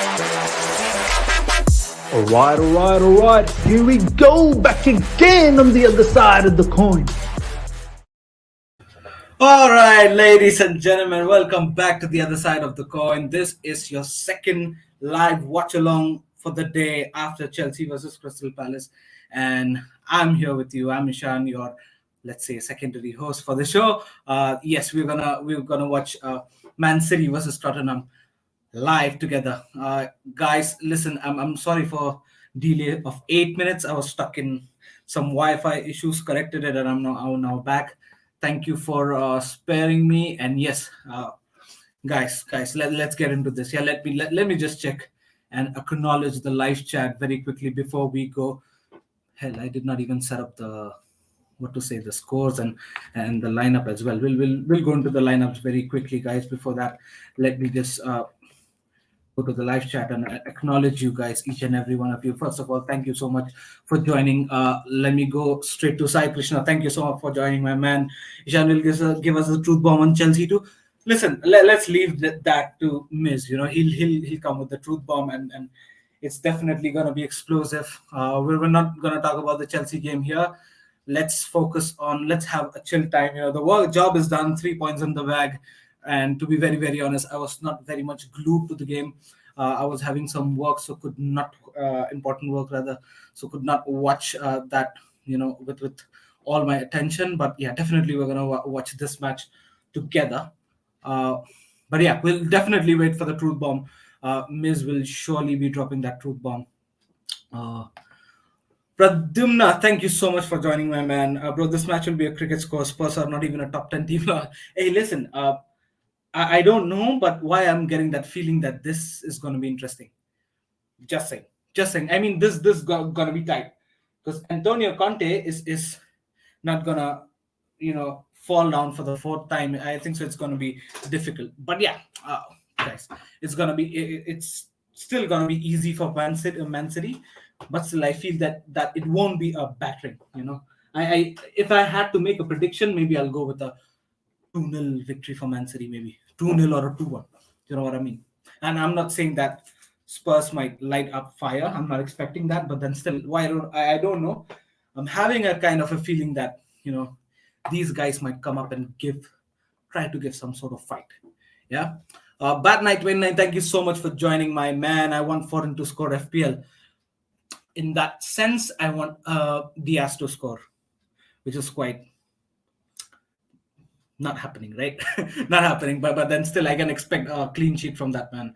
All right. Here we go back again on the other side of the coin. All right, ladies and gentlemen, welcome back to the other side of the coin. This is your second live watch along for the day after Chelsea versus Crystal Palace, and I'm here with you. I'm Ishan, your let's say secondary host for the show. Yes, we're gonna watch Man City versus Tottenham live together. Guys, listen, I'm sorry for delay of 8 minutes. I was stuck in some Wi-Fi issues, corrected it, and I'm now back. Thank you for sparing me. And yes, guys, let's get into this. Yeah, let me just check and acknowledge the live chat very quickly before we go. Hell, I did not even set up the what to say the scores and the lineup as well. We'll go into the lineups very quickly, guys. Before that, let me just go to the live chat and acknowledge you guys, each and every one of you. First of all, thank you so much for joining. Let me go straight to Sai Krishna. Thank you so much for joining, my man. Ishan will give us a truth bomb on Chelsea too. Listen, let's leave that to Miz. You know, he'll come with the truth bomb, and it's definitely gonna be explosive. We're not gonna talk about the Chelsea game here. Let's focus on. Let's have a chill time. You know, the work job is done. 3 points in the bag. And to be very, very honest, I was not very much glued to the game. I was having some work, so could not important work rather, so could not watch that with all my attention. But yeah, definitely we're gonna watch this match together. Uh, but yeah, we'll definitely wait for the truth bomb. Miz will surely be dropping that truth bomb. Uh, Pradyumna, thank you so much for joining, my man. Bro, this match will be a cricket score. Spurs are not even a top 10 team. Hey, listen, I don't know, but why I'm getting that feeling that this is going to be interesting. Just saying, just saying. I mean, gonna be tight because Antonio Conte is not gonna fall down for the fourth time. I think so. It's gonna be difficult, but yeah, guys, it's still gonna be easy for Man City, but still I feel that it won't be a battering. I if I had to make a prediction, maybe I'll go with a 2-0 victory for Man City, maybe 2-0 or a 2-1. You know what I mean? And I'm not saying that Spurs might light up fire. I'm not expecting that, but then still, why don't I don't know. I'm having a kind of a feeling that these guys might come up and try to give some sort of fight. Yeah. Bad Night 29, thank you so much for joining, my man. I want Foreign to score FPL. In that sense, I want Diaz to score, which is quite not happening, right? Not happening, but then still I can expect a clean sheet from that man.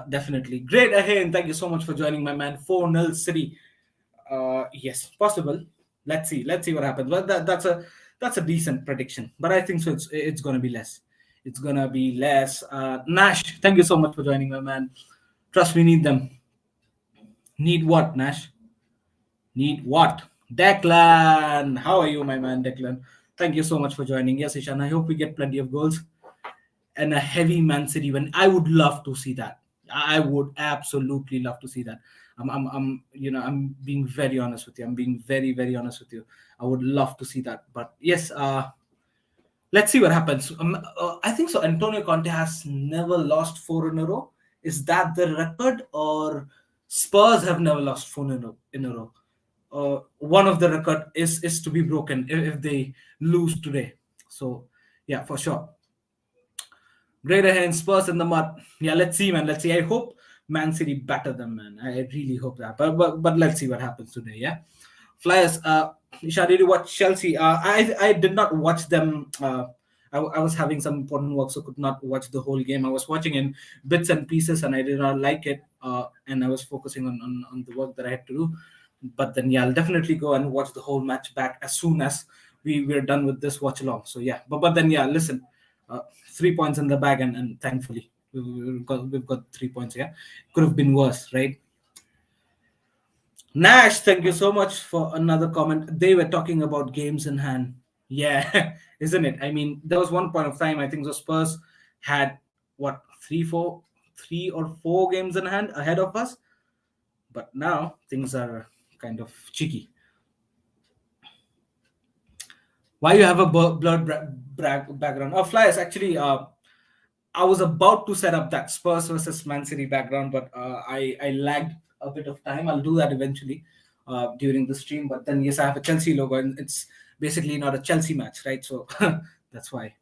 Definitely. Great ahead. Thank you so much for joining, my man. 4-0 City. Yes, possible. Let's see what happens. But that's a decent prediction. But I think so it's gonna be less. It's gonna be less. Nash, thank you so much for joining, my man. Trust we need them. Need what, Nash? Need what? Declan, how are you, my man, Declan? Thank you so much for joining. Yes, Ishan, I hope we get plenty of goals and a heavy Man City win. I would love to see that. I would absolutely love to see that. I'm being very honest with you. I'm being very, very honest with you. I would love to see that. But yes, let's see what happens. I think so. Antonio Conte has never lost four in a row. Is that the record, or Spurs have never lost four in a row? One of the record is to be broken if they lose today. So yeah, for sure. Great ahead Spurs in the mud. Yeah, let's see, man. Let's see. I hope Man City batter them, man. I really hope that. But let's see what happens today. Yeah, Flyers. Isha, did you watch Chelsea? I did not watch them. I was having some important work, so could not watch the whole game. I was watching in bits and pieces, and I did not like it. And I was focusing on the work that I had to do. But then, yeah, I'll definitely go and watch the whole match back as soon as we're done with this watch along. So yeah, but then yeah, listen, 3 points in the bag, and thankfully we've got 3 points. Yeah, could have been worse, right? Nash, thank you so much for another comment. They were talking about games in hand. Yeah, isn't it? I mean, there was one point of time, I think the Spurs had what, 3 or 4 games in hand ahead of us, but now things are kind of cheeky. Why you have a blurred background? Oh, Flyers, actually, I was about to set up that Spurs versus Man City background, but I lagged a bit of time. I'll do that eventually during the stream. But then yes, I have a Chelsea logo, and it's basically not a Chelsea match, right? So that's why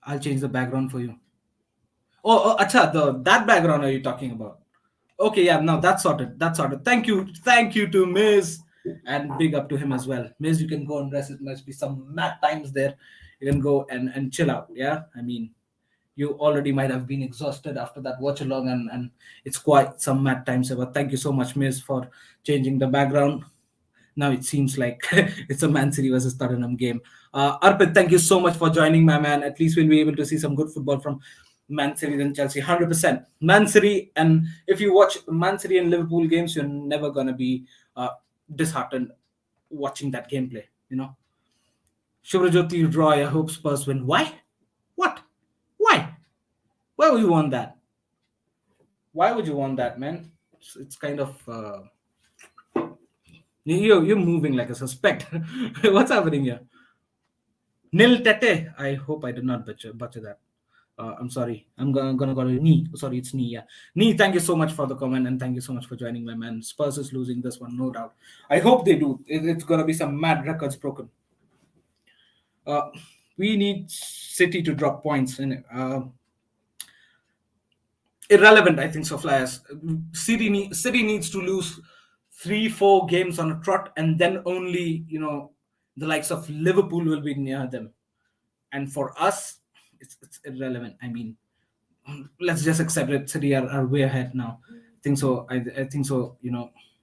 I'll change the background for you. Oh, acha, the that background are you talking about? Okay, yeah, now that's sorted. That's sorted. Thank you to Miz, and big up to him as well. Miz, you can go and rest. It must be some mad times there. You can go and chill out. Yeah, I mean, you already might have been exhausted after that watch along, and it's quite some mad times. But thank you so much, Miz, for changing the background. Now it seems like it's a Man City versus Tottenham game. Arpit, thank you so much for joining, my man. At least we'll be able to see some good football from Man City than Chelsea. 100%. Man City, and if you watch Man City and Liverpool games, you're never going to be disheartened watching that gameplay. Shubhrajyoti Roy, I hope Spurs win. Why? What? Why? Why would you want that? Why would you want that, man? It's kind of. You're moving like a suspect. What's happening here? Nil Tete. I hope I did not butcher that. I'm sorry. I'm gonna call it knee. Sorry, it's knee. Yeah, knee. Thank you so much for the comment, and thank you so much for joining, my man. Spurs is losing this one, no doubt. I hope they do. It's gonna be some mad records broken. Uh, we need City to drop points in it. Irrelevant, I think so. Flyers. City needs to lose 3-4 games on a trot, and then only the likes of Liverpool will be near them. And for us, it's irrelevant. I mean, let's just accept it. City are way ahead now. I think so. I think so.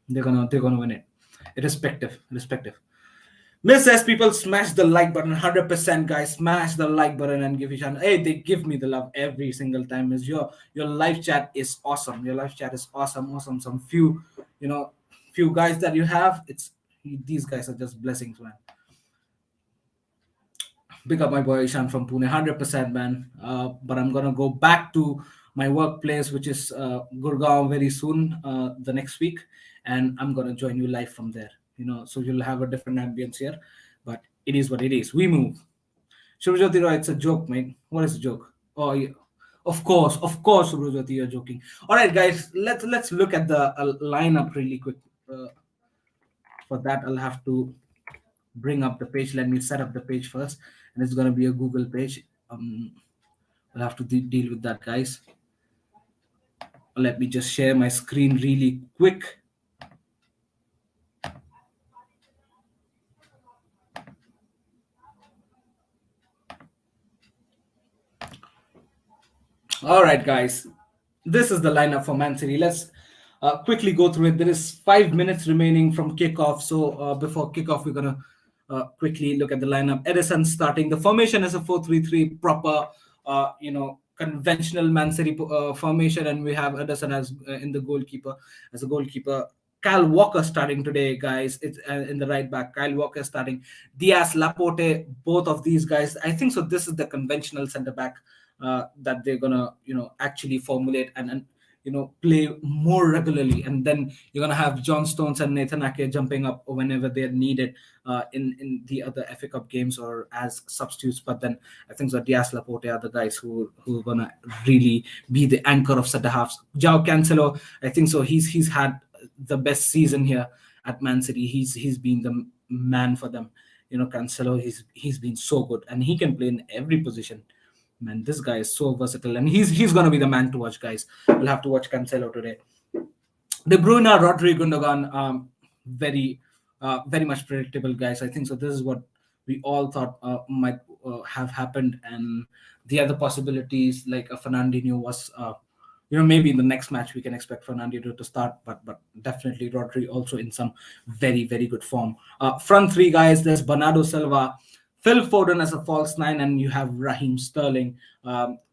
They're gonna win it. Irrespective. Miss says people smash the like button. 100%, guys. Smash the like button and give Ishan. Hey, they give me the love every single time. Miss your live chat is awesome. Your live chat is awesome. Some few guys that you have. These guys are just blessings, man. Big up my boy Ishan from Pune, 100%, man. But I'm gonna go back to my workplace, which is Gurgaon, very soon, the next week, and I'm gonna join you live from there. So you'll have a different ambience here, but it is what it is. We move. Shubhrajyoti Roy, it's a joke, mate. What is a joke? Oh, yeah. Of course, Shubhrajyoti, you're joking. All right, guys, let's look at the lineup really quick. For that, I'll have to bring up the page. Let me set up the page first, and it's gonna be a Google page. I'll have to deal with that, guys. Let me just share my screen really quick. All right, guys. This is the lineup for Man City. Let's quickly go through it. There is 5 minutes remaining from kickoff. So before kickoff, we're gonna quickly look at the lineup. Edison starting. The formation is a 4-3-3, proper, conventional Man City formation, and we have Edison as in the goalkeeper as a goalkeeper. Kyle Walker starting today, guys. It's in the right back. Kyle Walker starting. Diaz, Laporte, both of these guys. I think so. This is the conventional centre back that they're gonna, actually formulate and play more regularly. And then you're gonna have John Stones and Nathan Ake jumping up whenever they're needed in the other FA Cup games or as substitutes. But then I think so Diaz, Laporte are the guys who are gonna really be the anchor of centre halves. João Cancelo, I think so. He's had the best season here at Man City. He's been the man for them. Cancelo, he's been so good, and he can play in every position. Man, this guy is so versatile, and he's gonna be the man to watch, guys. We'll have to watch Cancelo today. De Bruyne, Rodri, Gundogan, very much predictable, guys. I think so. This is what we all thought might have happened, and the other possibilities like a Fernandinho was. Maybe in the next match we can expect Fernandinho to start, but definitely Rodri also in some very, very good form. Front three, guys, there's Bernardo Silva, Phil Foden as a false nine, and you have Raheem Sterling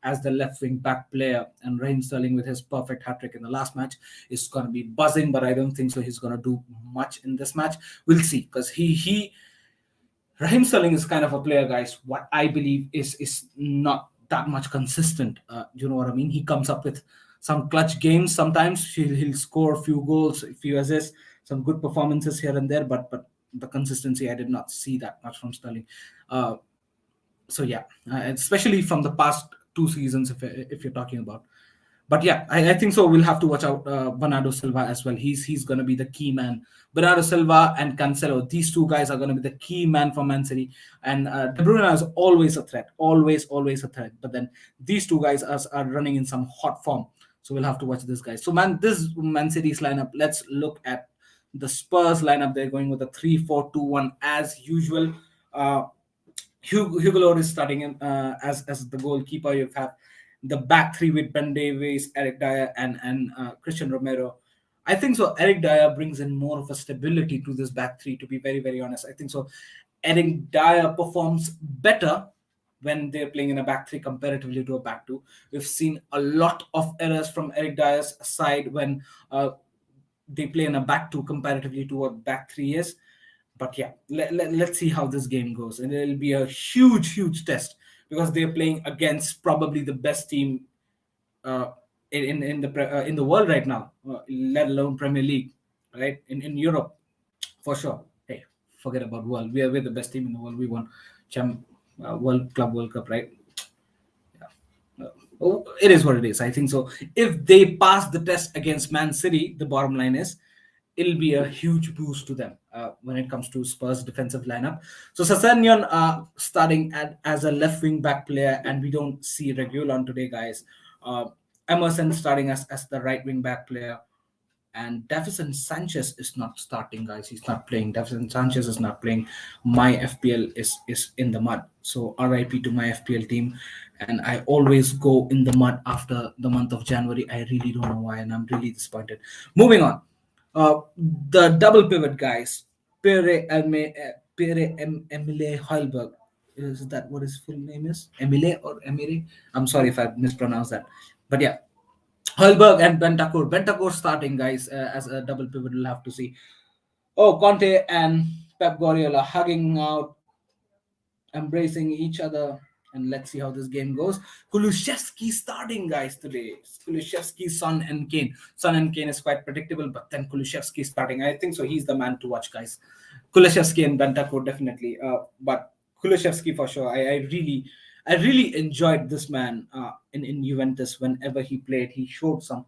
as the left wing back player. And Raheem Sterling, with his perfect hat trick in the last match, is going to be buzzing, but I don't think so he's going to do much in this match. We'll see, because Raheem Sterling is kind of a player, guys, what I believe is not that much consistent. You know what I mean? He comes up with some clutch games. Sometimes he'll score a few goals, a few assists, some good performances here and there, but the consistency, I did not see that much from Sterling. So yeah, especially from the past 2 seasons if you're talking about. But yeah, I think so. We'll have to watch out Bernardo Silva as well. He's going to be the key man. Bernardo Silva and Cancelo, these two guys are going to be the key man for Man City. And De Bruyne is always a threat, always a threat. But then these two guys are running in some hot form. So we'll have to watch this guy. So this Man City's lineup. Let's look at the Spurs lineup. They're going with a 3-4-2-1 as usual. Uh, Hugo Lloris starting in, as the goalkeeper. You have the back three with Ben Davies, Eric Dyer, and Christian Romero. I think so. Eric Dyer brings in more of a stability to this back three. To be very honest, I think so. Eric Dyer performs better when they're playing in a back three comparatively to a back two. We've seen a lot of errors from Eric Dyer's side when they play in a back two comparatively to what back three is. But yeah, let's see how this game goes. And it'll be a huge test because they're playing against probably the best team uh, in the world right now, let alone Premier League, right? In Europe, for sure. Hey, forget about world. We're the best team in the world. We won World Cup, right? Oh, it is what it is. I think so. If they pass the test against Man City, the bottom line is it'll be a huge boost to them when it comes to Spurs defensive lineup. So Sassanyon starting as a left wing back player, and we don't see Regulon today, guys. Emerson starting as the right wing back player. And Davison Sanchez is not starting, guys. He's not playing. Davison Sanchez is not playing. My FPL is in the mud. So RIP to my FPL team. And I always go in the mud after the month of January. I really don't know why, and I'm really disappointed. Moving on. The double pivot guys. Emile Heilberg. Is that what his full name is? Emile or Emile? I'm sorry if I mispronounced that. But yeah, Hölberg and Bentancur. Bentancur starting, guys, as a double pivot. We'll have to see. Oh, Conte and Pep Guardiola hugging out, embracing each other, and let's see how this game goes. Kulusevski starting, guys, today. Kulusevski, Son, and Kane. Son and Kane is quite predictable, but then Kulusevski starting. I think so. He's the man to watch, guys. Kulusevski and Bentancur definitely, but Kulusevski for sure. I really enjoyed this man in Juventus. Whenever he played, he showed some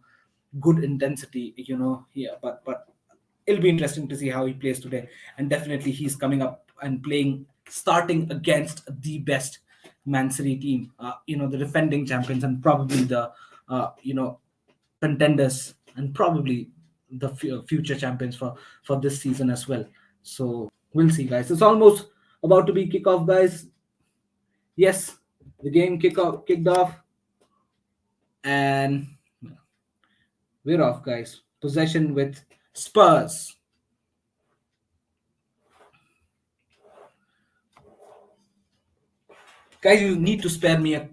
good intensity, here. But it'll be interesting to see how he plays today. And definitely he's coming up and playing, starting against the best Man City team, the defending champions and probably the, contenders and probably the future champions for this season as well. So we'll see, guys. It's almost about to be kickoff, guys. Yes, the game kicked off, and we're off, guys. Possession with Spurs. Guys, you need to spare me a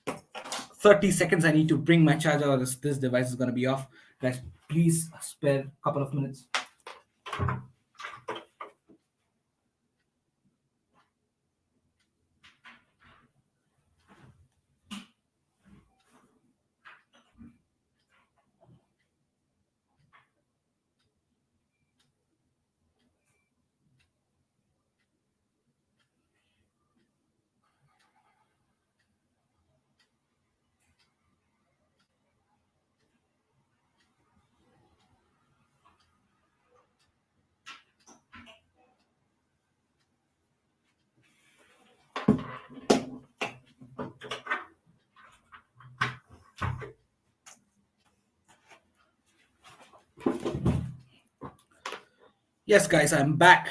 30 seconds. I need to bring my charger, or this device is going to be off. Guys, please spare a couple of minutes. Yes, guys, I'm back.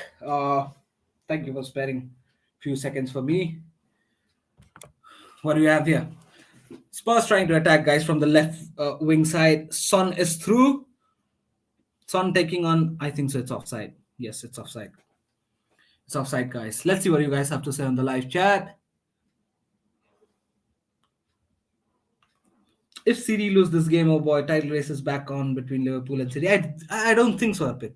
Thank you for sparing a few seconds for me. What do you have here? Spurs trying to attack, guys, from the left wing side. Son is through. Son taking on, I think so, it's offside. Yes, it's offside. It's offside, guys. Let's see what you guys have to say on the live chat. If City lose this game, oh boy, title race is back on between Liverpool and City. I don't think so, Arpit.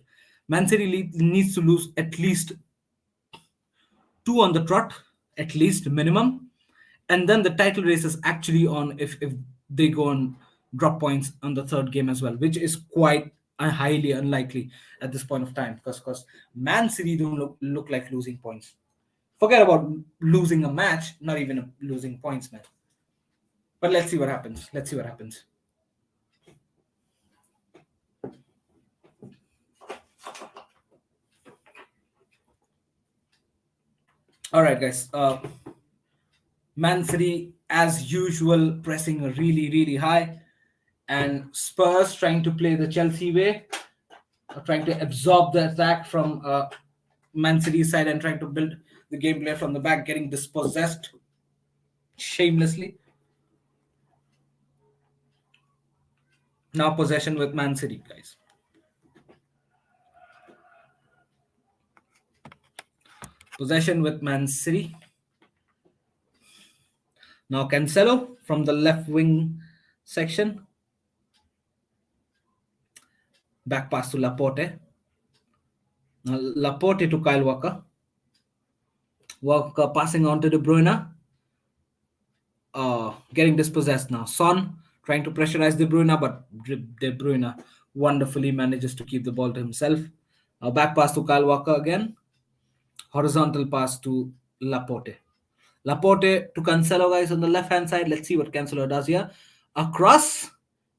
Man City needs to lose at least 2 on the trot, at least minimum. And then the title race is actually on if they go and drop points on the third game as well, which is quite highly unlikely at this point of time because Man City don't look like losing points. Forget about losing a match, not even losing points, man. But let's see what happens. Let's see what happens. All right, guys. Man City, as usual, pressing really, really high, and Spurs trying to play the Chelsea way, trying to absorb the attack from Man City side and trying to build the gameplay from the back, getting dispossessed shamelessly. Now possession with Man City, guys. Possession with Man City. Now Cancelo from the left wing section. Back pass to Laporte. Now Laporte to Kyle Walker. Walker passing on to De Bruyne. Getting dispossessed now. Son trying to pressurize De Bruyne, but De Bruyne wonderfully manages to keep the ball to himself. Back pass to Kyle Walker again. Horizontal pass to Laporte. Laporte to Cancelo, guys, on the left hand side. Let's see what Cancelo does here. Across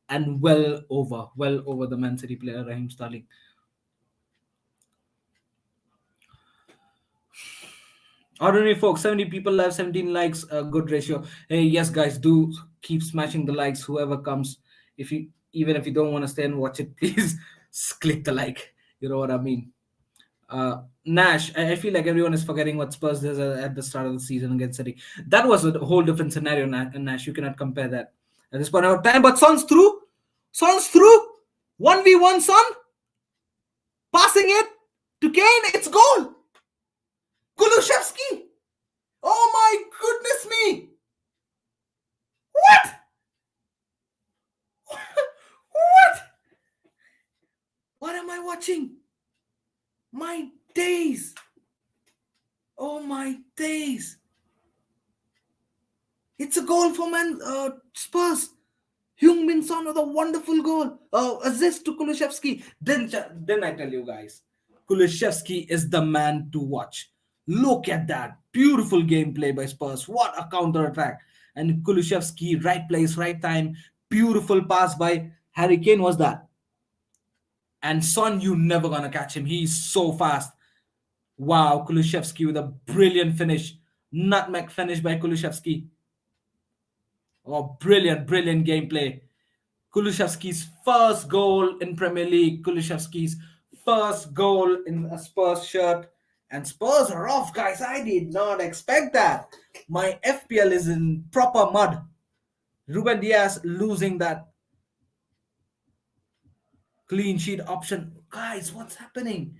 and well over the Man City player, Raheem Sterling. Ordinary folks, 70 people live, 17 likes, a good ratio. Hey, yes, guys, do keep smashing the likes. Whoever comes, if you even if you don't want to stay and watch it, please click the like. You know what I mean. Nash, I feel like everyone is forgetting what Spurs did at the start of the season against City. That was a whole different scenario, Nash. You cannot compare that at this point of time. But Son's through. Son's through. 1v1 Son. Passing it to Kane. It's goal. Kulusevski. Oh my goodness me. What? What? What am I watching? My days. Oh my days. It's a goal for Spurs. Heung-min Son with a wonderful goal. Assist to Kulusevski. Then I tell you guys, Kulusevski is the man to watch. Look at that. Beautiful gameplay by Spurs. What a counter attack. And Kulusevski, right place, right time. Beautiful pass by Harry Kane was that. And Son, you never gonna catch him. He's so fast. Wow, Kulusevski with a brilliant finish. Nutmeg finish by Kulusevski. Oh, brilliant, brilliant gameplay. Kulusevski's first goal in Premier League. Kulusevski's first goal in a Spurs shirt. And Spurs are off, guys. I did not expect that. My FPL is in proper mud. Ruben Diaz losing that clean sheet option. Guys, what's happening?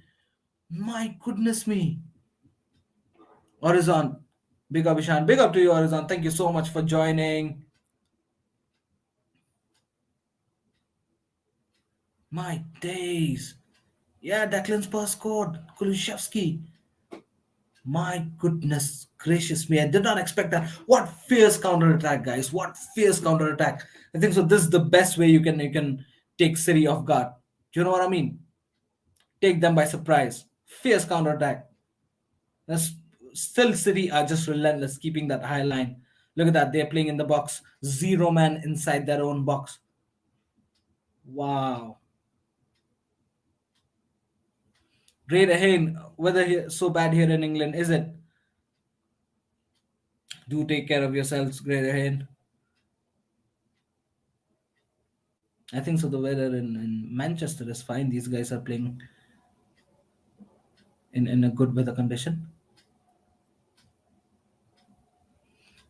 My goodness me. Horizon. Big up, Ishan. Big up to you, Horizon. Thank you so much for joining. My days. Yeah, Declan Spurs scored. Kulusevski. My goodness gracious me. I did not expect that. What fierce counter attack, guys. What fierce counter attack. I think so. This is the best way you can take City off guard. Do you know what I mean? Take them by surprise. Fierce counter attack. Still City are just relentless, keeping that high line. Look at that. They're playing in the box. Zero man inside their own box. Wow. Great Hain, weather here so bad here in England, is it? Do take care of yourselves, Great Hain. I think so. The weather in Manchester is fine. These guys are playing in a good weather condition.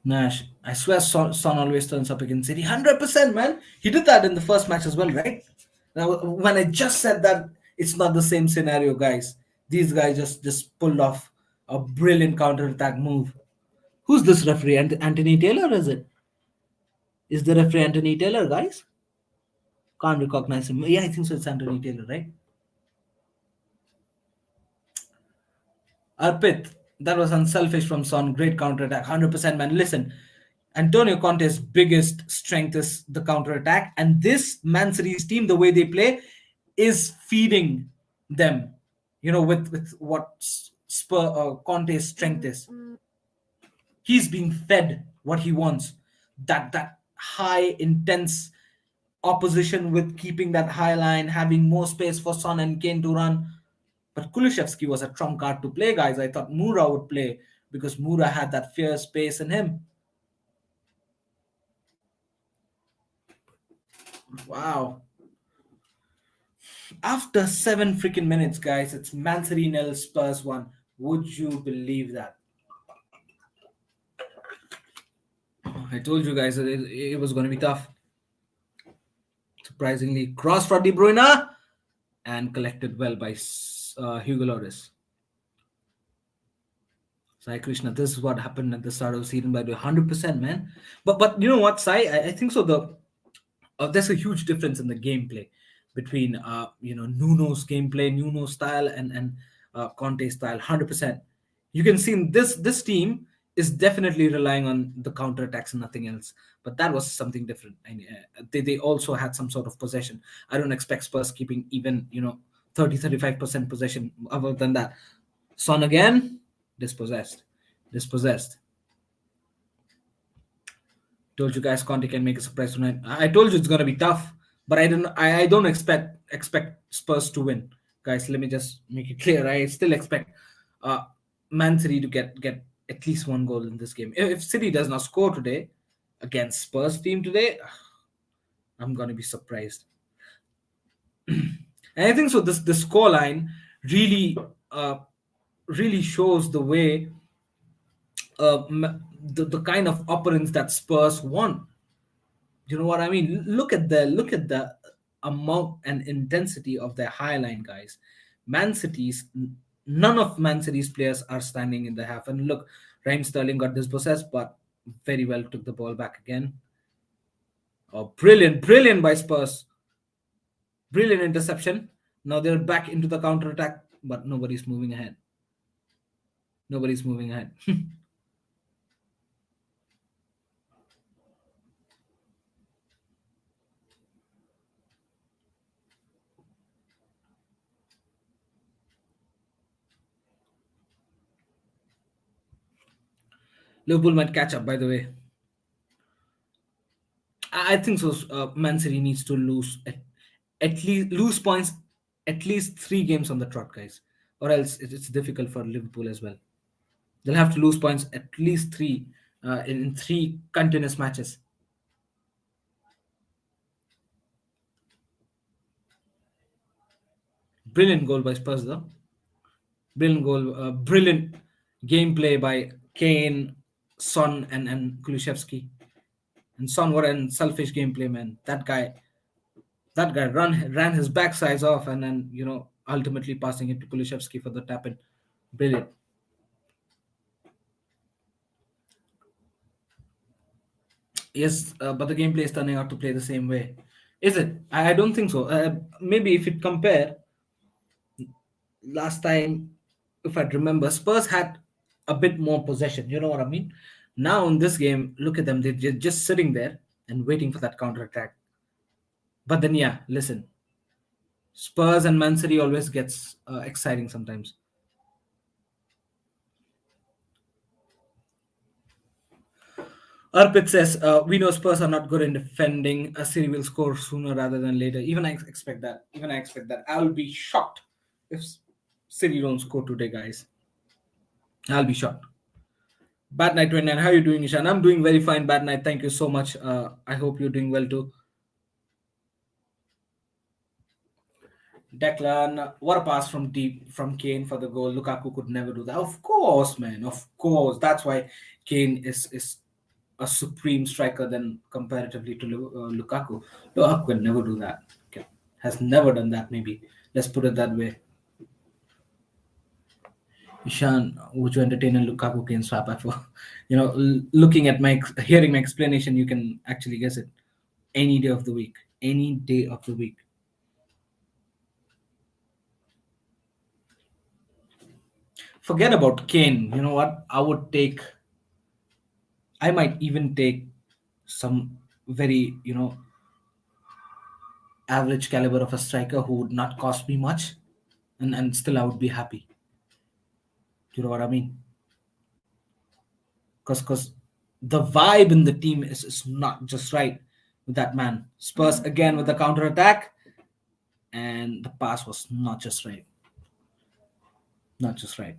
Nash, I swear Son always turns up against City. 100%, man. He did that in the first match as well, right? Now, when I just said that, it's not the same scenario, guys. These guys just pulled off a brilliant counter-attack move. Who's this referee? Anthony Taylor, is it? Is the referee Anthony Taylor, guys? Can't recognize him. Yeah, I think so. It's Anthony Taylor, right? Arpit, that was unselfish from Son. Great counter attack. 100%, man. Listen, Antonio Conte's biggest strength is the counter attack. And this Man City's team, the way they play, is feeding them, with what Conte's strength is. He's being fed what he wants. That high, intense opposition with keeping that high line, having more space for Son and Kane to run. But Kulishevsky was a trump card to play, guys. I thought Mura would play because Mura had that fierce pace in him. Wow. After 7 freaking minutes, guys, it's Man City nil, Spurs 1. Would you believe that? I told you guys that it was going to be tough. Surprisingly, cross for De Bruyne and collected well by Hugo Lloris. Sai Krishna, this is what happened at the start of the season by the 100%, man. But you know what, Sai? I think so. There's a huge difference in the gameplay between Nuno's gameplay, Nuno's style, and Conte's style. 100%. You can see this team is definitely relying on the counter attacks and nothing else. But that was something different. And they also had some sort of possession. I don't expect Spurs keeping even 30-35% possession. Other than that, Son again dispossessed. Told you guys Conte can make a surprise tonight. I told you it's gonna be tough, but I don't expect Spurs to win, guys. Let me just make it clear. I still expect uh, Man City to get at least one goal in this game. If City does not score today against Spurs team today, I'm gonna be surprised. And I think so. This score line really really shows the way the kind of opponents that Spurs want. You know what I mean? Look at the amount and intensity of their high line, guys. Man City's None of Man City's players are standing in the half. And look, Raheem Sterling got dispossessed, but very well took the ball back again. Oh, brilliant by Spurs. Brilliant interception. Now they're back into the counter attack, but nobody's moving ahead. Nobody's moving ahead. Liverpool might catch up, by the way. I think so. Man City needs to lose at least lose points at least 3 games on the trot, guys, or else it's difficult for Liverpool as well. They'll have to lose points at least three in 3 continuous matches. Brilliant goal by Spurs, though. Brilliant goal. Brilliant gameplay by Kane, Son, and Kulishevsky. And Son, what a selfish gameplay, man. That guy ran his backsides off and then ultimately passing it to Kulishevsky for the tap in. Brilliant. Yes, but the gameplay is turning out to play the same way. Is it? I don't think so. Maybe if it compare last time, if I remember, Spurs had a bit more possession. You know what I mean? Now in this game, look at them. They're just sitting there and waiting for that counter attack. But then, yeah, listen. Spurs and Man City always gets exciting sometimes. Arpit says, we know Spurs are not good in defending. A City will score sooner rather than later. Even I expect that. I'll be shocked if City don't score today, guys. I'll be shocked. Bad night 29. How are you doing, Ishan? I'm doing very fine, Bad night. Thank you so much. I hope you're doing well too. Declan, what a pass from deep from Kane for the goal. Lukaku could never do that. Of course, man. Of course. That's why Kane is a supreme striker than comparatively to Lukaku. Lukaku can never do that. Okay. Has never done that, maybe. Let's put it that way. Ishan, would you entertain a Lukaku Kane swap? Looking at hearing my explanation, you can actually guess it. Any day of the week. Any day of the week. Forget about Kane. You know what? I might even take some very, average caliber of a striker who would not cost me much, and still I would be happy. You know what I mean? Because The vibe in the team is not just right with that man. Spurs again with the counter attack, and the pass was not just right. Not just right.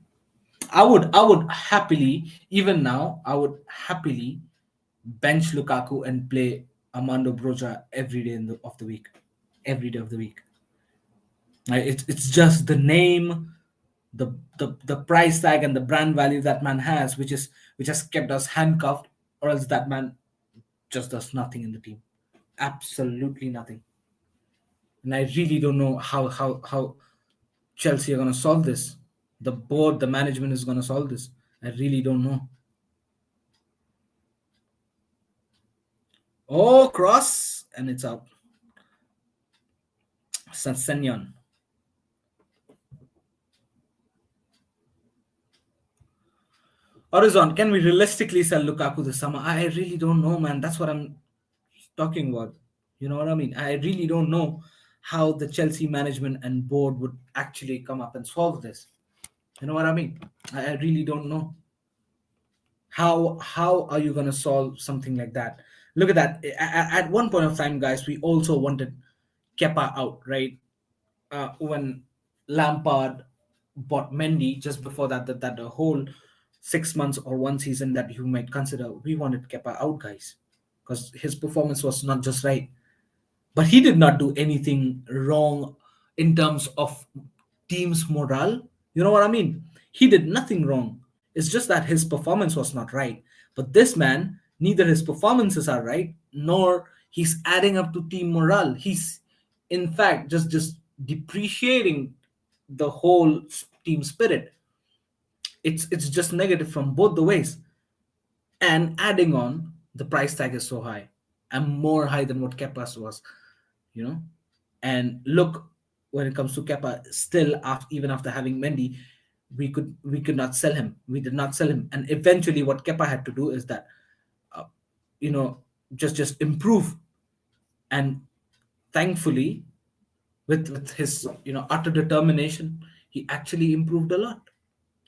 I would happily, even now, I would happily bench Lukaku and play Armando Broja every day of the week. Every day of the week. It's just the name, the price tag and the brand value that man has, which has kept us handcuffed, or else that man just does nothing in the team. Absolutely nothing. And I really don't know how Chelsea are gonna solve this. The board, the management is gonna solve this. I really don't know. Oh, cross, and it's out. Senyon. Horizon, can we realistically sell Lukaku this summer? I really don't know, man. That's what I'm talking about. You know what I mean? I really don't know how the Chelsea management and board would actually come up and solve this. You know what I mean? I really don't know. How are you gonna solve something like that? Look at that. At one point of time, guys, we also wanted Kepa out, right? When Lampard bought Mendy just before that the whole 6 months or one season that you might consider, we wanted Kepa out, guys, because his performance was not just right. But he did not do anything wrong in terms of team's morale. You know what I mean? He did nothing wrong. It's just that his performance was not right. But this man, neither his performances are right, nor he's adding up to team morale. He's, in fact, just depreciating the whole team spirit. It's just negative from both the ways. And adding on, the price tag is so high and more high than what Kepa's was, you know. And look, when it comes to Kepa, still after, even after having Mendy, we could not sell him. We did not sell him, and eventually, what Kepa had to do is that, uh, you know, just improve. And thankfully, with his utter determination, he actually improved a lot.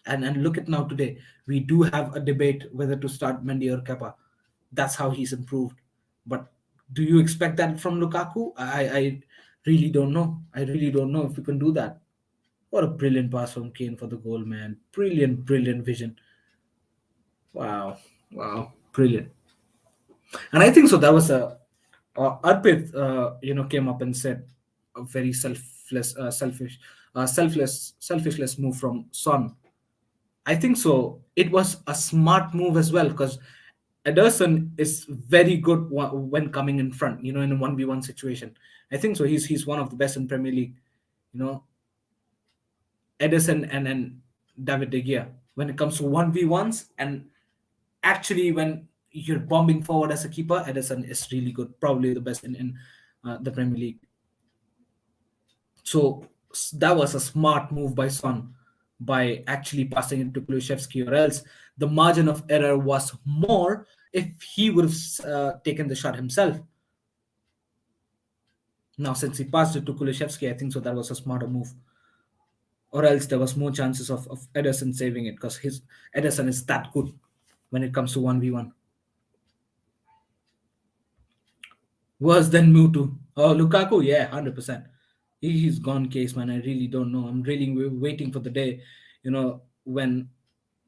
And look at now today, we do have a debate whether to start Mendy or Kepa. That's how he's improved. But do you expect that from Lukaku? I really don't know. I really don't know if we can do that. What a brilliant pass from Kane for the goal, man. Brilliant vision. Wow. Wow. Brilliant. And I think so. That was a Arpit, came up and said a very selfishless move from Son. I think so. It was a smart move as well because Ederson is very good when coming in front. In a 1v1 situation. I think so. He's one of the best in Premier League. You know, Ederson and David De Gea when it comes to 1v1s, and actually when you're bombing forward as a keeper, Ederson is really good. Probably the best in the Premier League. So that was a smart move by Son by actually passing it to Kulusevski, or else the margin of error was more if he would have taken the shot himself. Now, since he passed it to Kulusevski, I think so that was a smarter move. Or else there was more chances of Ederson saving it because his Ederson is that good when it comes to 1v1. Worse than Mutu. Oh, Lukaku, yeah, 100%. He's gone case, man. I really don't know. I'm really waiting for the day, when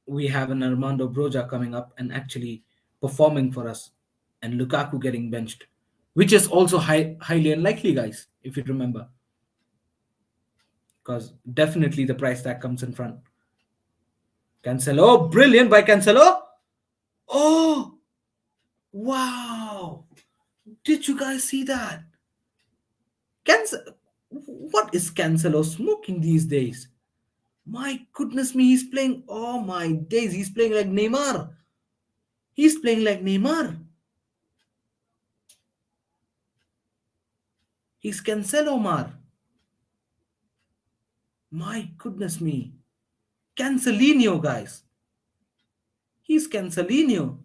we have an Armando Broja coming up and actually performing for us, and Lukaku getting benched, which is also highly unlikely, guys, if you remember, because definitely the price tag comes in front. Cancelo, brilliant by Cancelo. Oh, wow. Did you guys see that? What is Cancelo smoking these days? My goodness me, he's playing. Oh my days, he's playing like Neymar. He's playing like Neymar. He's Cancelo Mar. My goodness me. Cancelino, guys. He's Cancelino.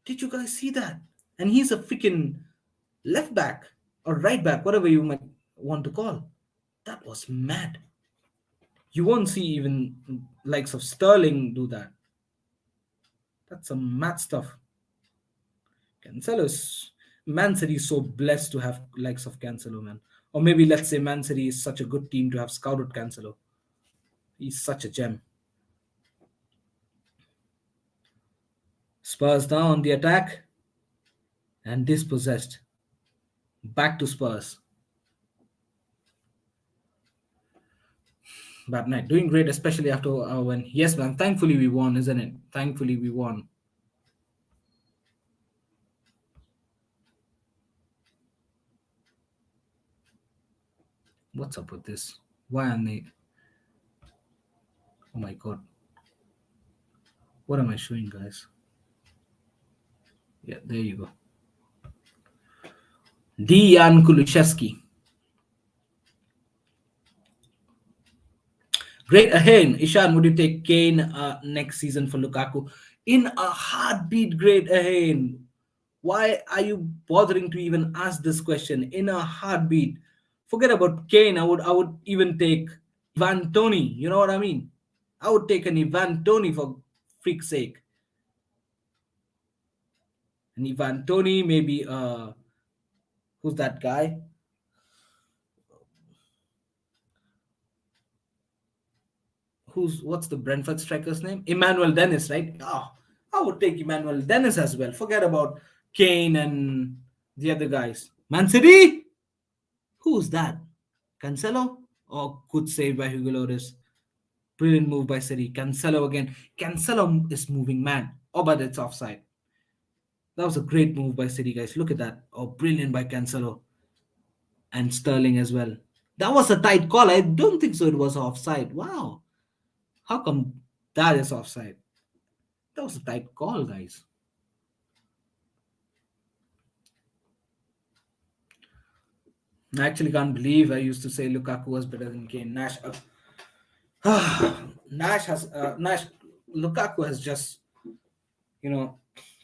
Did you guys see that? And he's a freaking left back or right back, whatever you might want to call. That was mad. You won't see even likes of Sterling do that. That's some mad stuff. Cancelo's Man City is so blessed to have likes of Cancelo, man. Or maybe let's say Man City is such a good team to have scouted Cancelo. He's such a gem. Spurs now on the attack and dispossessed. Back to Spurs. Bad night. Doing great, especially after when. Yes, man. Thankfully we won, isn't it? Thankfully we won. What's up with this? Why are they? Oh my god. What am I showing, guys? Yeah, there you go. Dejan Kulusevski. Great ahead. Ishan, would you take Kane next season for Lukaku? In a heartbeat, great ahead. Why are you bothering to even ask this question? In a heartbeat. Forget about Kane. I would even take Ivan Tony. You know what I mean? I would take an Ivan Tony for freak's sake. An Ivan Tony, maybe who's that guy? What's the Brentford striker's name? Emmanuel Dennis, right? Oh, I would take Emmanuel Dennis as well. Forget about Kane and the other guys. Man City? Who's that? Cancelo? Oh, good save by Hugo Lloris. Brilliant move by City. Cancelo again. Cancelo is moving man. Oh, but it's offside. That was a great move by City, guys. Look at that. Oh, brilliant by Cancelo and Sterling as well. That was a tight call. I don't think so. It was offside. Wow. How come that is offside? That was a tight call, guys. I actually can't believe I used to say Lukaku was better than Kane. Nash. Lukaku has just you know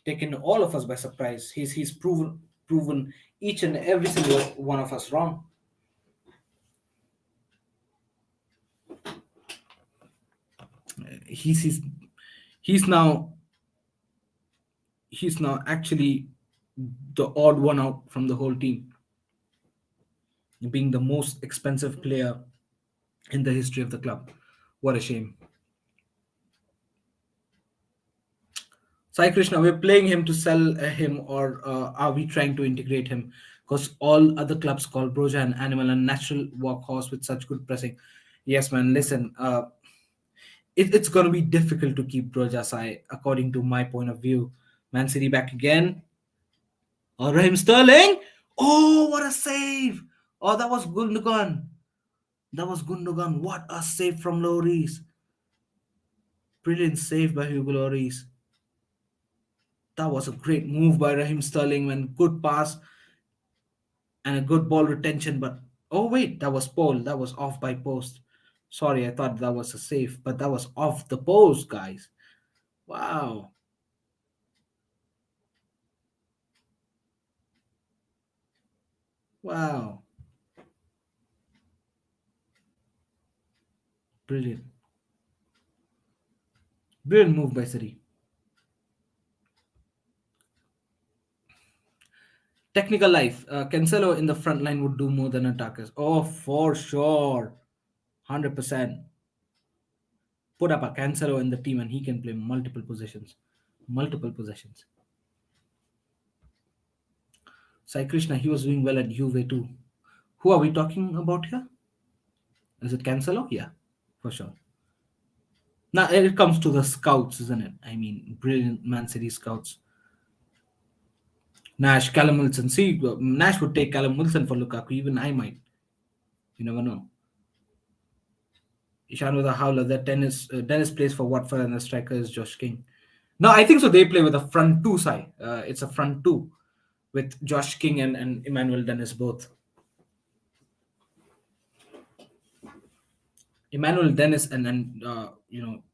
taken all of us by surprise. He's proven each and every single one of us wrong. He's he's he's now he's now actually the odd one out from the whole team, being the most expensive player in the history of the club. What a shame. Sai Krishna, we're playing him to sell him, or are we trying to integrate him? Because all other clubs call Broja an animal and natural workhorse with such good pressing. Yes, man. Listen, it's going to be difficult to keep Broja Sai, according to my point of view. Man City back again. Oh, Raheem Sterling. Oh, what a save! Oh, that was Gundogan. That was Gundogan. What a save from Lloris. Brilliant save by Hugo Lloris. That was a great move by Raheem Sterling, man. Good pass and a good ball retention. But oh wait, that was Paul. That was off by post. Sorry, I thought that was a save, but that was off the post, guys. Wow, wow, brilliant, brilliant move by City. Technical life. Cancelo in the front line would do more than attackers. Oh, for sure, 100%. Put up a Cancelo in the team, and he can play multiple positions, multiple possessions. Sai Krishna, he was doing well at Juve too. Who are we talking about here? Is it Cancelo? Yeah, for sure. Now it comes to the scouts, isn't it? I mean, brilliant Man City scouts. Nash, Callum Wilson. See, Nash would take Callum Wilson for Lukaku. Even I might. You never know. Ishan with a howler. That Dennis plays for Watford, and the striker is Josh King. No, I think so. They play with a front two side. It's a front two with Josh King and Emmanuel Dennis both. Emmanuel Dennis and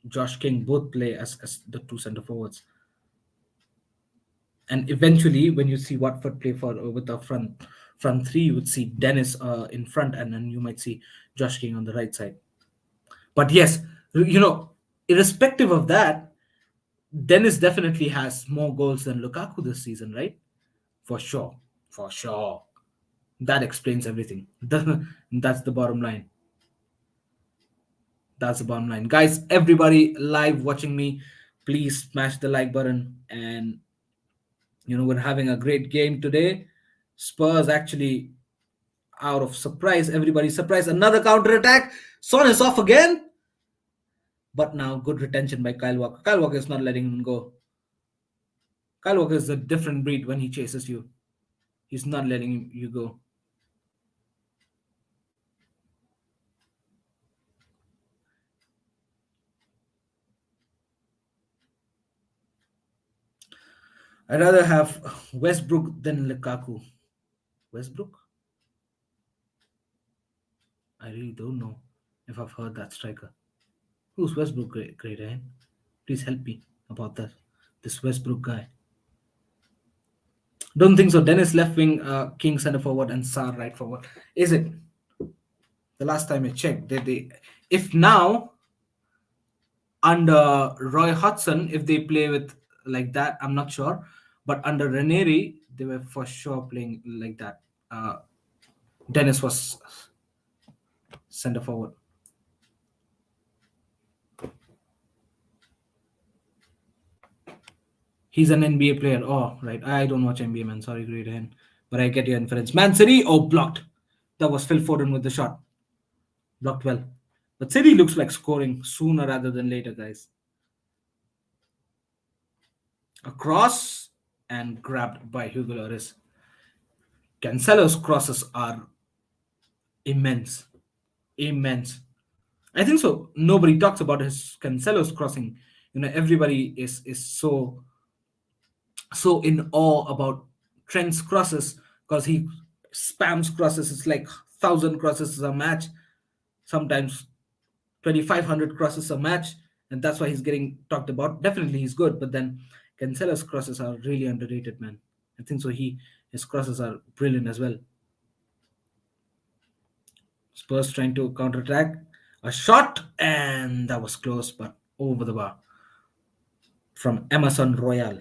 Josh King both play as the two center forwards. And eventually, when you see Watford play for with the front three, you would see Dennis in front, and then you might see Josh King on the right side. But yes, irrespective of that, Dennis definitely has more goals than Lukaku this season, right? for sure, for sure. That explains everything. That's the bottom line. That's the bottom line. Guys, everybody live watching me, please smash the like button. And we're having a great game today. Spurs actually out of surprise. Everybody's surprised. Another counter attack. Son is off again. But now good retention by Kyle Walker. Kyle Walker is not letting him go. Kyle Walker is a different breed when he chases you. He's not letting you go. I'd rather have Westbrook than Lukaku. Westbrook? I really don't know if I've heard that striker. Who's Westbrook, great Ian? Please help me about that. This Westbrook guy. Don't think so. Dennis left wing, King center forward, and Sar right forward. Is it? The last time I checked, did they? If now under Roy Hodgson, if they play with like that, I'm not sure. But under Ranieri, they were for sure playing like that. Uh, Dennis was center forward. He's an NBA player. Oh, right. I don't watch NBA, man. Sorry, great hand. But I get your inference. Man City, oh, blocked. That was Phil Foden with the shot. Blocked well. But City looks like scoring sooner rather than later, guys. Across and grabbed by Hugo Lloris. Cancelo's crosses are immense. Immense. I think so. Nobody talks about his Cancelo's crossing. Everybody is so in awe about Trent's crosses because he spams crosses. It's like 1,000 crosses a match, sometimes 2,500 crosses a match, and that's why he's getting talked about. Definitely, he's good, but then Cancelo's crosses are really underrated, man. I think so. His crosses are brilliant as well. Spurs trying to counterattack. A shot, and that was close, but over the bar from Emerson Royal.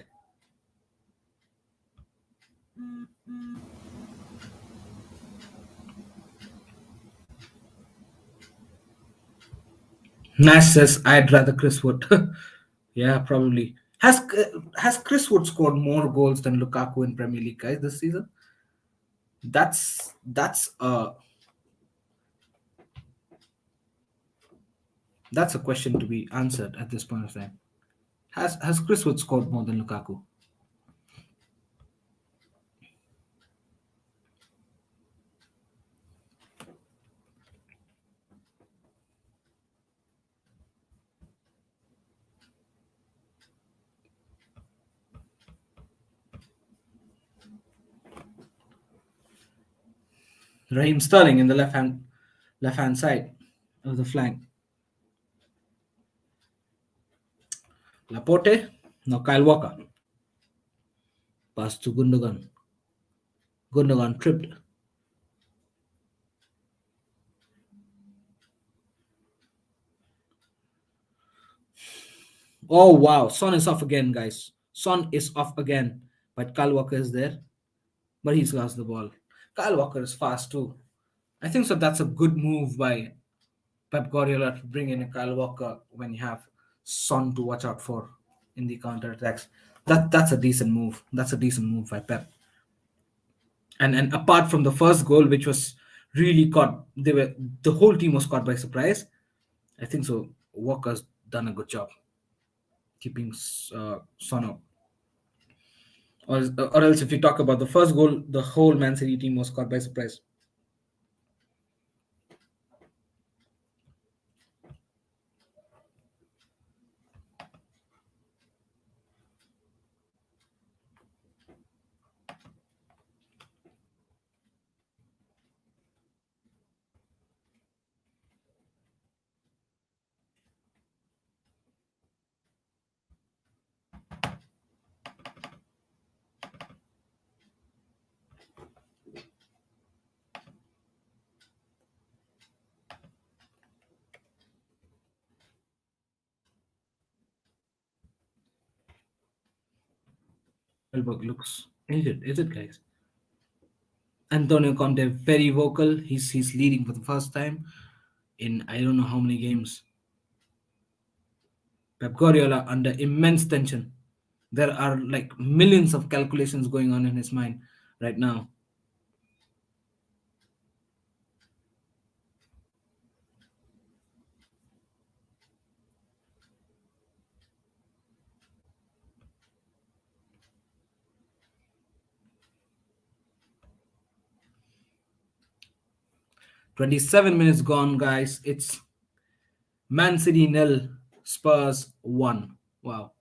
Nash says, "I'd rather Chris Wood." Yeah, probably. Has Chris Wood scored more goals than Lukaku in Premier League, guys, this season? That's a question to be answered at this point of time. Has Chris Wood scored more than Lukaku? Raheem Sterling in the left hand side of the flank. Laporte, no Kyle Walker. Pass to Gundogan. Gundogan tripped. Oh wow, Son is off again, guys. Son is off again, but Kyle Walker is there, but he's lost the ball. Kyle Walker is fast too. I think so. That's a good move by Pep Guardiola to bring in a Kyle Walker when you have Son to watch out for in the counter attacks. That's a decent move. That's a decent move by Pep. And apart from the first goal, which was really caught, the whole team was caught by surprise. I think so. Walker's done a good job keeping Son out. Or else, if you talk about the first goal, the whole Man City team was caught by surprise. Elberg looks Is it, guys? Antonio Conte very vocal. He's leading for the first time in I don't know how many games. Pep Guardiola under immense tension. There are like millions of calculations going on in his mind right now. 27 minutes gone, guys. It's Man City nil, Spurs 1. Wow.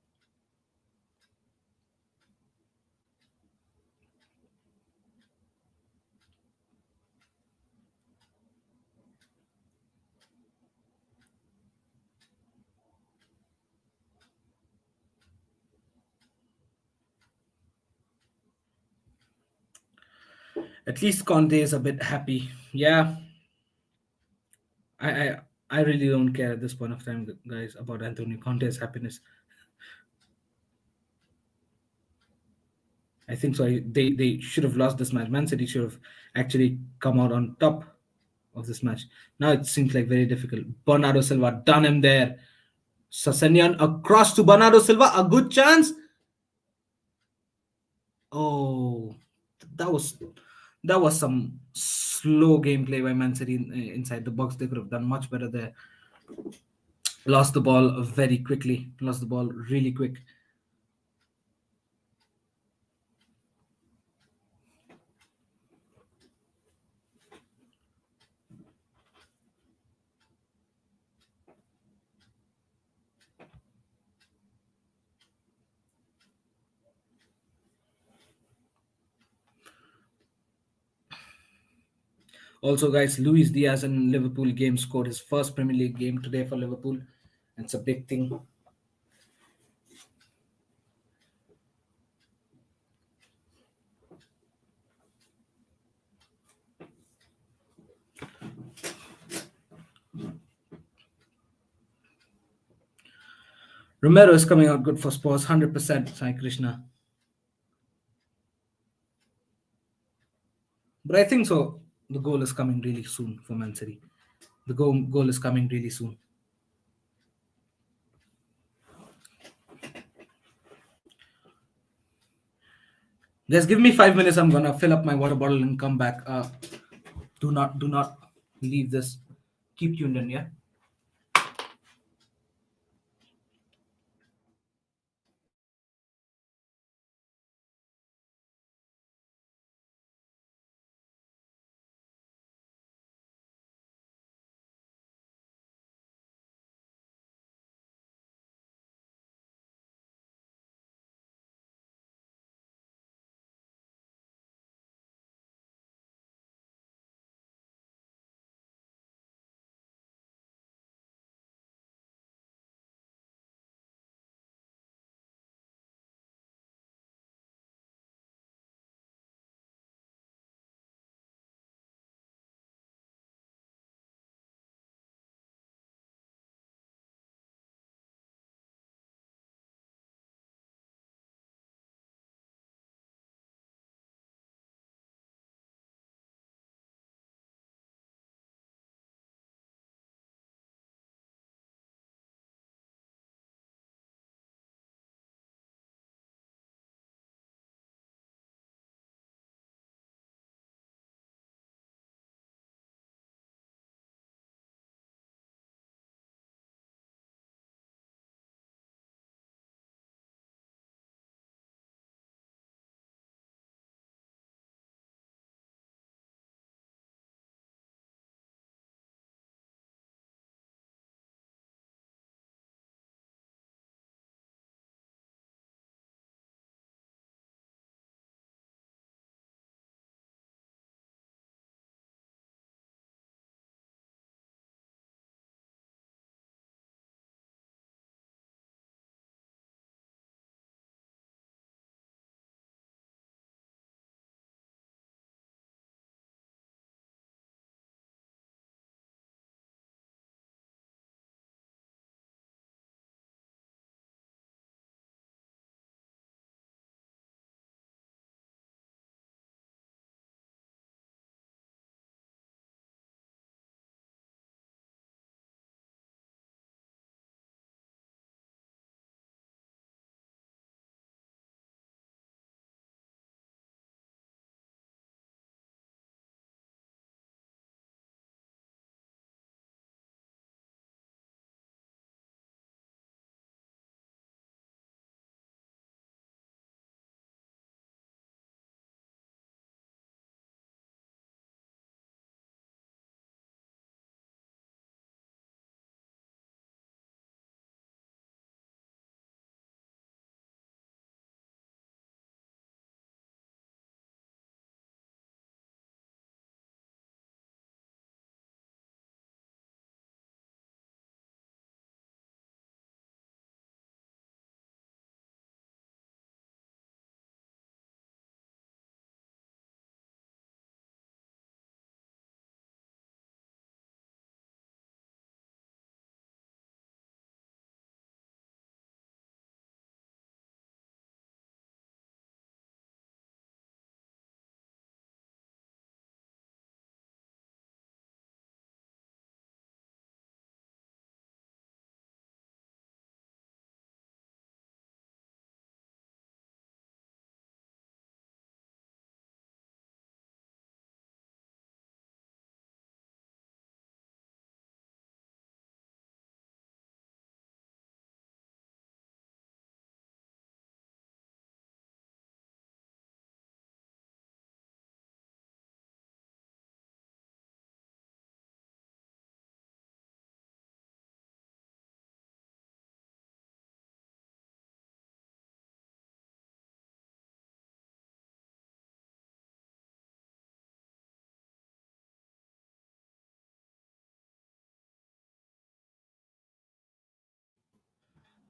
At least Conte is a bit happy. Yeah, I, I I really don't care at this point of time, guys, about Antonio Conte's happiness. I think so. They should have lost this match. Man City should have actually come out on top of this match. Now it seems like very difficult. Bernardo Silva done him there. Sasanian across to Bernardo Silva. A good chance. Oh, that was that was some slow gameplay by Man City inside the box. They could have done much better there. Lost the ball very quickly. Lost the ball really quick. Also, guys, Luis Diaz in Liverpool game scored his first Premier League game today for Liverpool. It's a big thing. Romero is coming out good for Spurs, 100%. Sai Krishna. But I think so. The goal is coming really soon for Man City. The goal is coming really soon. Just give me 5 minutes. I'm gonna fill up my water bottle and come back. Do not leave this. Keep tuned in, yeah.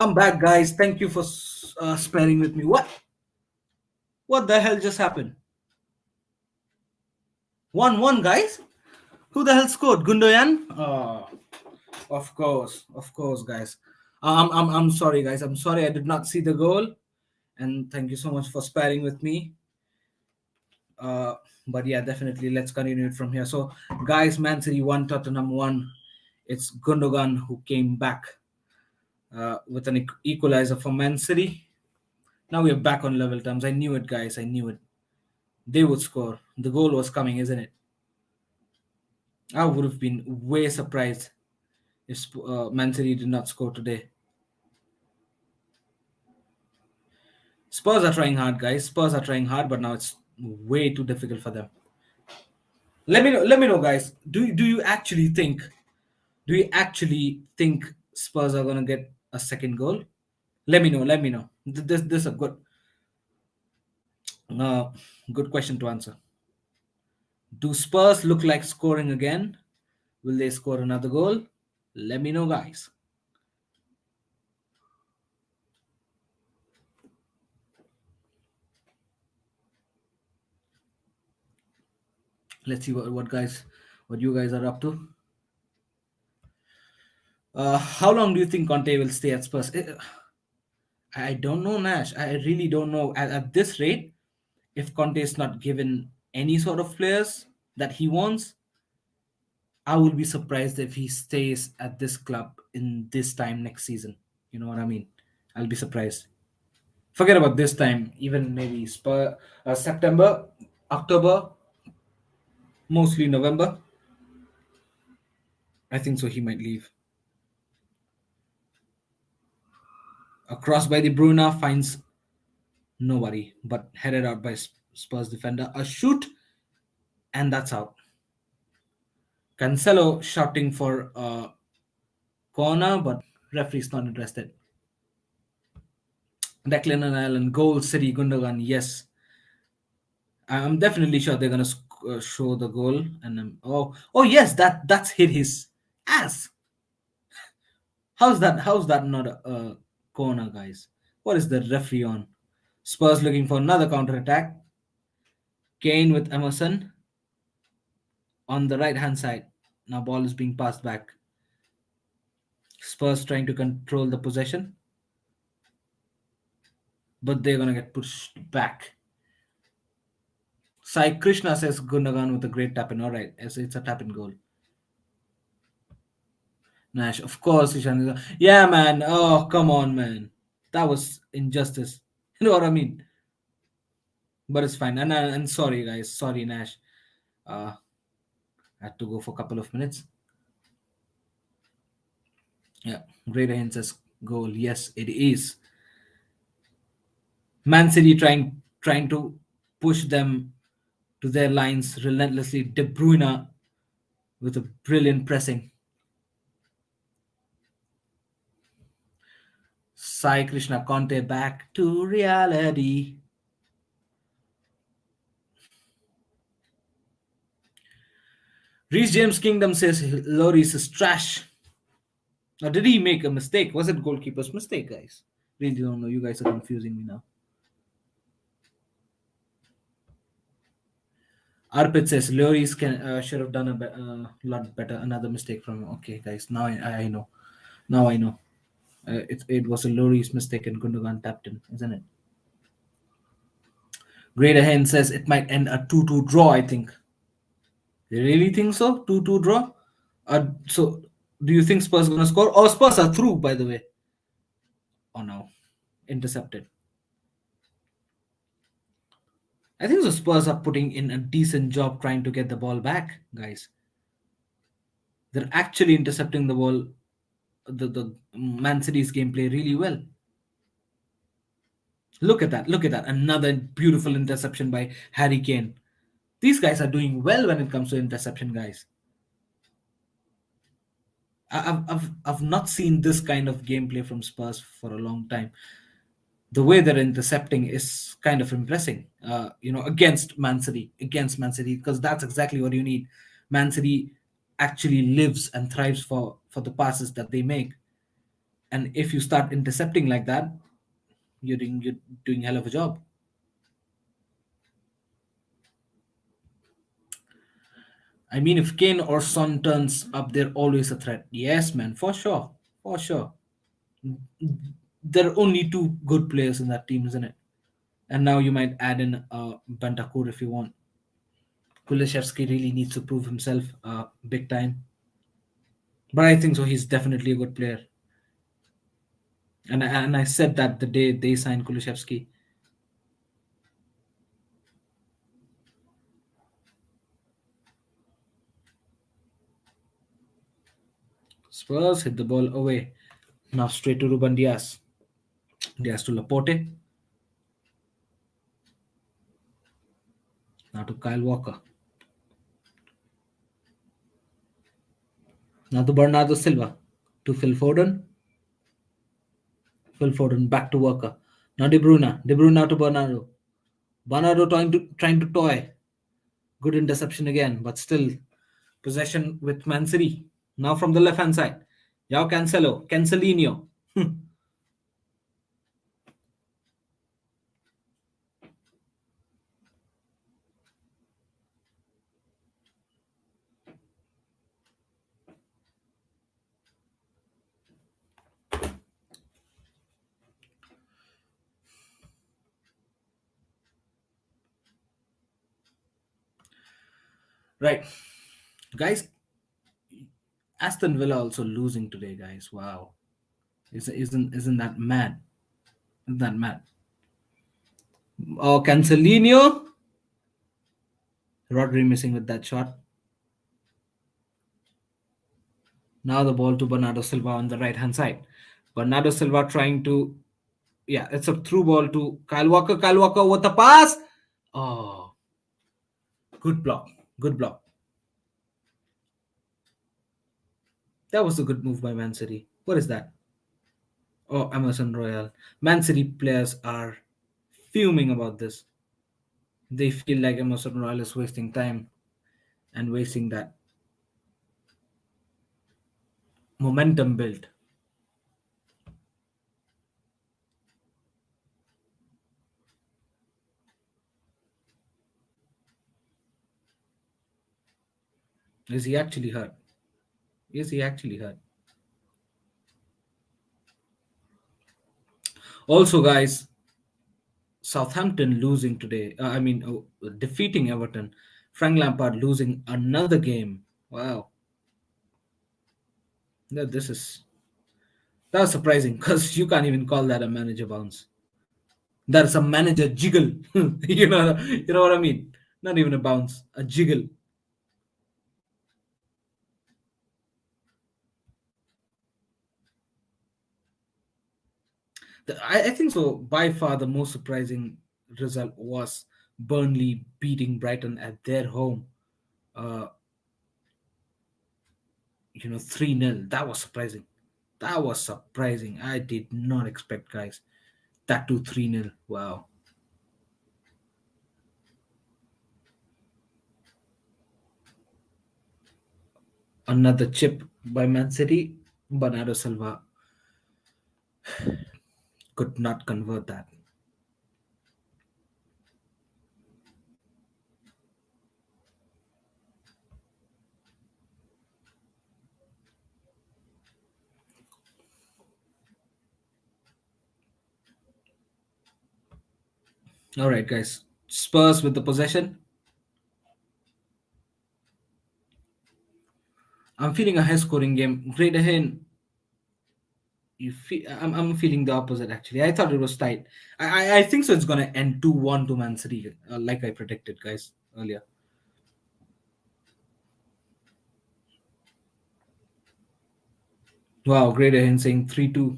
I'm back, guys. Thank you for sparing with me. What the hell just happened? 1-1, guys. Who the hell scored? Gundogan? Oh, of course, guys. I'm sorry, guys. I'm sorry I did not see the goal, and thank you so much for sparing with me. Uh, but yeah, definitely let's continue it from here. So, guys, Man City won, Tottenham won. It's Gundogan who came back with an equalizer for Man City. Now we are back on level terms. I knew it, guys. I knew it. They would score. The goal was coming, isn't it? I would have been way surprised if Man City did not score today. Spurs are trying hard, guys. Spurs are trying hard, but now it's way too difficult for them. Let me know. Let me know, guys. Do you actually think? Do you actually think Spurs are gonna get a second goal? Let me know. Let me know. This is a uh, good question to answer. Do Spurs look like scoring again? Will they score another goal? Let me know, guys. Let's see what you guys are up to. How long do you think Conte will stay at Spurs? I don't know, Nash. I really don't know. At this rate, if Conte is not given any sort of players that he wants, I will be surprised if he stays at this club in this time next season. You know what I mean? I'll be surprised. Forget about this time. Even maybe September, October, mostly November. I think so. He might leave. A cross by the Bruna finds nobody, but headed out by Spurs defender. A shoot, and that's out. Cancelo shouting for a corner, but referee's not interested. Declan and Allen, goal, City, Gundogan, yes. I'm definitely sure they're gonna show the goal, and oh yes, that's hit his ass. How's that not a corner, guys? What is the referee on? Spurs looking for another counter attack. Kane with Emerson on the right hand side. Now ball is being passed back. Spurs trying to control the possession, but they're gonna get pushed back. Sai Krishna says Gundogan with a great tap in. All right, it's a tap in goal. Nash, of course, Ishan. Yeah, man. Oh, come on, man. That was injustice. You know what I mean? But it's fine. And sorry, guys. Sorry, Nash. I had to go for a couple of minutes. Yeah, Greater Hints goal. Yes, it is. Man City trying to push them to their lines relentlessly. De Bruyne with a brilliant pressing. Sai Krishna Conte back to reality. Reece James Kingdom says Loris is trash. Or did he make a mistake? Was it goalkeeper's mistake, guys? Really don't know. You guys are confusing me now. Arpit says Loris should have done a lot better. Another mistake from. Okay, guys. Now I know. Now I know. It was a Loris mistake and Gundogan tapped in, isn't it? Greater Hen says it might end a 2-2 draw, I think. You really think so? 2-2 draw? So, do you think Spurs going to score? Oh, Spurs are through, by the way. Oh, no. Intercepted. I think the Spurs are putting in a decent job trying to get the ball back, guys. They're actually intercepting the ball, the Man City's gameplay really well. Look at that. Look at that. Another beautiful interception by Harry Kane. These guys are doing well when it comes to interception, guys. I've not seen this kind of gameplay from Spurs for a long time. The way they're intercepting is kind of impressing. Against Man City, because that's exactly what you need. Man City actually lives and thrives for the passes that they make, And if you start intercepting like that, you're doing hell of a job. I mean, if Kane or Son turns up, they're always a threat. Yes, man, for sure, for sure. There are only two good players in that team, isn't it? And now you might add in Bentancur if you want. Kulishevsky really needs to prove himself big time, but I think so. He's definitely a good player, and I said that the day they signed Kulishevsky. Spurs hit the ball away. Now straight to Ruben Diaz. Diaz to Laporte. Now to Kyle Walker. Now to Bernardo Silva. To Phil Foden. Phil Foden back to Walker. Now De Bruyne. De Bruyne now to Bernardo. Bernardo trying to toy. Good interception again, but still possession with Man City. Now from the left hand side. Yao Cancelo. Cancelino. Right. Guys, Aston Villa also losing today, guys. Wow. Isn't that mad? Isn't that mad? Oh, Cancelino. Rodri missing with that shot. Now the ball to Bernardo Silva on the right hand side. Bernardo Silva trying to, yeah, it's a through ball to Kyle Walker. Kyle Walker with the pass. Oh, good block. Good block. That was a good move by Man City. What is that? Oh, Emerson Royal. Man City players are fuming about this. They feel like Emerson Royal is wasting time and wasting that momentum build. Is he actually hurt? Is he actually hurt? Also, guys, Southampton losing today. Defeating Everton. Frank Lampard losing another game. Wow, this is that was surprising because you can't even call that a manager bounce. That's a manager jiggle. You know what I mean. Not even a bounce, a jiggle. I think so. By far, the most surprising result was Burnley beating Brighton at their home. Uh, 3-0. That was surprising. That was surprising. I did not expect, guys. That to 3-0. Wow. Another chip by Man City. Bernardo Silva could not convert that. All right, guys. Spurs with the possession. I'm feeling a high scoring game. Great ahead. I'm feeling the opposite actually. I thought it was tight. I think so. It's gonna end 2-1 to Man City, like I predicted, guys, earlier. Wow, great ahead saying 3-2.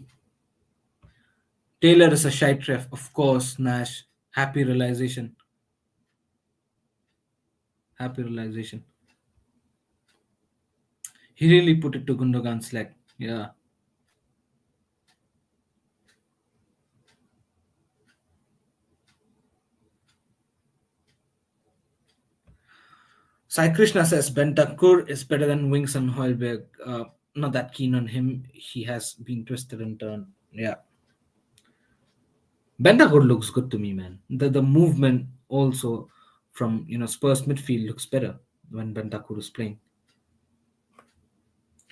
Taylor is a shite ref, of course. Nash, happy realization. Happy realization. He really put it to Gundogan's leg. Yeah. Sai Krishna says Bentancur is better than Wings and Hoylberg. not that keen on him. He has been twisted and turned. Yeah, Bentancur looks good to me, man. The movement also from Spurs midfield looks better when Bentancur is playing.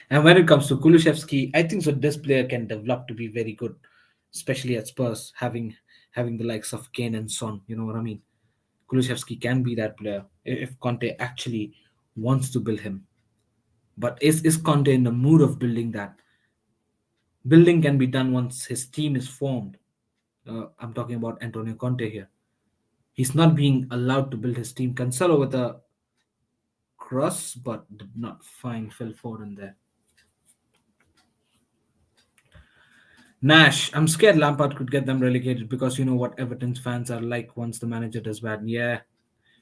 And when it comes to Kulusevski, I think so this player can develop to be very good, especially at Spurs, having the likes of Kane and Son. You know what I mean? Kulusevski can be that player if Conte actually wants to build him. But is Conte in the mood of building that? Building can be done once his team is formed. I'm talking about Antonio Conte here. He's not being allowed to build his team. Cancelo with a cross, but did not find Phil Foden there. Nash, I'm scared Lampard could get them relegated because you know what Everton's fans are like once the manager does bad. Yeah,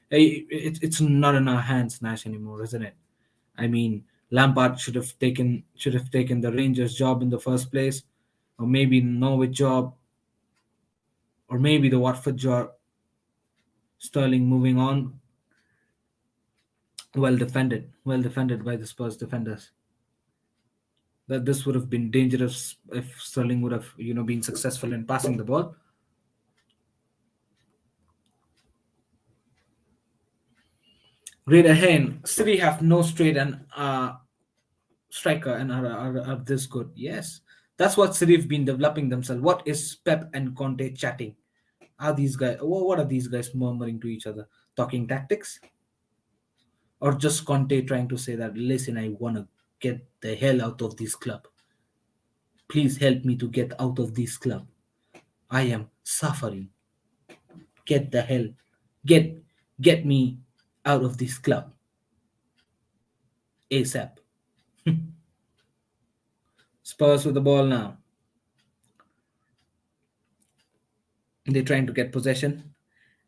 hey, it's not in our hands, Nash, anymore, isn't it? I mean, Lampard should have taken the Rangers job in the first place, or maybe Norwich job, or maybe the Watford job. Sterling moving on, well defended by the Spurs defenders. That this would have been dangerous if Sterling would have been successful in passing the ball. Great ahead. City have no straight and striker and are this good. Yes, that's what City have been developing themselves. What is Pep and Conte chatting? Are these guys? What are these guys murmuring to each other? Talking tactics, or just Conte trying to say that listen, I wanna get the hell out of this club. Please help me to get out of this club. I am suffering. Get the hell, get get me out of this club ASAP. Spurs with the ball now. They're trying to get possession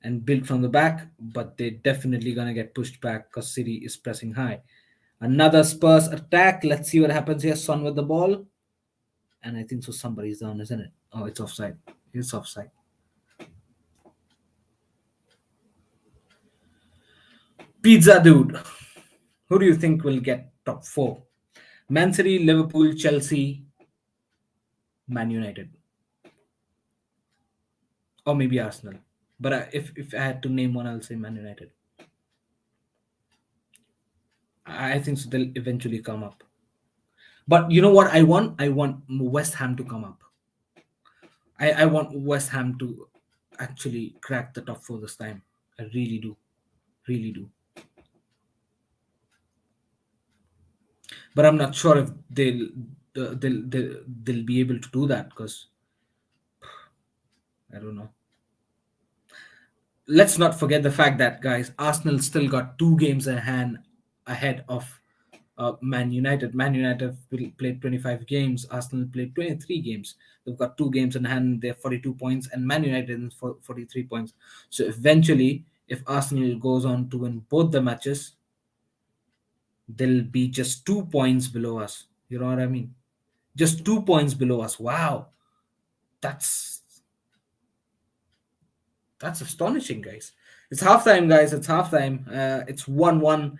and build from the back, but they're definitely gonna get pushed back because City is pressing high. Another Spurs attack. Let's see what happens here. Son with the ball, and I think so. Somebody's down, isn't it? Oh, it's offside. It's offside. Pizza dude. Who do you think will get top four? Man City, Liverpool, Chelsea, Man United, or maybe Arsenal. But if I had to name one, I'll say Man United. I think so they'll eventually come up. But you know what I want? I want West Ham to come up. I want West Ham to actually crack the top four this time. I really do. Really do. But I'm not sure if they'll be able to do that because I don't know. Let's not forget the fact that guys, Arsenal still got 2 games ahead of Man United. Man United played 25 games. Arsenal played 23 games. They've got 2 games in hand. They're 42 points, and Man United is 43 points. So eventually, if Arsenal goes on to win both the matches, they'll be just 2 points below us. You know what I mean? Just 2 points below us. Wow, that's that's astonishing, guys. It's halftime, guys. It's halftime. It's 1-1,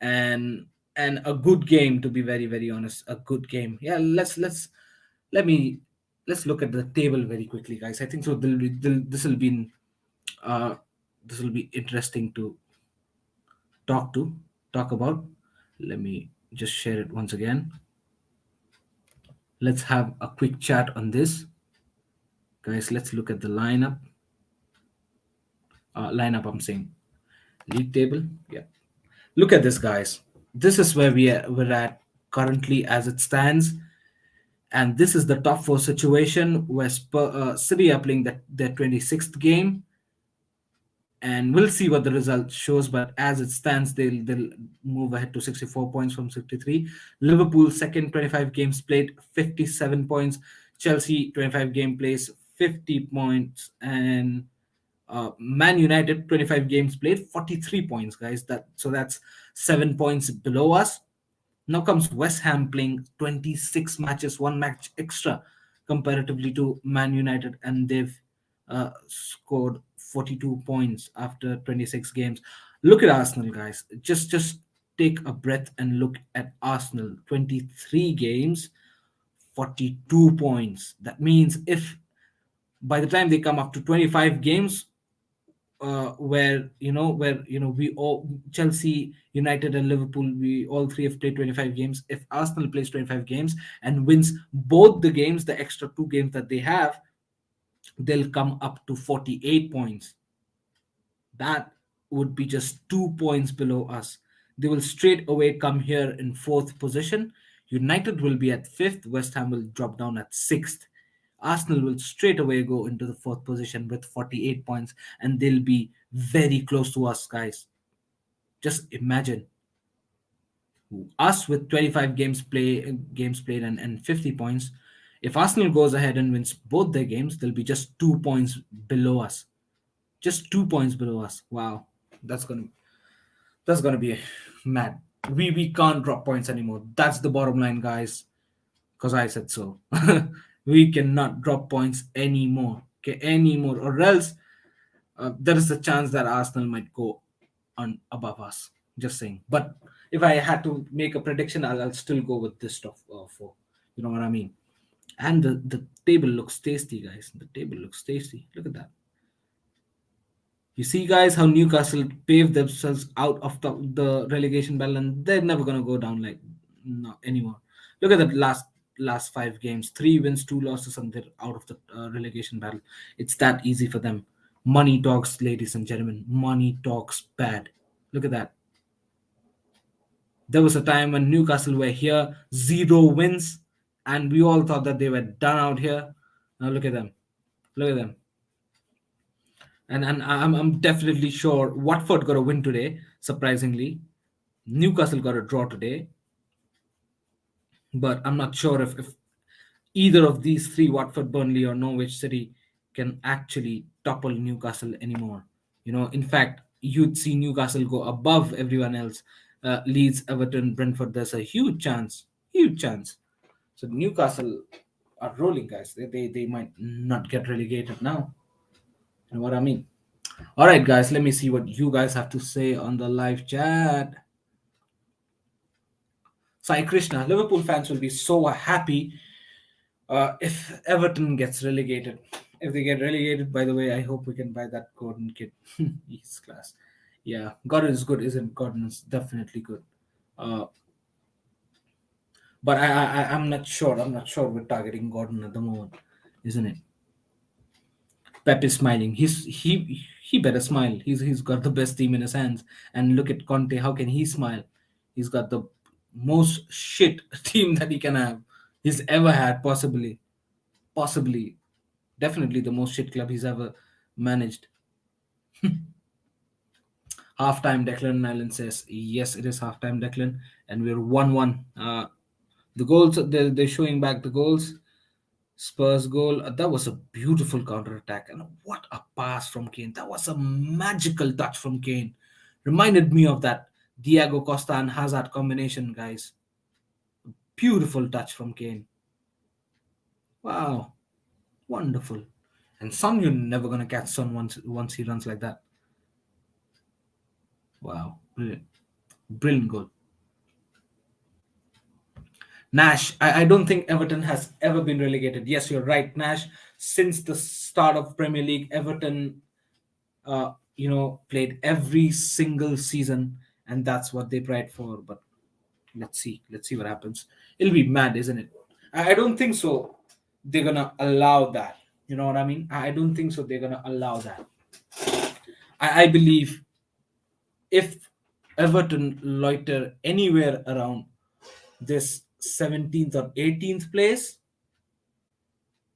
and a good game, to be very very honest. A good game. Yeah, let me let's look at the table very quickly, guys. I think so. Uh, this will be interesting to talk to talk about. Let me just share it once again. Let's have a quick chat on this, guys. Let's look at the lineup. Lineup. I'm saying league table. Yeah. Look at this, guys. This is where we're at currently as it stands, and this is the top four situation where City are playing their 26th game, and we'll see what the result shows. But as it stands, they'll move ahead to 64 points from 63. Liverpool second, 25 games played, 57 points. Chelsea 25 game plays, 50 points, and Man United 25 games played, 43 points, guys. That's 7 points below us. Now comes West Ham playing 26 matches, 1 match extra comparatively to Man United, and they've scored 42 points after 26 games. Look at Arsenal, guys. Just take a breath and look at Arsenal. 23 games, 42 points. That means if by the time they come up to 25 games, where we all, Chelsea, United, and Liverpool, we all three have played 25 games. If Arsenal plays 25 games and wins both the games, the extra two games that they have, they'll come up to 48 points. That would be just 2 points below us. They will straight away come here in fourth position. United will be at fifth. West Ham will drop down at sixth. Arsenal will straight away go into the fourth position with 48 points, and they'll be very close to us, guys. Just imagine us with 25 games played and 50 points. If Arsenal goes ahead and wins both their games, they'll be just 2 points below us. Just 2 points below us. Wow, that's gonna that's gonna be mad. We can't drop points anymore. That's the bottom line, guys. Because I said so. We cannot drop points anymore. Okay, anymore, or else there is a chance that Arsenal might go on above us. Just saying. But if I had to make a prediction, I'll still go with this stuff for. You know what I mean? And the table looks tasty, guys. The table looks tasty. Look at that. You see, guys, how Newcastle paved themselves out of the relegation battle, and they're never gonna go down like no anymore. Look at the last 5 games: 3 wins, 2 losses, and they're out of the relegation battle. It's that easy for them. Money talks, ladies and gentlemen. Money talks bad. Look at that. There was a time when Newcastle were here, 0 wins, and we all thought that they were done out here. Now look at them. Look at them. And I'm definitely sure Watford got a win today. Surprisingly, Newcastle got a draw today, but I'm not sure if either of these three, Watford, Burnley, or Norwich City, can actually topple Newcastle anymore. In fact, you'd see Newcastle go above everyone else. Leeds, Everton, Brentford. There's a huge chance, huge chance. So Newcastle are rolling, guys. They might not get relegated now. You know what I mean? All right, guys, let me see what you guys have to say on the live chat. Sai Krishna, Liverpool fans will be so happy if Everton gets relegated. If they get relegated, by the way, I hope we can buy that Gordon kid. He's class. Yeah, Gordon is good, isn't Gordon is definitely good. Uh, but I'm not sure. I'm not sure we're targeting Gordon at the moment, isn't it? Pep is smiling. He better smile. He's got the best team in his hands. And look at Conte. How can he smile? He's got the most shit team that he can have. He's ever had, possibly, definitely the most shit club he's ever managed. Halftime, Declan Island says yes, it is halftime, Declan, and we're 1-1. The goals they're showing back the goals. Spurs goal. That was a beautiful counter attack, and what a pass from Kane. That was a magical touch from Kane. Reminded me of that Diego Costa and Hazard combination, guys. Beautiful touch from Kane. Wow, wonderful. And Son, you're never gonna catch Son once he runs like that. Wow, brilliant goal. Nash, I don't think Everton has ever been relegated. Yes, you're right, Nash. Since the start of Premier League, Everton played every single season, and that's what they pride for. But let's see what happens. It'll be mad, isn't it? I don't think so. They're gonna allow that. You know what I mean? I don't think so. They're gonna allow that. I believe if Everton loiter anywhere around this 17th or 18th place,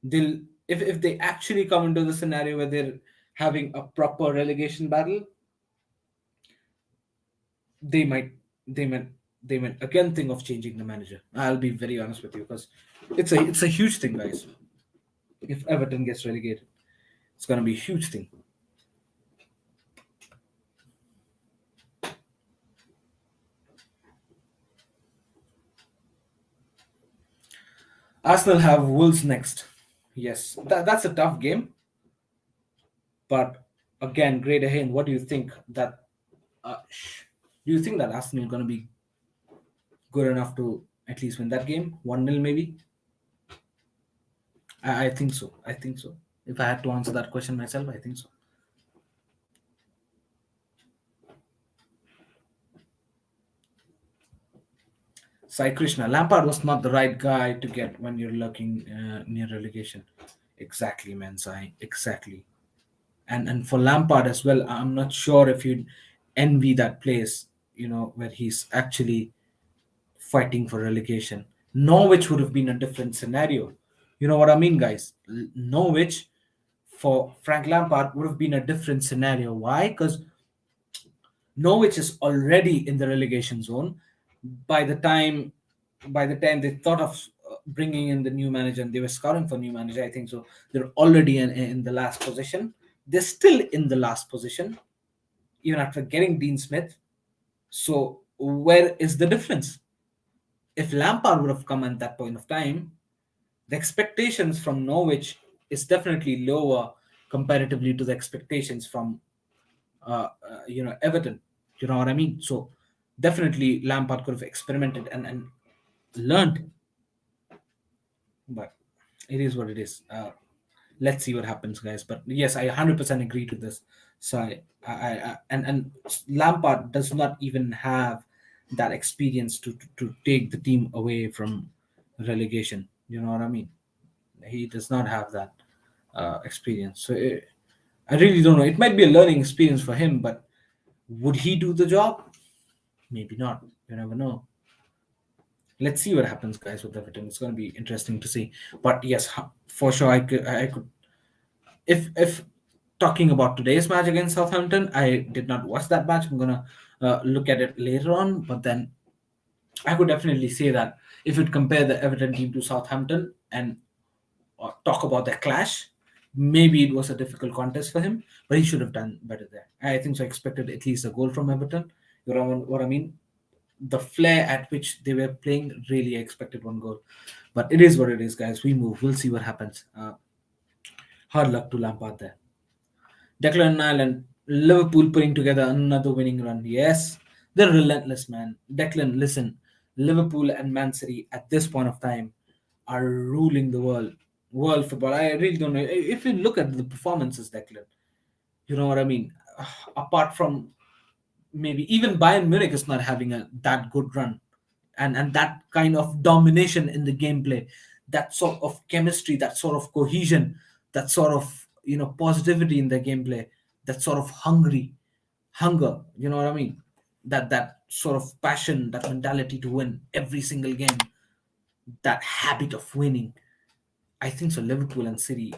they'll if they actually come into the scenario where they're having a proper relegation battle, they might they might again think of changing the manager. I'll be very honest with you because it's a huge thing, guys. If Everton gets relegated, it's gonna be a huge thing. Arsenal have Wolves next. Yes, that's a tough game, but again, great ahead. What do you think that? Uh, shh. Do you think that Arsenal are going to be good enough to at least win that game? 1-0 maybe? I think so. I think so. If I had to answer that question myself, I think so. Sai Krishna, Lampard was not the right guy to get when you're looking near relegation. Exactly, man, Sai. Exactly. And for Lampard as well, I'm not sure if you'd envy that place, where he's actually fighting for relegation. Norwich would have been a different scenario. You know what I mean, guys? Norwich for Frank Lampard would have been a different scenario. Why? Because Norwich is already in the relegation zone. By the time, by the time they thought of bringing in the new manager and they were scouting for new manager, I think so. They're already in the last position. They're still in the last position, even after getting Dean Smith. So where is the difference? If Lampard would have come at that point of time, the expectations from Norwich is definitely lower comparatively to the expectations from Everton. You know what I mean? So definitely Lampard could have experimented and learned, but it is what it is. Let's see what happens, guys. But yes, I 100% agree to this. So and Lampard does not even have that experience to take the team away from relegation. You know what I mean? He does not have that experience. So I really don't know. It might be a learning experience for him, but would he do the job? Maybe not. You never know. Let's see what happens, guys, with Everton. It's going to be interesting to see. But yes, for sure, I could. If talking about today's match against Southampton, I did not watch that match. I'm gonna look at it later on. But then I could definitely say that if you compare the Everton team to Southampton and talk about the clash, maybe it was a difficult contest for him, but he should have done better there. I think so. I expected at least a goal from Everton. You know what I mean? The flair at which they were playing, really I expected one goal. But it is what it is, guys. We move. We'll see what happens. Hard luck to Lampard there. Declan Ireland, Liverpool putting together another winning run. Yes, they're relentless, man. Declan, listen, Liverpool and Man City at this point of time are ruling the world football. I really don't know. If you look at the performances, Declan, you know what I mean. Apart from maybe even Bayern Munich is not having a that good run, and that kind of domination in the gameplay, that sort of chemistry, that sort of cohesion, that sort of positivity in the gameplay, that sort of hunger. You know what I mean? That sort of passion, that mentality to win every single game, that habit of winning. I think so. Liverpool and City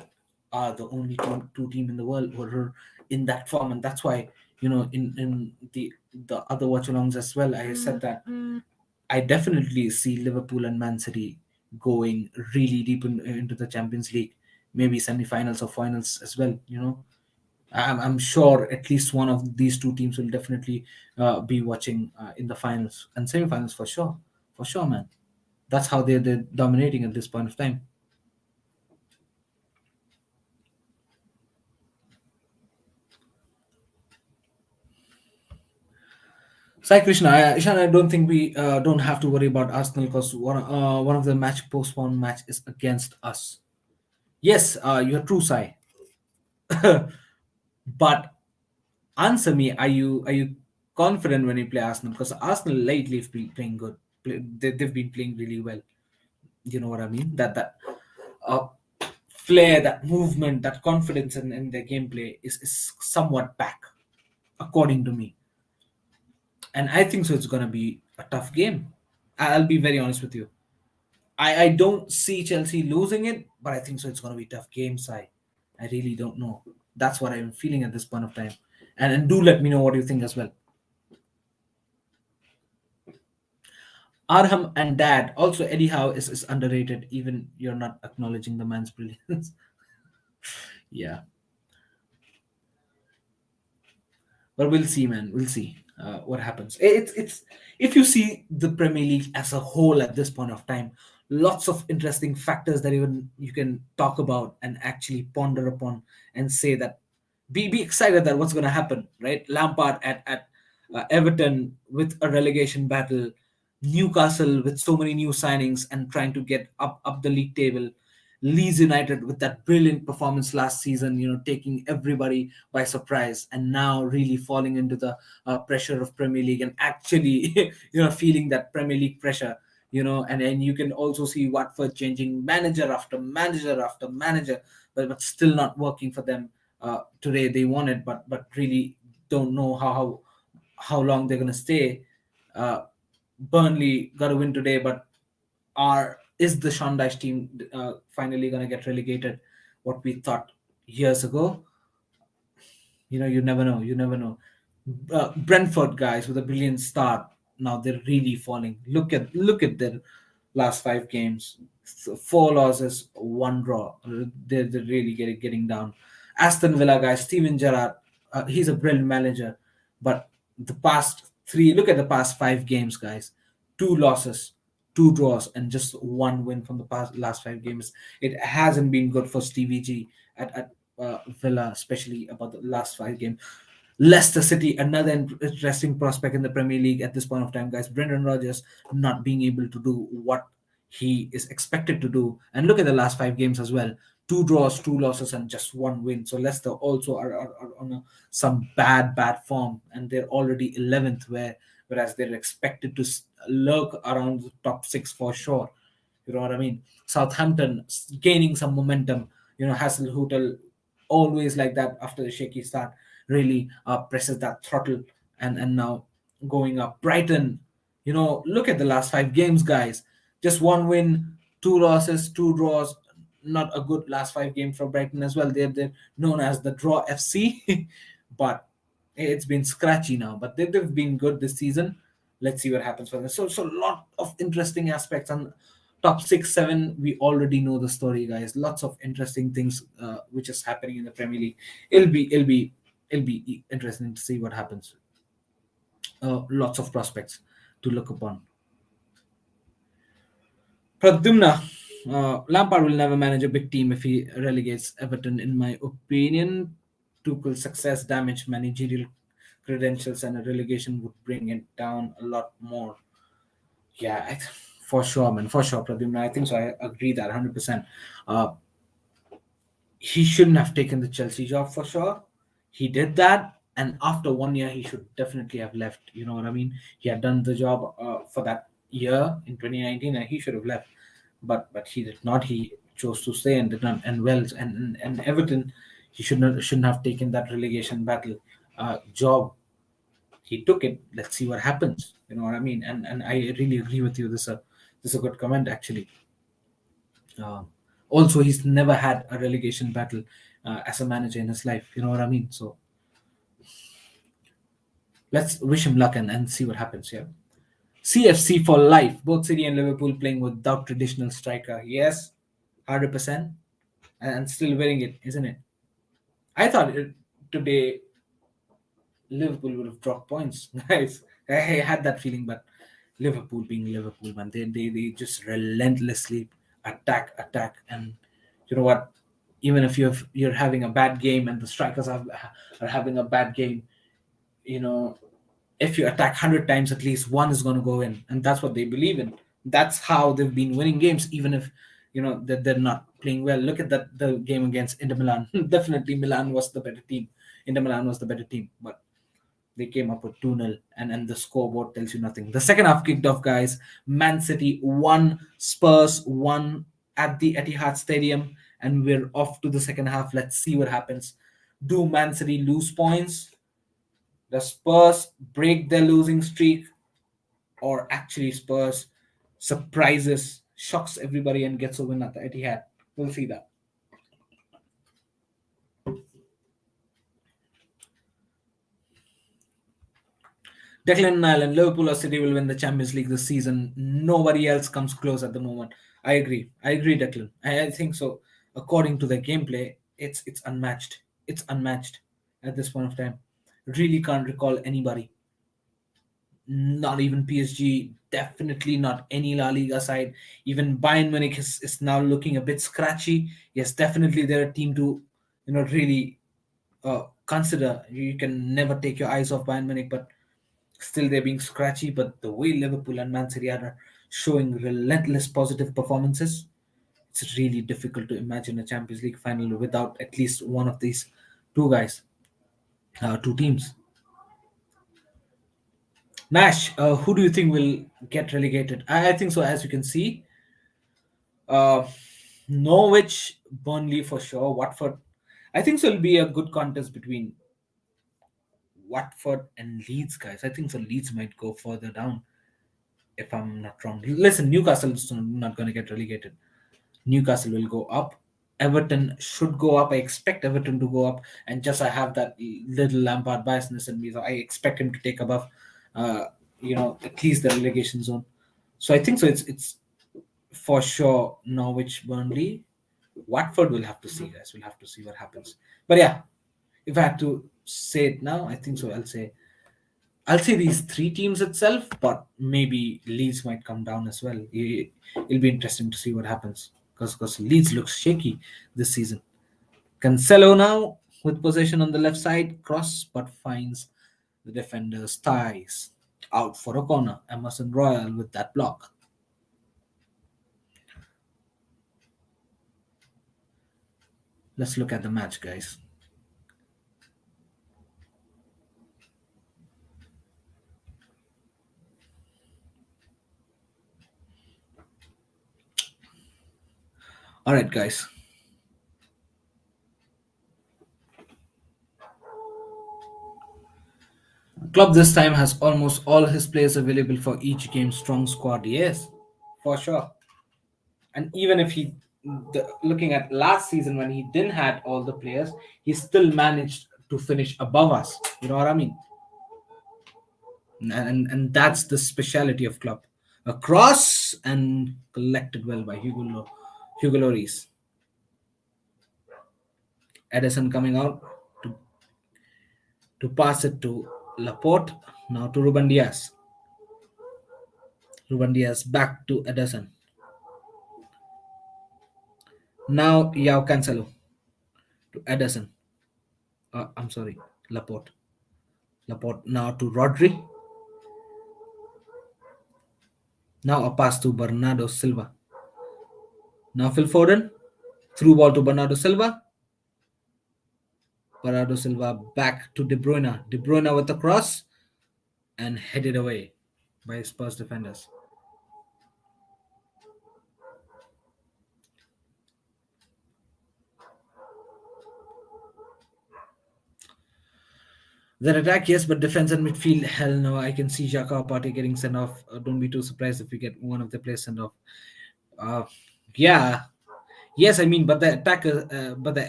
are the only two team in the world who are in that form, and that's why in the other watch-alongs as well, I said that I definitely see Liverpool and Man City going really deep into the Champions League, maybe semi-finals or finals as well. I'm sure at least one of these two teams will definitely be watching in the finals and semi-finals for sure, man. That's how they're dominating at this point of time. Sai Krishna, Ishan, I don't think we don't have to worry about Arsenal because one of the match postponed match is against us. Yes, you're true, Sai. But answer me, are you confident when you play Arsenal? Because Arsenal lately have been playing good. They've been playing really well. You know what I mean? That uh, flair, that movement, that confidence in their gameplay is somewhat back, according to me. And I think so. It's gonna be a tough game. I'll be very honest with you. I don't see Chelsea losing it, but I think so. It's gonna be a tough game. I really don't know. That's what I'm feeling at this point of time. And do let me know what you think as well. Arham and Dad. Also, Eddie Howe is underrated. Even you're not acknowledging the man's brilliance. Yeah, but we'll see, man. We'll see what happens. It's if you see the Premier League as a whole at this point of time, lots of interesting factors that even you can talk about and actually ponder upon and say that be excited that what's going to happen, right? Lampard at Everton with a relegation battle, Newcastle with so many new signings and trying to get up the league table. Leeds United with that brilliant performance last season, taking everybody by surprise, and now really falling into the pressure of Premier League and actually, feeling that Premier League pressure. And you can also see Watford changing manager after manager after manager, but still not working for them. Today they won it, but really don't know how long they're gonna stay. Uh, Burnley got a win today, but is the Sean Dyche team finally gonna get relegated? What we thought years ago, you never know. You never know. Brentford guys with a brilliant start. Now they're really falling. Look at their last 5 games. Four losses, one draw. They're really getting down. Aston Villa guys, Steven Gerrard, he's a brilliant manager, but the past three. Look at the past 5 games, guys. 2 losses, 2 draws, and just one win from the past last 5 games. It hasn't been good for Stevie G at Villa, especially about the last 5 games. Leicester City, another interesting prospect in the Premier League at this point of time, guys. Brendan Rodgers not being able to do what he is expected to do. And look at the last 5 games as well. 2 draws, 2 losses, and just one win. So Leicester also are on some bad form, and they're already 11th, whereas they're expected to lurk around the top 6 for sure. You know what I mean? Southampton gaining some momentum. Hasselhotel always like that after the shaky start really presses that throttle and now going up. Brighton, look at the last 5 games, guys. Just one win, 2 losses, 2 draws. Not a good last 5 games for Brighton as well. They're known as the Draw FC, but it's been scratchy now. But they've been good this season. Let's see what happens for them. So a lot of interesting aspects on top 6, 7. We already know the story, guys. Lots of interesting things which is happening in the Premier League. It'll be interesting to see what happens. Lots of prospects to look upon. Pradumna, Lampard will never manage a big team if he relegates Everton, in my opinion. Tuchel's success damaged managerial credentials, and a relegation would bring it down a lot more. Yeah, for sure, man, for sure, Pradumna. I think so. I agree that 100%. Uh, he shouldn't have taken the Chelsea job for sure. He did that, and after 1 year, he should definitely have left. You know what I mean? He had done the job for that year in 2019, and he should have left, but he did not. He chose to stay and did not. And Wells and Everton, he shouldn't have taken that relegation battle job. He took it. Let's see what happens. You know what I mean? And I really agree with you. This is a good comment actually. Um, Also, he's never had a relegation battle as a manager in his life. You know what I mean? So let's wish him luck and see what happens here. CFC for life. Both City and Liverpool playing without traditional striker. Yes, 100%. And still winning it, isn't it? I thought today Liverpool would have dropped points, guys. I had that feeling, but Liverpool being Liverpool, man, they just relentlessly attack, and you know what? Even if you're having a bad game and the strikers are having a bad game, you know, if you attack 100 times, at least one is going to go in, and that's what they believe in. That's how they've been winning games, even if that they're not playing well. Look at the game against Inter Milan. Definitely, Milan was the better team. Inter Milan was the better team, but they came up with 2-0, and the scoreboard tells you nothing. The second half kicked off, guys. Man City 1, Spurs 1 at the Etihad Stadium, and we're off to the second half. Let's see what happens. Do Man City lose points? The Spurs break their losing streak, or actually Spurs surprises, shocks everybody, and gets a win at the Etihad? We'll see that. Declan Ireland, Liverpool or City will win the Champions League this season. Nobody else comes close at the moment. I agree. I agree, Declan. I think so. According to their gameplay, it's unmatched. It's unmatched at this point of time. Really can't recall anybody. Not even PSG. Definitely not any La Liga side. Even Bayern Munich is now looking a bit scratchy. Yes, definitely they're a team to really consider. You can never take your eyes off Bayern Munich, but Still, they're being scratchy, but the way Liverpool and Man City are showing relentless positive performances, it's really difficult to imagine a Champions League final without at least one of these two guys, two teams. Nash, who do you think will get relegated? I think so. As you can see, uh, Norwich, Burnley for sure. Watford, I think so. It'll be a good contest between Watford and Leeds, guys. I think so. Leeds might go further down if I'm not wrong. Listen, Newcastle's not going to get relegated. Newcastle will go up. Everton should go up. I expect Everton to go up, and just I have that little Lampard biasness in me, so I expect him to take above, uh, at least the relegation zone. So I think so. It's for sure Norwich, Burnley, Watford. We'll have to see, guys. We'll have to see what happens. But yeah, if I had to say it now, I think so. I'll say these three teams itself, but maybe Leeds might come down as well. It'll be interesting to see what happens because Leeds looks shaky this season. Cancelo now with possession on the left side, cross but finds the defender's thighs. Out for a corner. Emerson Royal with that block. Let's look at the match, guys. All right, guys. Club this time has almost all his players available for each game. Strong squad, yes, for sure. And even if looking at last season when he didn't had all the players, he still managed to finish above us. You know what I mean? And that's the speciality of club. A cross and collected well by Hugo Lloris. Edison coming out to, to pass it to Laporte. Now to Ruben Diaz. Ruben Diaz back to Edison. Now Yao Cancelo to Edison. I'm sorry, Laporte. Laporte now to Rodri. Now a pass to Bernardo Silva. Now Phil Foden. Through ball to Bernardo Silva. Bernardo Silva back to De Bruyne. De Bruyne with the cross and headed away by Spurs defenders. Their attack, yes, but defense and midfield, hell no. I can see Xhaka Partey getting sent off. Don't be too surprised if we get one of the players sent off. Uh, yeah, yes, I mean, but the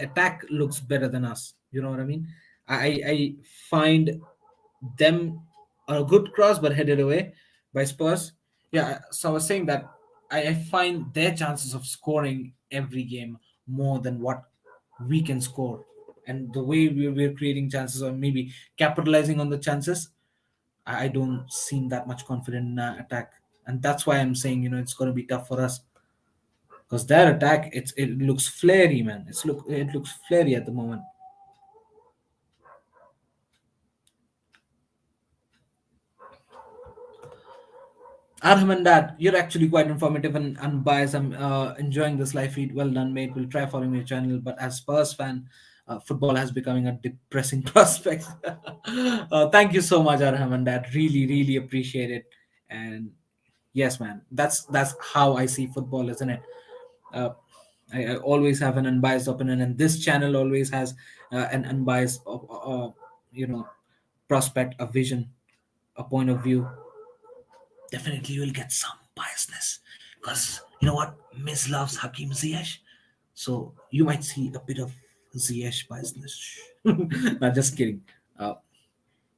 attack looks better than us. You know what I mean? I find them a good cross, but headed away by Spurs. Yeah, so I was saying that I find their chances of scoring every game more than what we can score, and the way we're creating chances or maybe capitalizing on the chances, I don't seem that much confident in attack, and that's why I'm saying it's going to be tough for us because their attack it looks flary, man. It looks flary at the moment. Arhamandad, you're actually quite informative and unbiased. I'm enjoying this live feed. Well done, mate. We'll try following your channel. But as Spurs fan, football has becoming a depressing prospect. Thank you so much, Arhamandad. Really, really appreciate it. And yes, man, that's how I see football, isn't it? Uh, I always have an unbiased opinion, and this channel always has an unbiased, you know, prospect, a vision, a point of view. Definitely you'll get some biasness because you know what, Miss loves Hakim Ziyech, so you might see a bit of Ziyech biasness. Not just kidding. uh,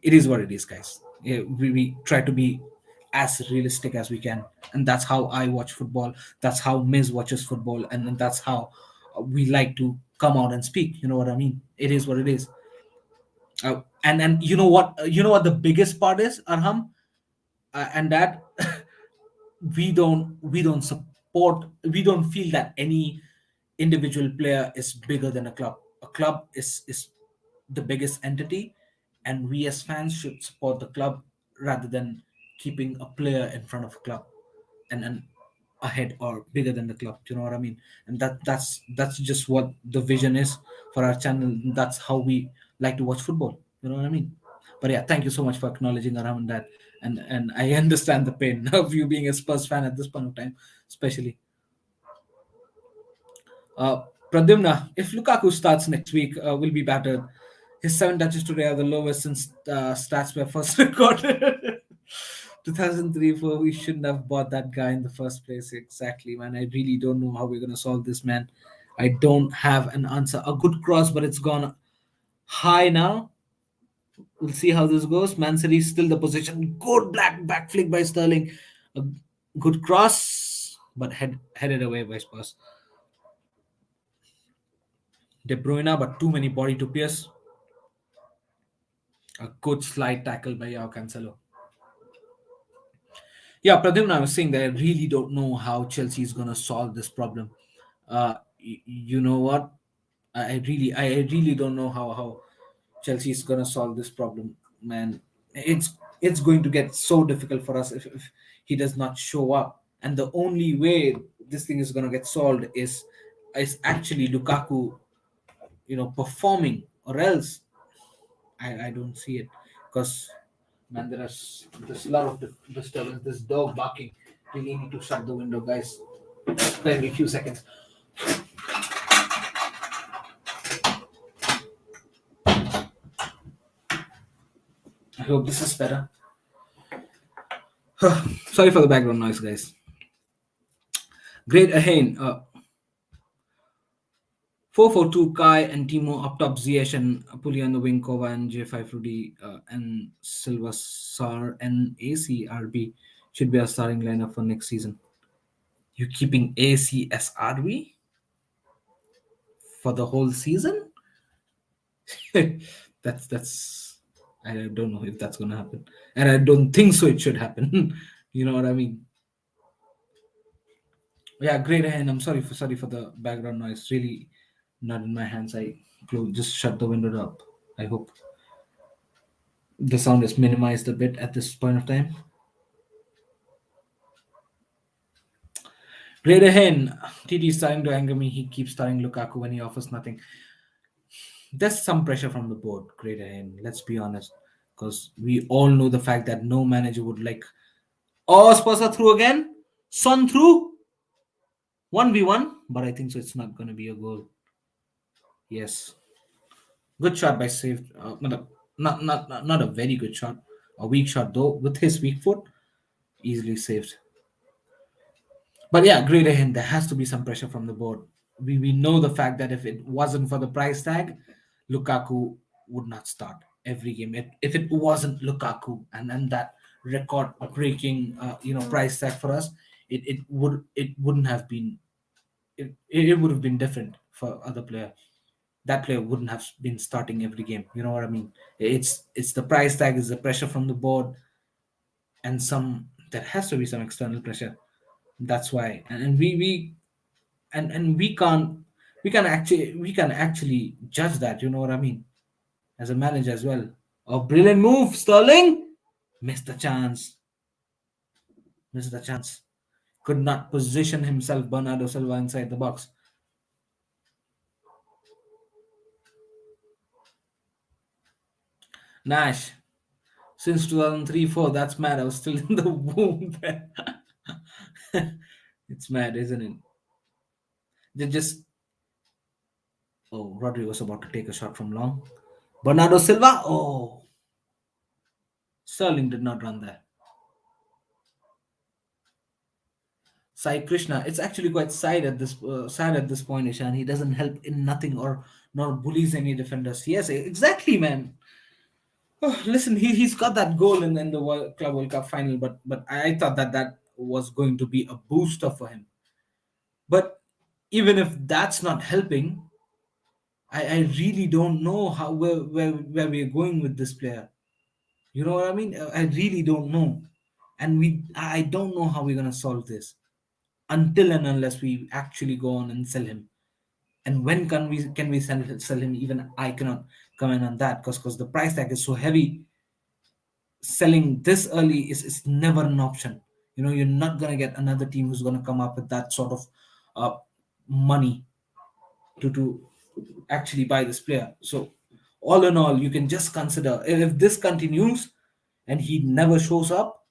it is what it is, guys. Yeah, we try to be as realistic as we can, and that's how I watch football, that's how Miss watches football, and that's how we like to come out and speak. You know what I mean? It is what it is. And you know what the biggest part is, Arham, and that we don't support, we don't feel that any individual player is bigger than a club. A club is the biggest entity, and we as fans should support the club rather than keeping a player in front of a club and ahead or bigger than the club. Do you know what I mean? And that's just what the vision is for our channel. That's how we like to watch football. You know what I mean? But yeah, thank you so much for acknowledging around that. And I understand the pain of you being a Spurs fan at this point of time, especially. Uh, Pradyumna, if Lukaku starts next week, will be battered. His 7 touches today are the lowest since stats were first recorded. 2003-4, we shouldn't have bought that guy in the first place. Exactly, man. I really don't know how we're going to solve this, man. I don't have an answer. A good cross, but it's gone high now. We'll see how this goes. Man City still the position. Good black back flick by Sterling. A good cross, but headed away by Spurs. De Bruyne, but too many body to pierce. A good slide tackle by Yao Cancelo. Yeah, Pradyumna, I was saying that I really don't know how Chelsea is going to solve this problem. You know what? I really don't know how Chelsea is going to solve this problem, man. It's going to get so difficult for us if he does not show up. And the only way this thing is going to get solved is actually Lukaku, performing, or else I don't see it because man, there's a lot of disturbance. This dog barking. Really need to shut the window, guys. Spare me a few seconds. I hope this is better. Sorry for the background noise, guys. Great Ahane. 4-4-2 Kai and Timo up top, Ziyech and Puli on the wing, Kova and J5 Rudy and Silva Sar and ACRB should be our starting lineup for next season. You keeping ACSRB for the whole season? that's I don't know if that's gonna happen. And I don't think so it should happen. You know what I mean? Yeah, great hand. I'm sorry for the background noise. Really not in my hands. Just shut the window up. I hope the sound is minimized a bit at this point of time. Great hand. TD is starting to anger me. He keeps starting Lukaku when he offers nothing. There's some pressure from the board, Great hand. Let's be honest. Because we all know the fact that no manager would like. Oh, Spurs are through again. Son through. 1v1. But I think so. It's not going to be a goal. Yes. Good shot by saved. Not a very good shot. A weak shot though. With his weak foot, easily saved. But yeah, great ahead. There has to be some pressure from the board. We know the fact that if it wasn't for the price tag, Lukaku would not start every game. If it wasn't Lukaku and that record breaking price tag for us, it wouldn't have been it would have been different for other player. That player wouldn't have been starting every game. You know what I mean? It's the price tag, is the pressure from the board, and there has to be some external pressure. That's why, and we can actually judge that. You know what I mean? As a manager as well. A brilliant move, Sterling. Missed the chance. Missed the chance. Could not position himself, Bernardo Silva, inside the box. Nash. Since 2003-4, that's mad. I was still in the womb there. It's mad, isn't it? They just. Oh, Rodri was about to take a shot from long. Bernardo Silva. Oh, Sterling did not run there. Sai Krishna. It's actually quite sad at this point, Ishan. He doesn't help in nothing or nor bullies any defenders. Yes, exactly, man. Oh, listen, he's got that goal in the Club World Cup final, but I thought that was going to be a booster for him. But even if that's not helping, I really don't know how where we're going with this player. You know what I mean? I really don't know, and I don't know how we're gonna solve this until and unless we actually go on and sell him. And when can we sell him? Even I cannot comment on that because the price tag is so heavy. selling this early is never an option. You're not going to get another team who's going to come up with that sort of money to actually buy this player. So, all in all, you can just consider if this continues and he never shows up,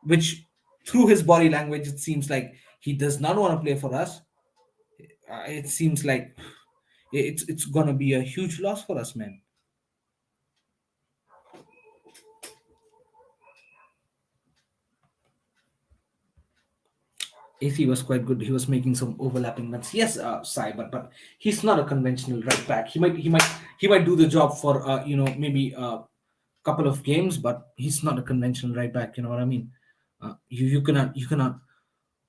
which through his body language, it seems like he does not want to play for us. It seems like it's going to be a huge loss for us, man. AC was quite good. He was making some overlapping runs. Yes, Sai, but he's not a conventional right back. He might do the job for maybe a couple of games, but he's not a conventional right back. You know what I mean? You cannot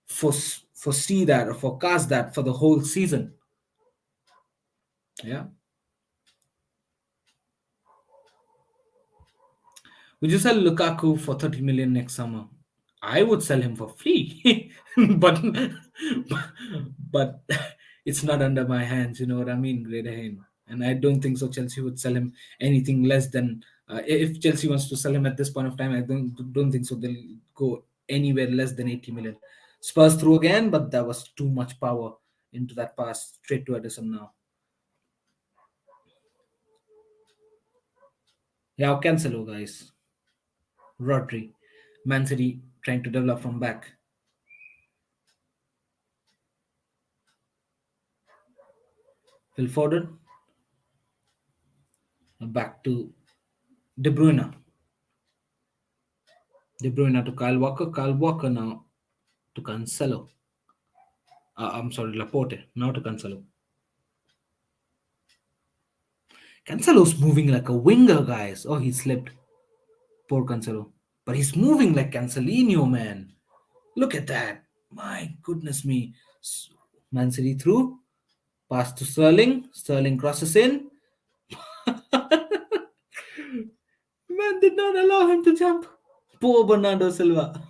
foresee that or forecast that for the whole season. Yeah. Would you sell Lukaku for 30 million next summer? I would sell him for free, but but it's not under my hands. You know what I mean, Redahin? And I don't think so. Chelsea would sell him anything less than if Chelsea wants to sell him at this point of time. I don't think so. They'll go anywhere less than 80 million. Spurs through again, but that was too much power into that pass straight to Edison now. Yeah, Cancelo, guys. Rodri, Man City trying to develop from back. Phil Foden back to De Bruyne. De Bruyne to Kyle Walker. Kyle Walker now to Cancelo. I'm sorry, Laporte. Now to Cancelo. Cancelo's moving like a winger, guys. Oh, he slipped. Poor Cancelo. But he's moving like Cancelino, man. Look at that. My goodness me. Man City through. Pass to Sterling. Sterling crosses in. Man did not allow him to jump. Poor Bernardo Silva.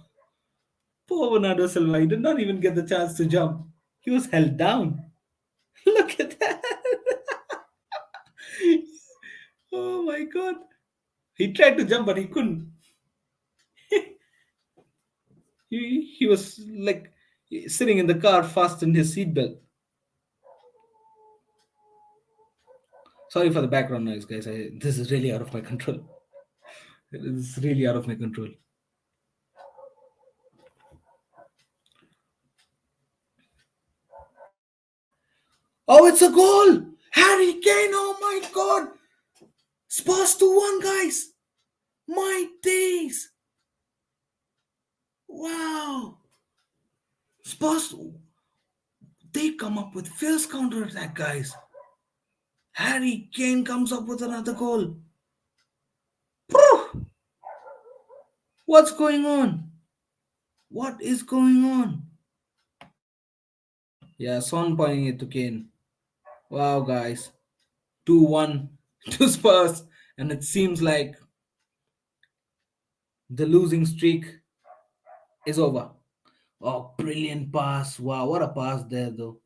Poor Bernardo Silva. He did not even get the chance to jump. He was held down. Look at that. Oh my god. He tried to jump, but he couldn't. He was like sitting in the car, fastened his seatbelt. Sorry for the background noise, guys. This is really out of my control. It is really out of my control. Oh, it's a goal! Harry Kane! Oh my god! Spurs 2-1, guys! My days! Wow! Spurs, they come up with fierce counter attack, guys. Harry Kane comes up with another goal. Phew! What's going on? What is going on? Yeah, Son pointing it to Kane. Wow, guys. 2-1 to Spurs. And it seems like the losing streak is over. Oh, brilliant pass. Wow, what a pass there, though.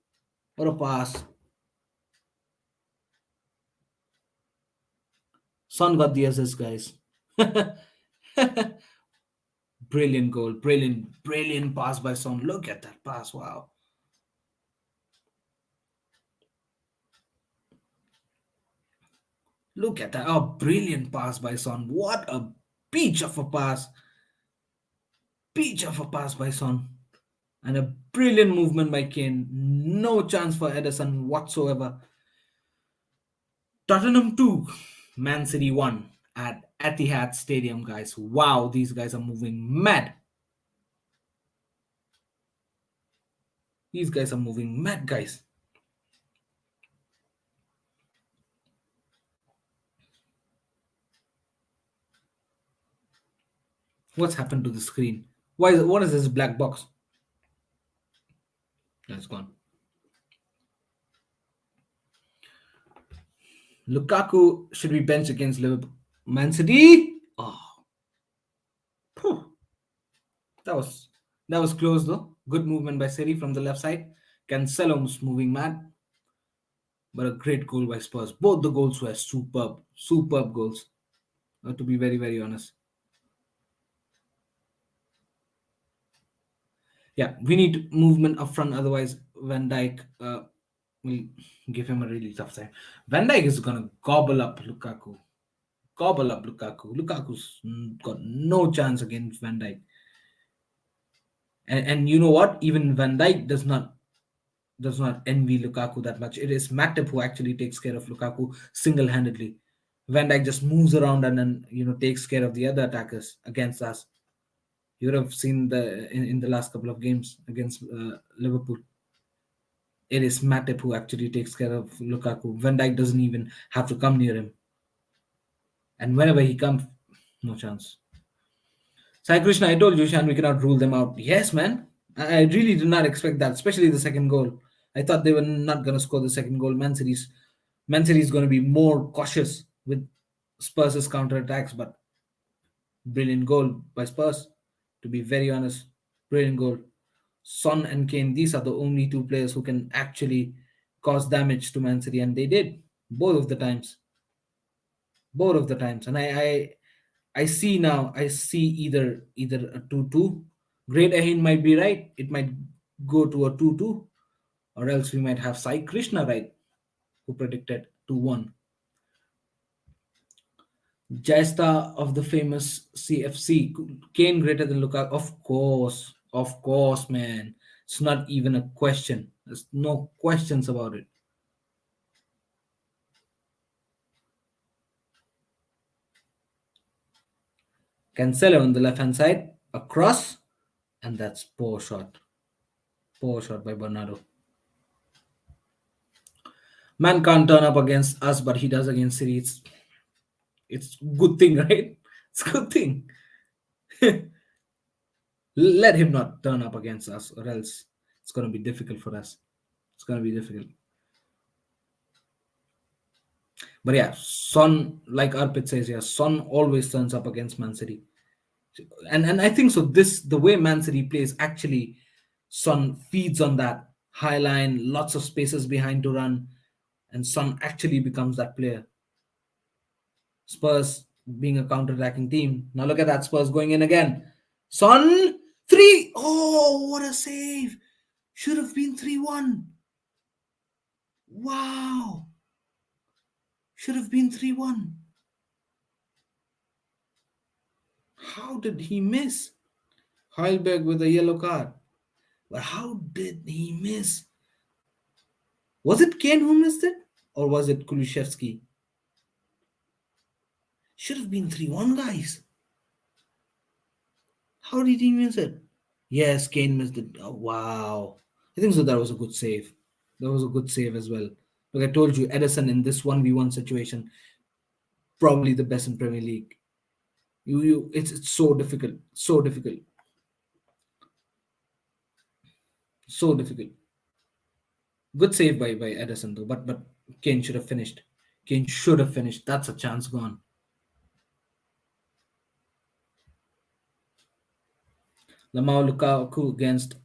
What a pass. Son got the assist, guys. Brilliant goal. Brilliant pass by Son. Look at that pass. Wow. Look at that. Oh, brilliant pass by Son. What a peach of a pass. Peach of a pass by Son. And a brilliant movement by Kane. No chance for Edison whatsoever. Tottenham 2, Man City 1 at Etihad Stadium, guys. Wow, these guys are moving mad. These guys are moving mad, guys. What's happened to the screen? What is this black box? It's gone. Lukaku should be benched against Liverpool. Man City. Oh, phew. that was that was close though. Good movement by City from the left side. Cancelo's moving mad, but a great goal by Spurs. Both the goals were superb goals. To be very, very honest. Yeah, we need movement up front. Otherwise, Van Dijk will give him a really tough time. Van Dijk is gonna gobble up Lukaku. Gobble up Lukaku. Lukaku's got no chance against Van Dijk. And you know what? Even Van Dijk does not envy Lukaku that much. It is Matip who actually takes care of Lukaku single-handedly. Van Dijk just moves around and then takes care of the other attackers against us. You would have seen in the last couple of games against Liverpool. It is Matip who actually takes care of Lukaku. Van Dijk doesn't even have to come near him, and whenever he comes, no chance. Sai Krishna, I told you, Ishan, we cannot rule them out. Yes, man. I really did not expect that, especially the second goal. I thought they were not going to score the second goal. Man City is going to be more cautious with Spurs' counter attacks, but brilliant goal by Spurs. To be very honest, brilliant goal. Son and Kane, these are the only two players who can actually cause damage to Man City, and they did both of the times. Both of the times, and I see now. I see either a 2-2. Great Ahin might be right. It might go to a 2-2, or else we might have Sai Krishna right, who predicted 2-1. Jaista of the famous CFC. Kane greater than Lukaku. Of course, man. It's not even a question. There's no questions about it. Cancelo on the left hand side, a cross, and that's poor shot. Poor shot by Bernardo. Man can't turn up against us, but he does against City. It's good thing, right? It's a good thing. Let him not turn up against us, or else it's gonna be difficult for us. It's gonna be difficult. But yeah, Son, like Arpit says, yeah, Son always turns up against Man City. And I think so. This the way Man City plays actually, Son feeds on that high line, lots of spaces behind to run, and Son actually becomes that player. Spurs being a counter-attacking team. Now look at that, Spurs going in again. Son three. Oh, what a save! Should have been 3-1. Wow, should have been 3-1. How did he miss? Heilberg with a yellow card. But how did he miss? Was it Kane who missed it? Or was it Kulishevsky? Should have been 3-1, guys. How did he miss it? Yes, Kane missed it. Oh, wow. I think so. That was a good save. That was a good save as well. Like I told you, Edison in this 1v1 situation, probably the best in Premier League. It's so difficult. So difficult. So difficult. Good save by Edison though, but Kane should have finished. Kane should have finished. That's a chance gone. Lamau Lukaku against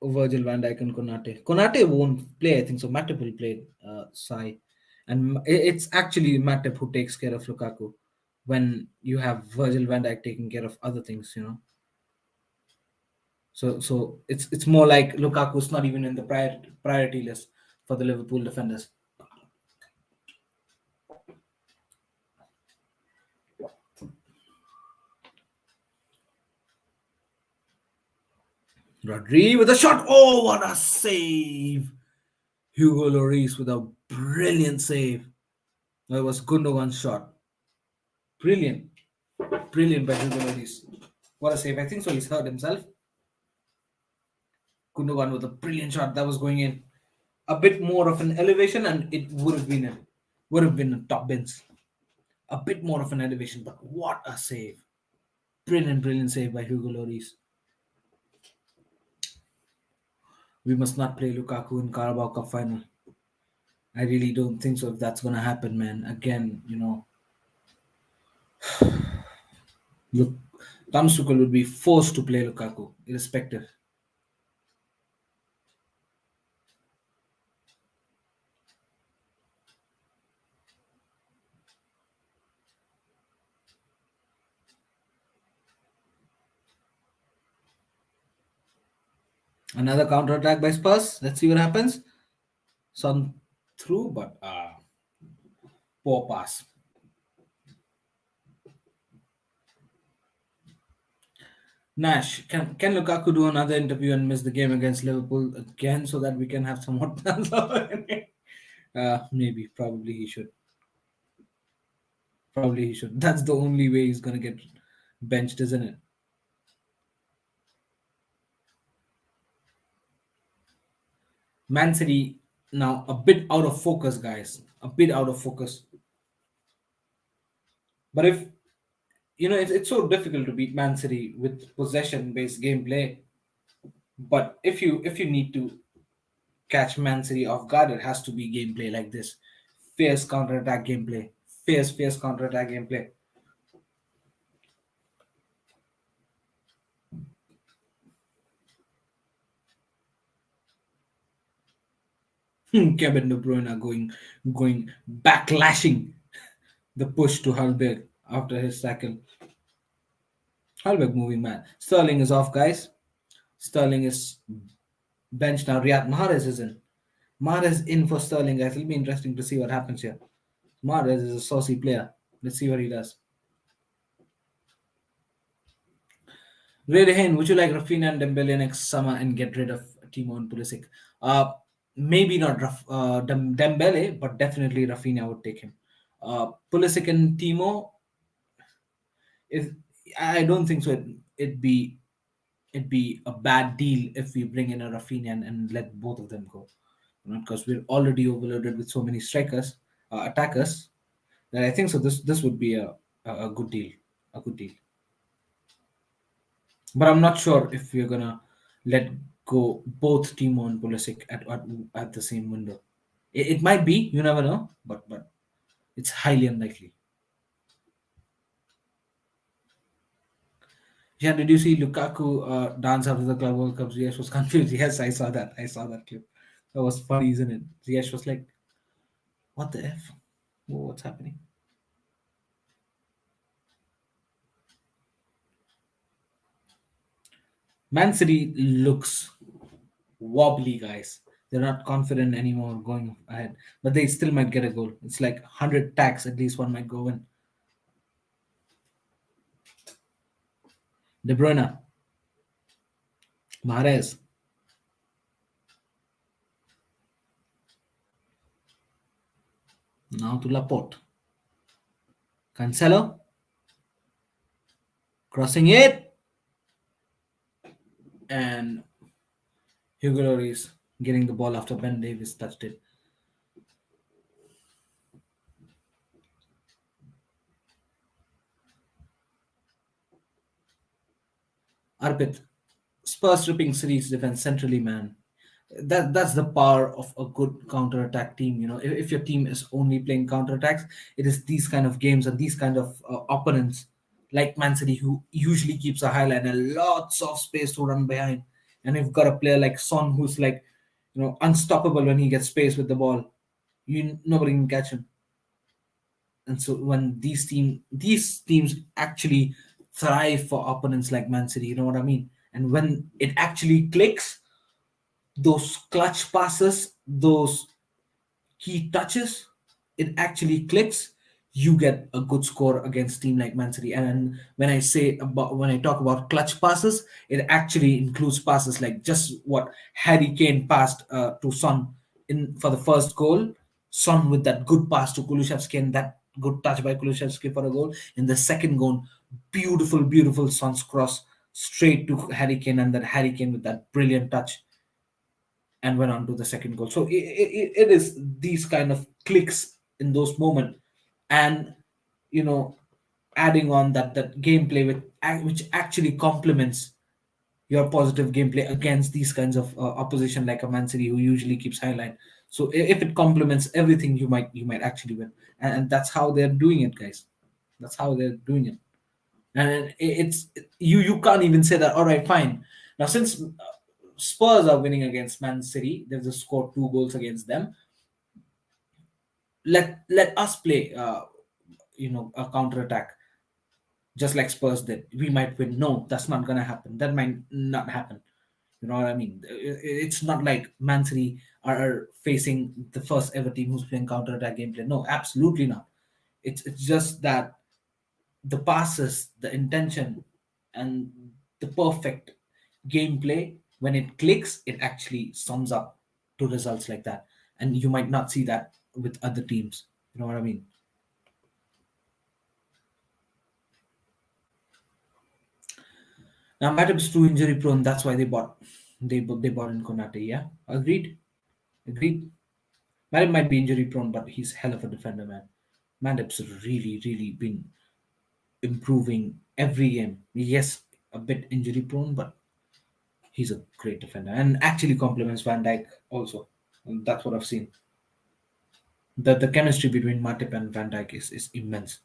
Virgil van Dijk and Konate. Konate won't play, I think so. Matip will play Sai. And it's actually Matip who takes care of Lukaku when you have Virgil van Dijk taking care of other things. So it's more like Lukaku's not even in the priority list for the Liverpool defenders. Rodri with a shot. Oh, what a save! Hugo Lloris with a brilliant save. That was Gundogan's shot. Brilliant. Brilliant by Hugo Lloris. What a save. I think so. He's hurt himself. Gundogan with a brilliant shot that was going in. A bit more of an elevation and it would have been a top bins. A bit more of an elevation, but what a save. Brilliant, brilliant save by Hugo Lloris. We must not play Lukaku in Carabao Cup final. I really don't think so if that's gonna happen, man. Again, look, Thomas Tuchel would be forced to play Lukaku, irrespective. Another counter attack by Spurs. Let's see what happens. Son through, but poor pass. Nash, can Lukaku do another interview and miss the game against Liverpool again so that we can have some more plans? Maybe, probably he should. Probably he should. That's the only way he's gonna get benched, isn't it? Man City now a bit out of focus, guys. A bit out of focus. But if it's so difficult to beat Man City with possession-based gameplay. But if you need to catch Man City off guard, it has to be gameplay like this. Fierce counter-attack gameplay. Fierce counter-attack gameplay. Kevin De Bruyne going backlashing the push to Halberg after his tackle. Halberg moving man. Sterling is off, guys. Sterling is benched now. Riyad Mahrez is in. Mahrez in for Sterling, guys. It'll be interesting to see what happens here. Mahrez is a saucy player. Let's see what he does. Ray Rehan, would you like Rafinha and Dembele next summer and get rid of Timo and Pulisic? Uh, Maybe not Dembele, but definitely Rafinha would take him. Pulisic and Timo, if I don't think so, it'd be a bad deal if we bring in a Rafinha and let both of them go. Because we're already overloaded with so many strikers, attackers. That I think so. This would be a good deal, a good deal. But I'm not sure if we're gonna let go both Timo and Pulisic at the same window. It might be, you never know, but it's highly unlikely. Yeah, did you see Lukaku dance after the Club World Cup? Ziyech was confused. Yes, I saw that. I saw that clip. That was funny, isn't it? Ziyech was like, "What the f? What's happening?" Man City looks wobbly, guys. They're not confident anymore going ahead, but they still might get a goal. It's like 100 tacks, at least one might go in. De Bruyne, Mahrez, now to Laporte. Cancelo, crossing it, and Hugo Lloris getting the ball after Ben Davis touched it. Arpit, Spurs stripping City's defense centrally, man. That's the power of a good counter attack team. If your team is only playing counter attacks, it is these kind of games and these kind of opponents like Man City who usually keeps a high line and lots of space to run behind. And you've got a player like Son who's like, unstoppable when he gets space with the ball. Nobody can catch him. And so when these teams actually thrive for opponents like Man City, you know what I mean? And when it actually clicks, those clutch passes, those key touches, it actually clicks, you get a good score against team like Man City. And when I talk about clutch passes, it actually includes passes like just what Harry Kane passed to Son in for the first goal. Son with that good pass to Kulusevski and that good touch by Kulusevski for a goal. In the second goal, beautiful Son's cross straight to Harry Kane and then Harry Kane with that brilliant touch and went on to the second goal. So it is these kind of clicks in those moments, and you know, adding on that gameplay which actually complements your positive gameplay against these kinds of opposition like a Man City who usually keeps highline. So if it complements everything, you might actually win, and that's how they're doing it, guys. That's how they're doing it, and it's you can't even say that. All right, fine. Now since Spurs are winning against Man City. They've just scored 2 goals against them. Let us play, a counter attack just like Spurs did. We might win. No, that's not gonna happen. That might not happen. You know what I mean? It's not like Man City are facing the first ever team who's playing counter attack gameplay. No, absolutely not. It's just that the passes, the intention, and the perfect gameplay, when it clicks, it actually sums up to results like that. And you might not see that with other teams. You know what I mean? Now Matip's too injury prone. That's why they bought in Konate. Yeah, agreed, agreed. Matip might be injury prone, but he's hell of a defender, man. Matip's really been improving every game. Yes, a bit injury prone, but he's a great defender and actually complements Van Dijk also. And that's what I've seen. The chemistry between Matip and Van Dijk is immense,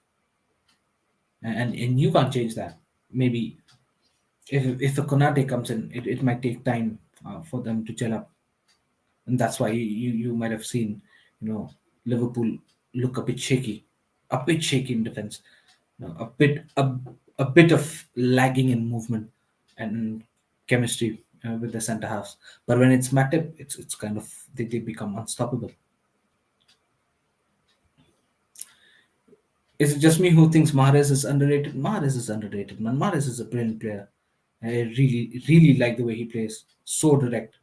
and you can't change that. Maybe if the Konate comes in, it might take time for them to gel up, and that's why you might have seen, you know, Liverpool look a bit shaky in defense, a bit of lagging in movement and chemistry with the centre halves. But when it's Matip, it's kind of they become unstoppable. Is it just me who thinks Mahrez is underrated? Mahrez is underrated, man. Mahrez is a brilliant player. I really like the way he plays. So direct,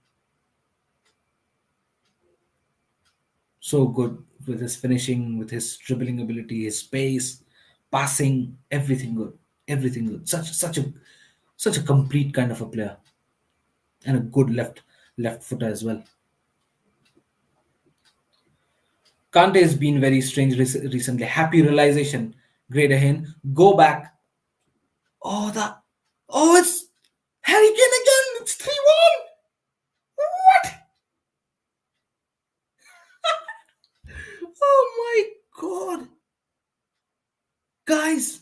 so good with his finishing, with his dribbling ability, his pace, passing, everything good, everything good. Such a complete kind of a player, and a good left footer as well. Kante has been very strange recently. Happy realization, great Ahin. Go back. Oh, it's Harry Kane again. It's 3-1. What? Oh my god. Guys,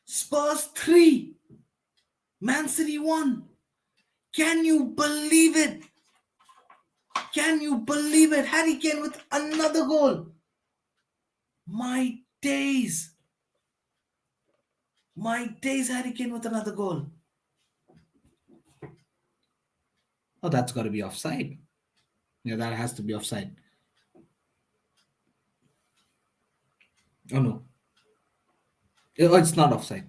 Spurs 3, Man City 1. Can you believe it? Can you believe it? Harry Kane with another goal. My days. My days, Harry Kane with another goal. Oh, that's got to be offside. Yeah, that has to be offside. Oh, no. Oh, it's not offside.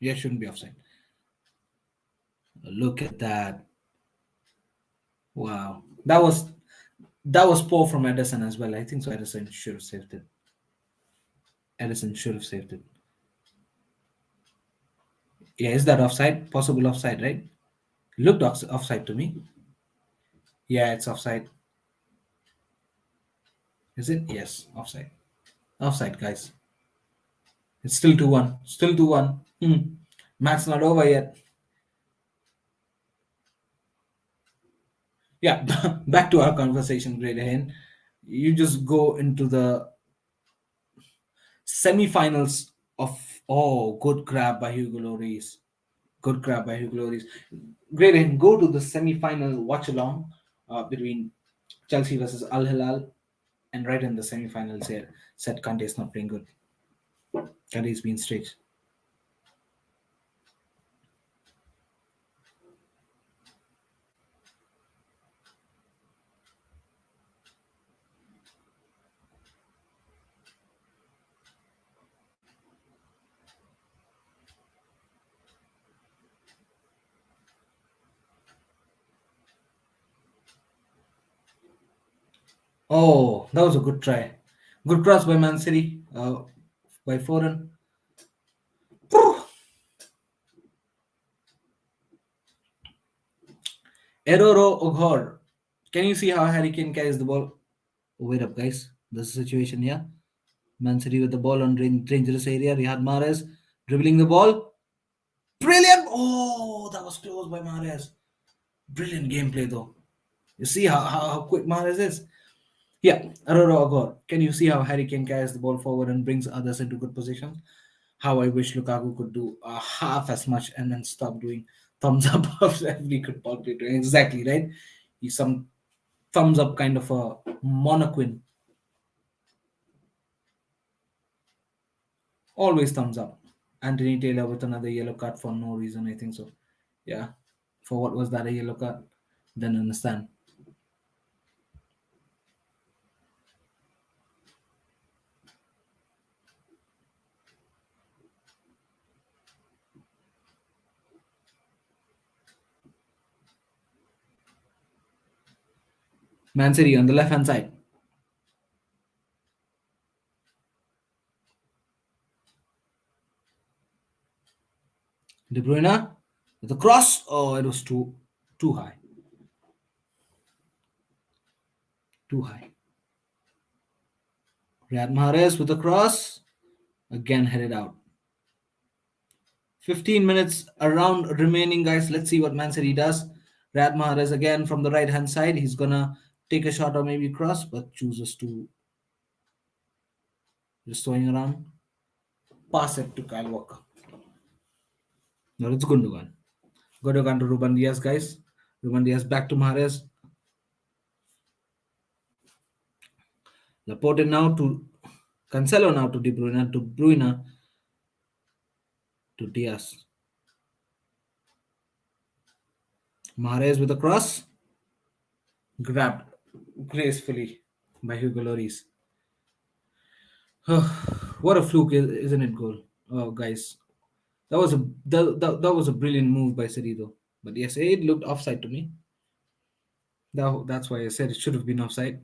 Yeah, it shouldn't be offside. Look at that. Wow. That was poor from Edison as well. I think so. Edison should have saved it. Edison should have saved it. Yeah, is that offside? Possible offside, right? Looked offside to me. Yeah, it's offside. Is it? Yes, offside. Offside, guys. It's still 2-1. Still 2-1. Match not over yet. Yeah, back to our conversation, Great Hen. You just go into the semi-finals of, oh, good grab by Hugo Lloris. Good grab by Hugo Lloris. Great Hen, go to the semi-final watch along between Chelsea versus Al Hilal, and right in the semi-finals here, said Kante is not playing good. Kante is being straight. Oh, that was a good try. Good cross by Man City, by Foden. Eroro Oghor. Can you see how Harry Kane carries the ball? Oh, wait up, guys. This is the situation here. Man City with the ball on dangerous area. Riyad Mahrez dribbling the ball. Brilliant! Oh, that was close by Mahrez. Brilliant gameplay, though. You see how quick Mahrez is? Yeah, Aurora Agor. Can you see how Harry Kane carries the ball forward and brings others into good positions? How I wish Lukaku could do half as much and then stop doing thumbs up of every good ball play. Exactly, right? He's some thumbs up kind of a monoquin. Always thumbs up. Anthony Taylor with another yellow card for no reason. I think so. Yeah. For what was that a yellow card? Didn't understand. Man City on the left hand side. De Bruyne with the cross. Oh, it was too high. Too high. Riyad Mahrez with the cross. Again headed out. 15 minutes around remaining, guys. Let's see what Man City does. Riyad Mahrez again from the right hand side. He's gonna take a shot or maybe cross, but chooses to just throwing around. Pass it to Kyle Walker. No, it's Gundogan. Gundogan to Ruben Diaz, guys. Ruben Diaz back to Mahrez. Laporte now to Cancelo now to De Bruyne to Diaz. Mahrez with a cross. Grabbed gracefully by Hugo Lloris. What a fluke, isn't it? Goal, oh guys, that was a brilliant move by City though. But yes, it looked offside to me. That's why I said it should have been offside.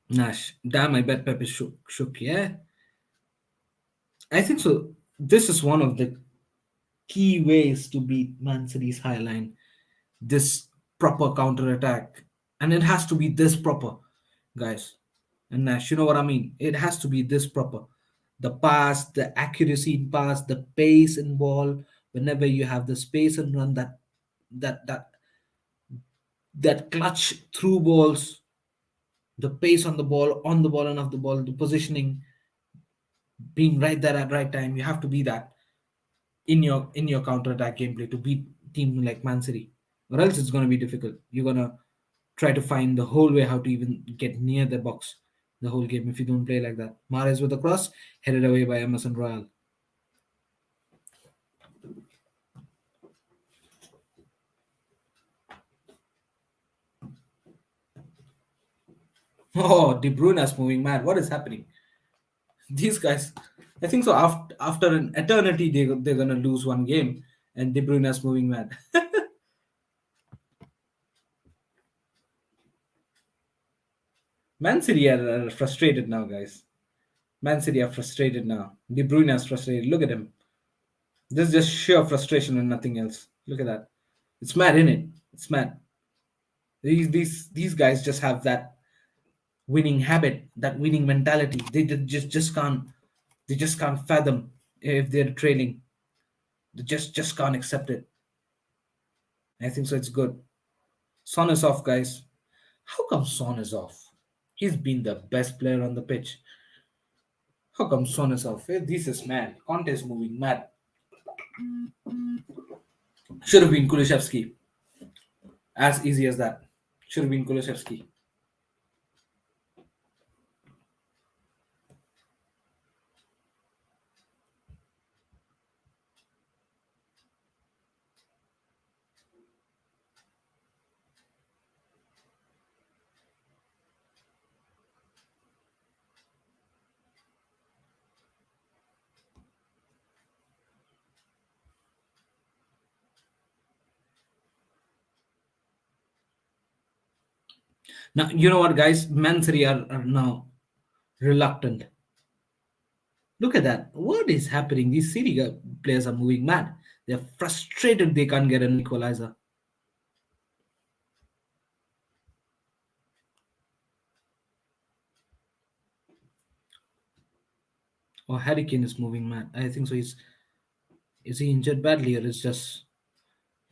Nash, damn, I bet Pepe shook. Yeah, I think so. This is one of the key ways to beat Man City's high line. This proper counter attack, and it has to be this proper, guys. And Nash, you know what I mean? It has to be this proper. The pass, the accuracy in pass, the pace in ball. Whenever you have the space and run, that that that clutch through balls, the pace on the ball and off the ball, the positioning, being right there at right time. You have to be that in your counter attack gameplay to beat team like Man City, or else it's gonna be difficult. You're gonna try to find the whole way how to even get near the box the whole game if you don't play like that. Mahrez with a cross, headed away by Emerson Royal. Oh, De Bruyne's moving mad. What is happening? These guys, I think so. After an eternity, they're gonna lose one game, and De Bruyne's moving mad. Man City are frustrated now, guys. Man City are frustrated now. De Bruyne is frustrated. Look at him. This is just sheer frustration and nothing else. Look at that. It's mad, isn't it? It's mad. These guys just have that winning habit, that winning mentality. They just can't fathom if they're trailing. They just can't accept it. I think so. It's good. Son is off, guys. How come Son is off? He's been the best player on the pitch. How come Son is off? This is mad. Conte is moving mad. Should have been Kulishevsky. As easy as that. Should have been Kulishevsky. Now, you know what, guys? Man City are now reluctant. Look at that. What is happening? These City players are moving mad. They're frustrated they can't get an equalizer. Or Harry Kane is moving mad. I think so. Is he injured badly or is just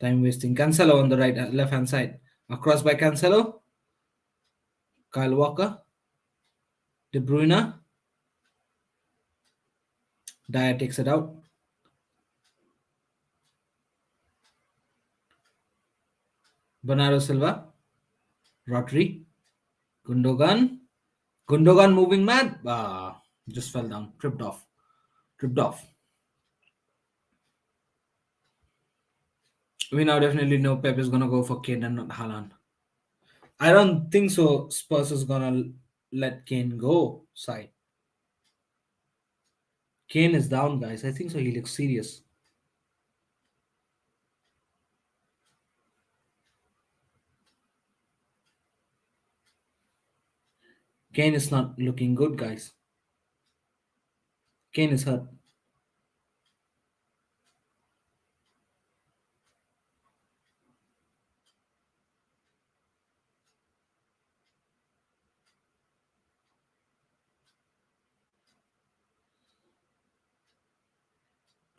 time wasting? Cancelo on the left hand side. Across by Cancelo. Kyle Walker. De Bruyne. Dyer takes it out. Bernardo Silva. Rodri. Gundogan. Gundogan moving mad. Just fell down, tripped off, tripped off. We now definitely know Pep is gonna go for Kane and not Haaland. I don't think so. Spurs is gonna let Kane go. Side. Kane is down, guys. I think so. He looks serious. Kane is not looking good, guys. Kane is hurt.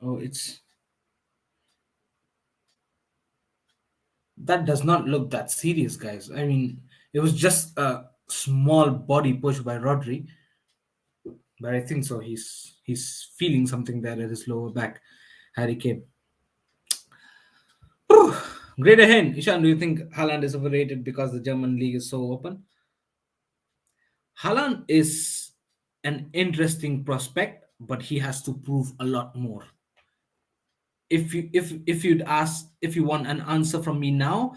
Oh, it's that does not look that serious, guys. I mean, it was just a small body push by Rodri, but I think so. He's feeling something there at his lower back. Harry Kane. Whew. Great ahead. Ishan, do you think Haaland is overrated because the German league is so open? Haaland is an interesting prospect, but he has to prove a lot more. If you'd ask if you want an answer from me now,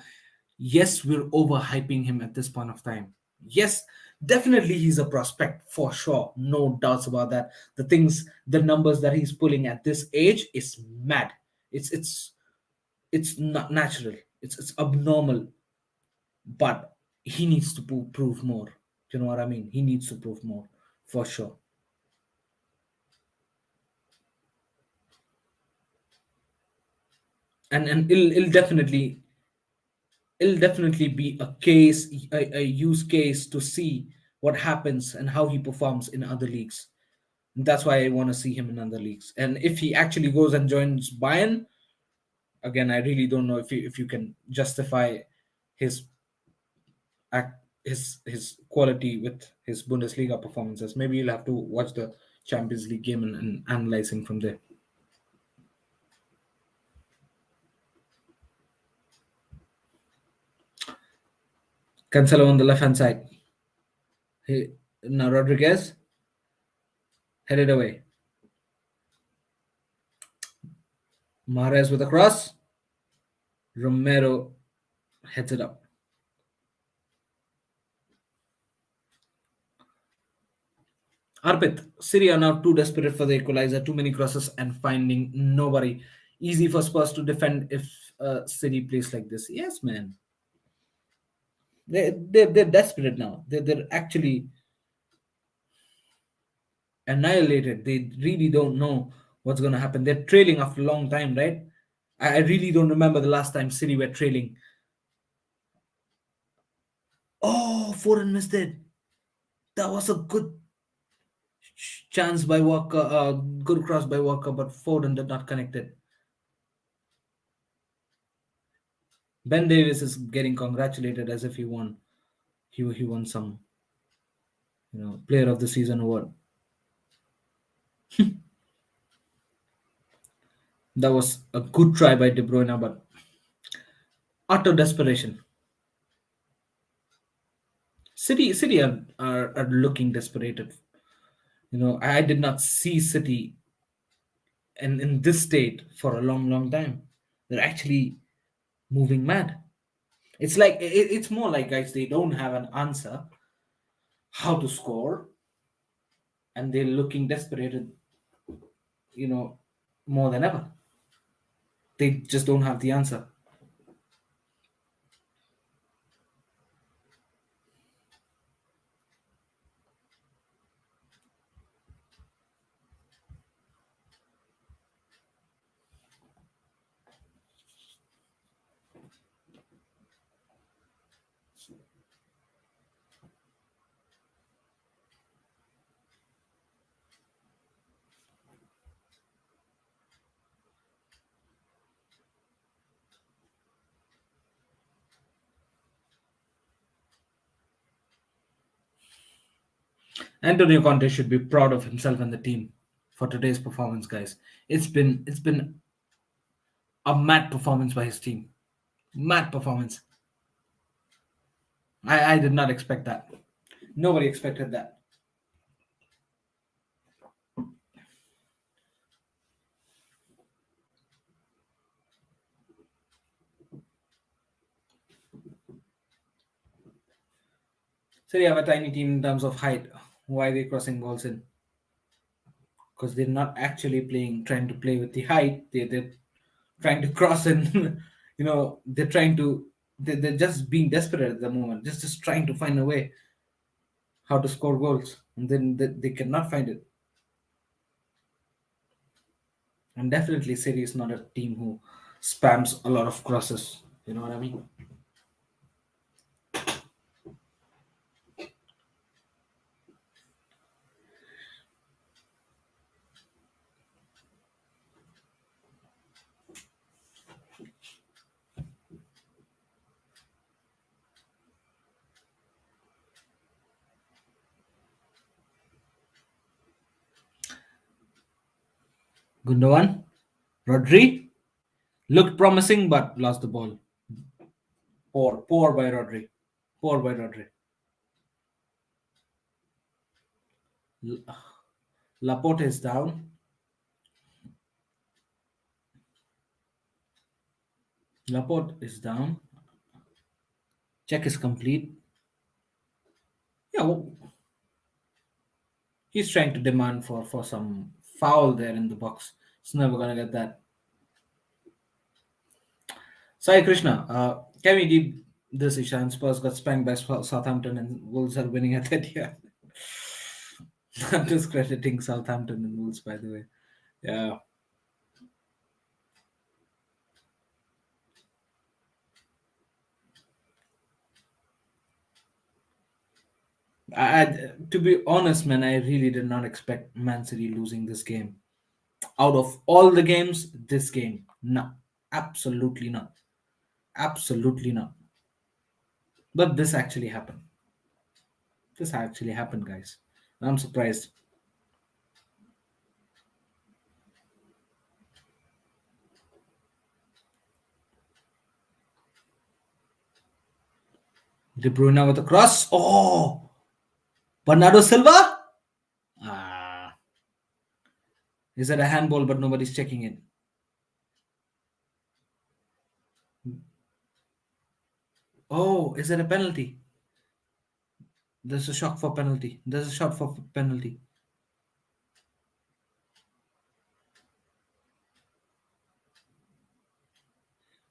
yes, we're overhyping him at this point of time. Yes, definitely he's a prospect for sure, no doubts about that. The numbers that he's pulling at this age is mad. It's it's it's not natural. It's abnormal, but he needs to prove more. Do you know what I mean? He needs to prove more for sure. And it'll definitely be a case, a use case to see what happens and how he performs in other leagues. That's why I want to see him in other leagues. And if he actually goes and joins Bayern, again, I really don't know if you can justify his his quality with his Bundesliga performances. Maybe you'll have to watch the Champions League game and analyze him from there. Cancelo on the left hand side. Now Rodriguez headed away. Mahrez with a cross. Romero heads it up. Arpit, City are now too desperate for the equalizer, too many crosses and finding nobody. Easy for Spurs to defend if City plays like this. Yes, man. They're desperate now. They're actually annihilated. They really don't know what's going to happen. They're trailing after a long time, right? I really don't remember the last time City were trailing. Oh, Foden missed it. That was a good chance by Walker, good cross by Walker, but Foden did not connect it. Ben Davis is getting congratulated as if he won. He won some, player of the season award. That was a good try by De Bruyne, but utter desperation. City are looking desperate. I did not see City in this state for a long time. They're actually moving mad. It's like it's more like, guys, they don't have an answer how to score, and they're looking desperate, you know, more than ever. They just don't have the answer. Antonio Conte should be proud of himself and the team for today's performance, guys. It's been a mad performance by his team. Mad performance. I did not expect that. Nobody expected that. So you have a tiny team in terms of height. Why are they crossing balls in? Because they're not actually trying to play with the height. They're trying to cross in. They're trying to. They're just being desperate at the moment. Just trying to find a way how to score goals, and then they cannot find it. And definitely, City is not a team who spams a lot of crosses. You know what I mean? Gundogan, Rodri looked promising but lost the ball. Poor by Rodri. Poor by Rodri. L- Laporte is down. Laporte is down. Check is complete. Yeah, well, he's trying to demand for some foul there in the box. He's never gonna get that. Sai Krishna, can we deep this Ishan? Spurs got spanked by Southampton and Wolves are winning at that. Yeah, I'm just crediting Southampton and Wolves, by the way. Yeah, to be honest, man, I really did not expect Man City losing this game. Out of all the games, this game, no, absolutely not, absolutely not. But this actually happened. This actually happened, guys. I'm surprised. De Bruyne with a cross. Oh, Bernardo Silva. Ah, is it a handball? But nobody's checking it. Oh, is it a penalty? There's a shock for penalty. There's a shot for penalty.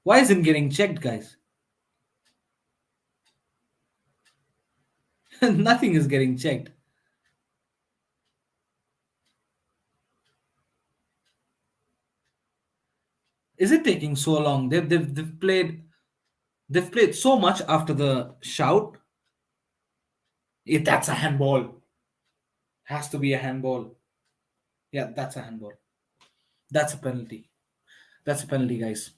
Why isn't getting checked, guys? Nothing is getting checked. Is it taking so long? They've played so much after the shout. That's a handball. Has to be a handball. Yeah, that's a handball. That's a penalty. That's a penalty, guys.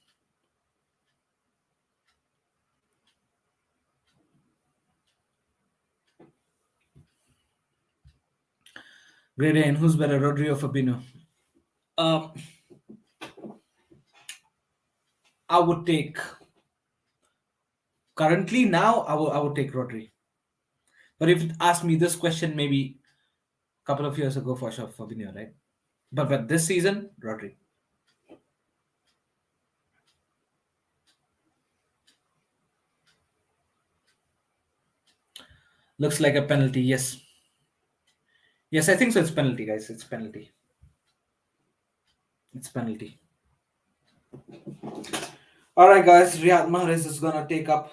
Grade A, and who's better, Rodri or Fabinho? Um, I would take currently now. I would take Rodri. But if you ask me this question, maybe a couple of years ago for sure Fabinho, right? But this season, Rodri looks like a penalty. Yes, yes, I think so. It's penalty, guys. It's penalty. It's penalty. All right, guys. Riyad Mahrez is gonna take up,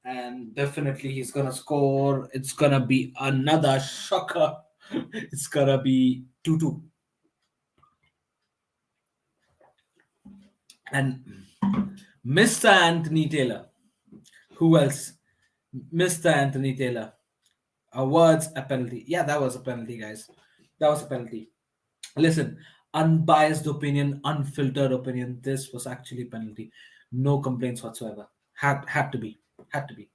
and definitely he's gonna score. It's gonna be another shocker. It's gonna be 2-2. And Mr. Anthony Taylor. Who else? Mr. Anthony Taylor. Awards a penalty. Yeah, that was a penalty, guys. That was a penalty. Listen, unbiased opinion, unfiltered opinion. This was actually penalty. No complaints whatsoever. Had to be. Had to be.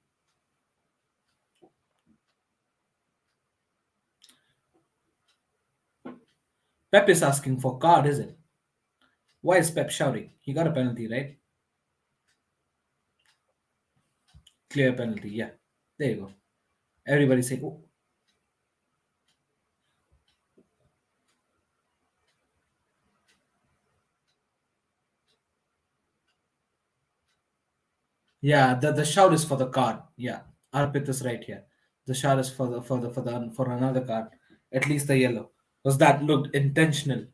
Pep is asking for card, is it? Why is Pep shouting? He got a penalty, right? Clear penalty. Yeah. There you go. Everybody say, oh, yeah. The shout is for the card. Yeah. Arpit is right here. The shot is for another card, at least the yellow, because that looked intentional.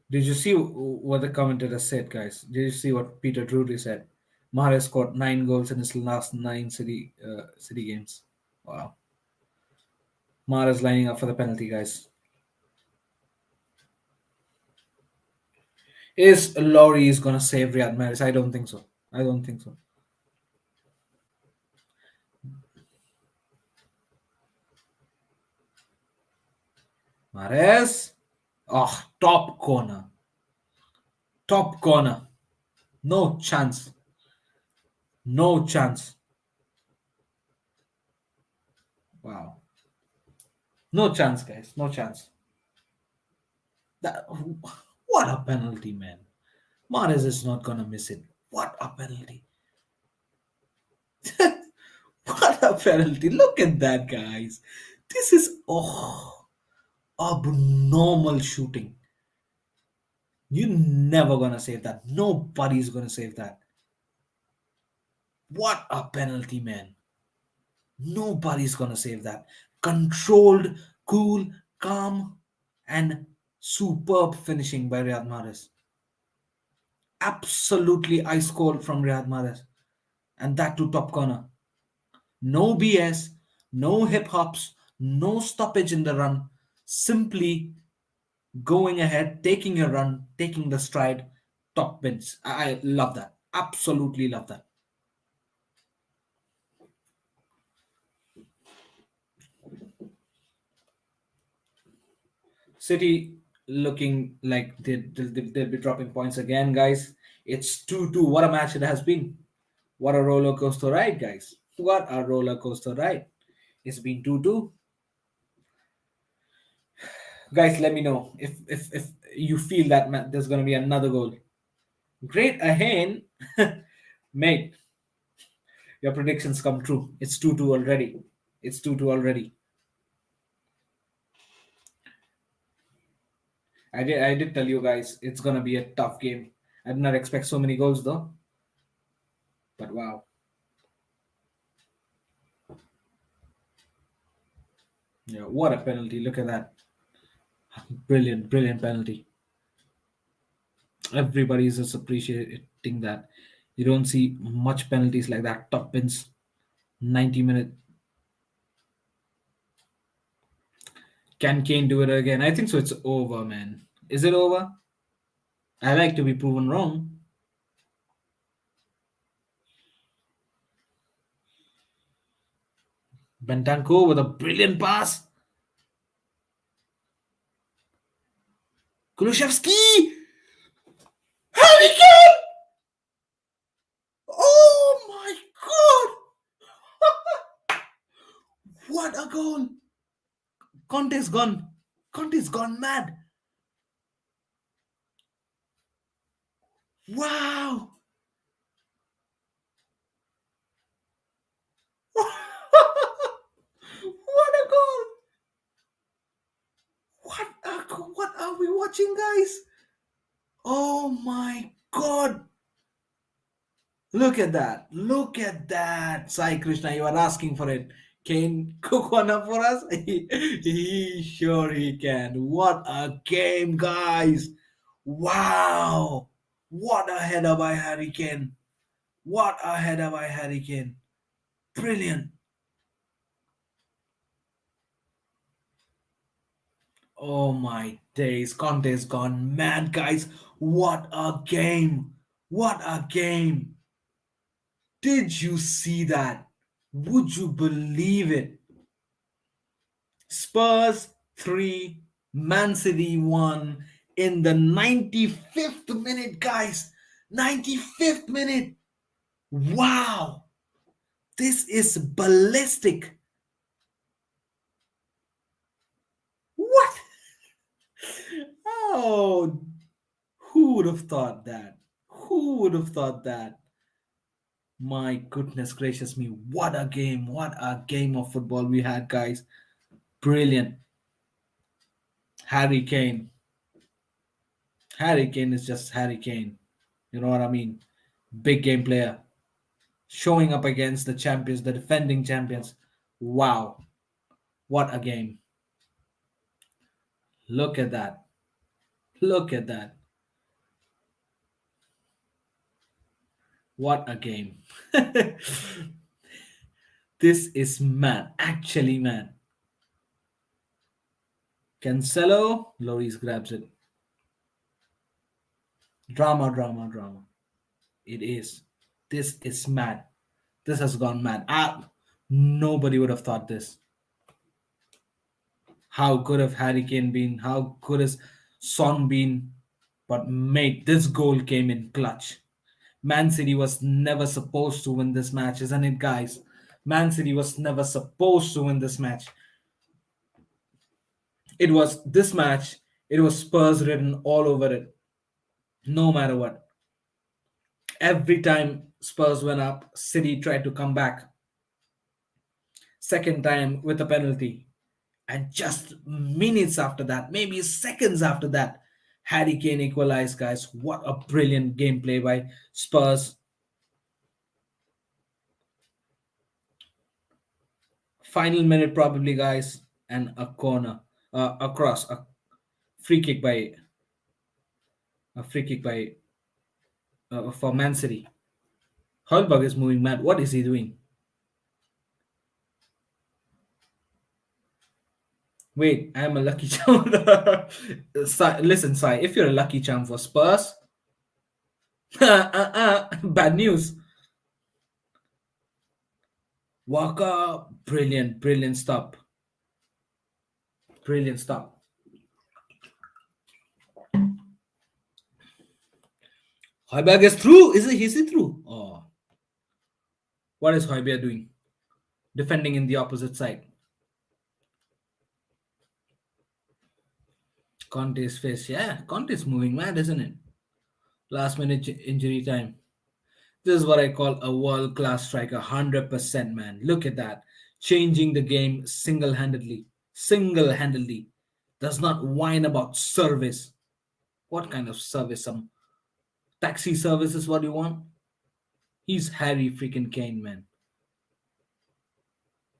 Did you see what the commentator said, guys? Did you see what Peter Drury said? Mahrez scored 9 goals in his last 9 city games. Wow. Mahrez lining up for the penalty, guys. Is Laurie is gonna save Riyad Mahrez? I don't think so. I don't think so. Mahrez. Oh, top corner. Top corner. No chance. No chance. Wow. No chance, guys. No chance. That, what a penalty, man. Mahrez is not gonna miss it. What a penalty. What a penalty. Look at that, guys. This is abnormal shooting. You're never gonna save that. Nobody's gonna save that. What a penalty, man. Nobody's gonna save that. Controlled, cool, calm, and superb finishing by Riyad Mahrez. Absolutely ice cold from Riyad Mahrez. And that to top corner. No BS, no hip hops, no stoppage in the run. Simply going ahead, taking a run, taking the stride, top bins. I love that. Absolutely love that. City looking like they'll be dropping points again, guys. It's 2-2. What a match it has been. What a roller coaster ride, guys. What a roller coaster ride. It's been 2-2. Guys, let me know if you feel that there's going to be another goal. Great ahead. Mate, your predictions come true. It's 2-2 already. It's 2-2 already. I did tell you guys it's gonna be a tough game. I did not expect so many goals though. But wow. Yeah, what a penalty. Look at that. Brilliant, brilliant penalty. Everybody is just appreciating that. You don't see much penalties like that. Top pins, 90 minute. Can Kane do it again? I think so. It's over, man. Is it over? I like to be proven wrong. Bentancur with a brilliant pass. Kulusevski! Harry Kane! Oh my god! What a goal! Conte's gone. Conte's gone mad. Wow! What a goal! What are we watching, guys? Oh my god! Look at that! Look at that! Sai Krishna, you are asking for it. Can cook one up for us? He sure he can. What a game, guys! Wow! What a header by Harry Kane! What a header by Harry Kane! Brilliant! Oh my days, Conte's gone mad, guys. What a game! What a game! Did you see that? Would you believe it? Spurs 3, Man City 1 in the 95th minute, guys. 95th minute. Wow! This is ballistic. What? Oh, who would have thought that? Who would have thought that? My goodness gracious me. What a game. What a game of football we had, guys. Brilliant. Harry Kane. Harry Kane is just Harry Kane. You know what I mean? Big game player. Showing up against the champions, the defending champions. Wow. What a game. Look at that. Look at that. What a game. This is mad. Actually, man. Cancelo. Loris grabs it. Drama, drama, drama. It is. This is mad. This has gone mad. Nobody would have thought this. How good have Harry Kane been? How good has Son been? But mate, this goal came in clutch. Man City was never supposed to win this match, isn't it, guys? Man City was never supposed to win this match. It was this match, it was Spurs written all over it, no matter what. Every time Spurs went up, City tried to come back. Second time with a penalty. And just minutes after that, maybe seconds after that, Harry Kane equalized, guys. What a brilliant gameplay by Spurs. Final minute, probably, guys, and a corner, across, free kick by a free kick by for Man City. Holberg is moving mad. What is he doing? Wait, I am a lucky charm. Listen, Sai, if you're a lucky charm for Spurs, bad news. Walker, brilliant, brilliant stop. Brilliant stop. Hoiberg is through. Is he through? Oh, what is Hoiberg doing? Defending in the opposite side. Conte's face. Yeah, Conte's moving mad, isn't it? Last minute injury time. This is what I call a world class striker. 100%, man. Look at that. Changing the game single handedly. Single handedly. Does not whine about service. What kind of service? Some taxi service is what you want? He's Harry freaking Kane, man.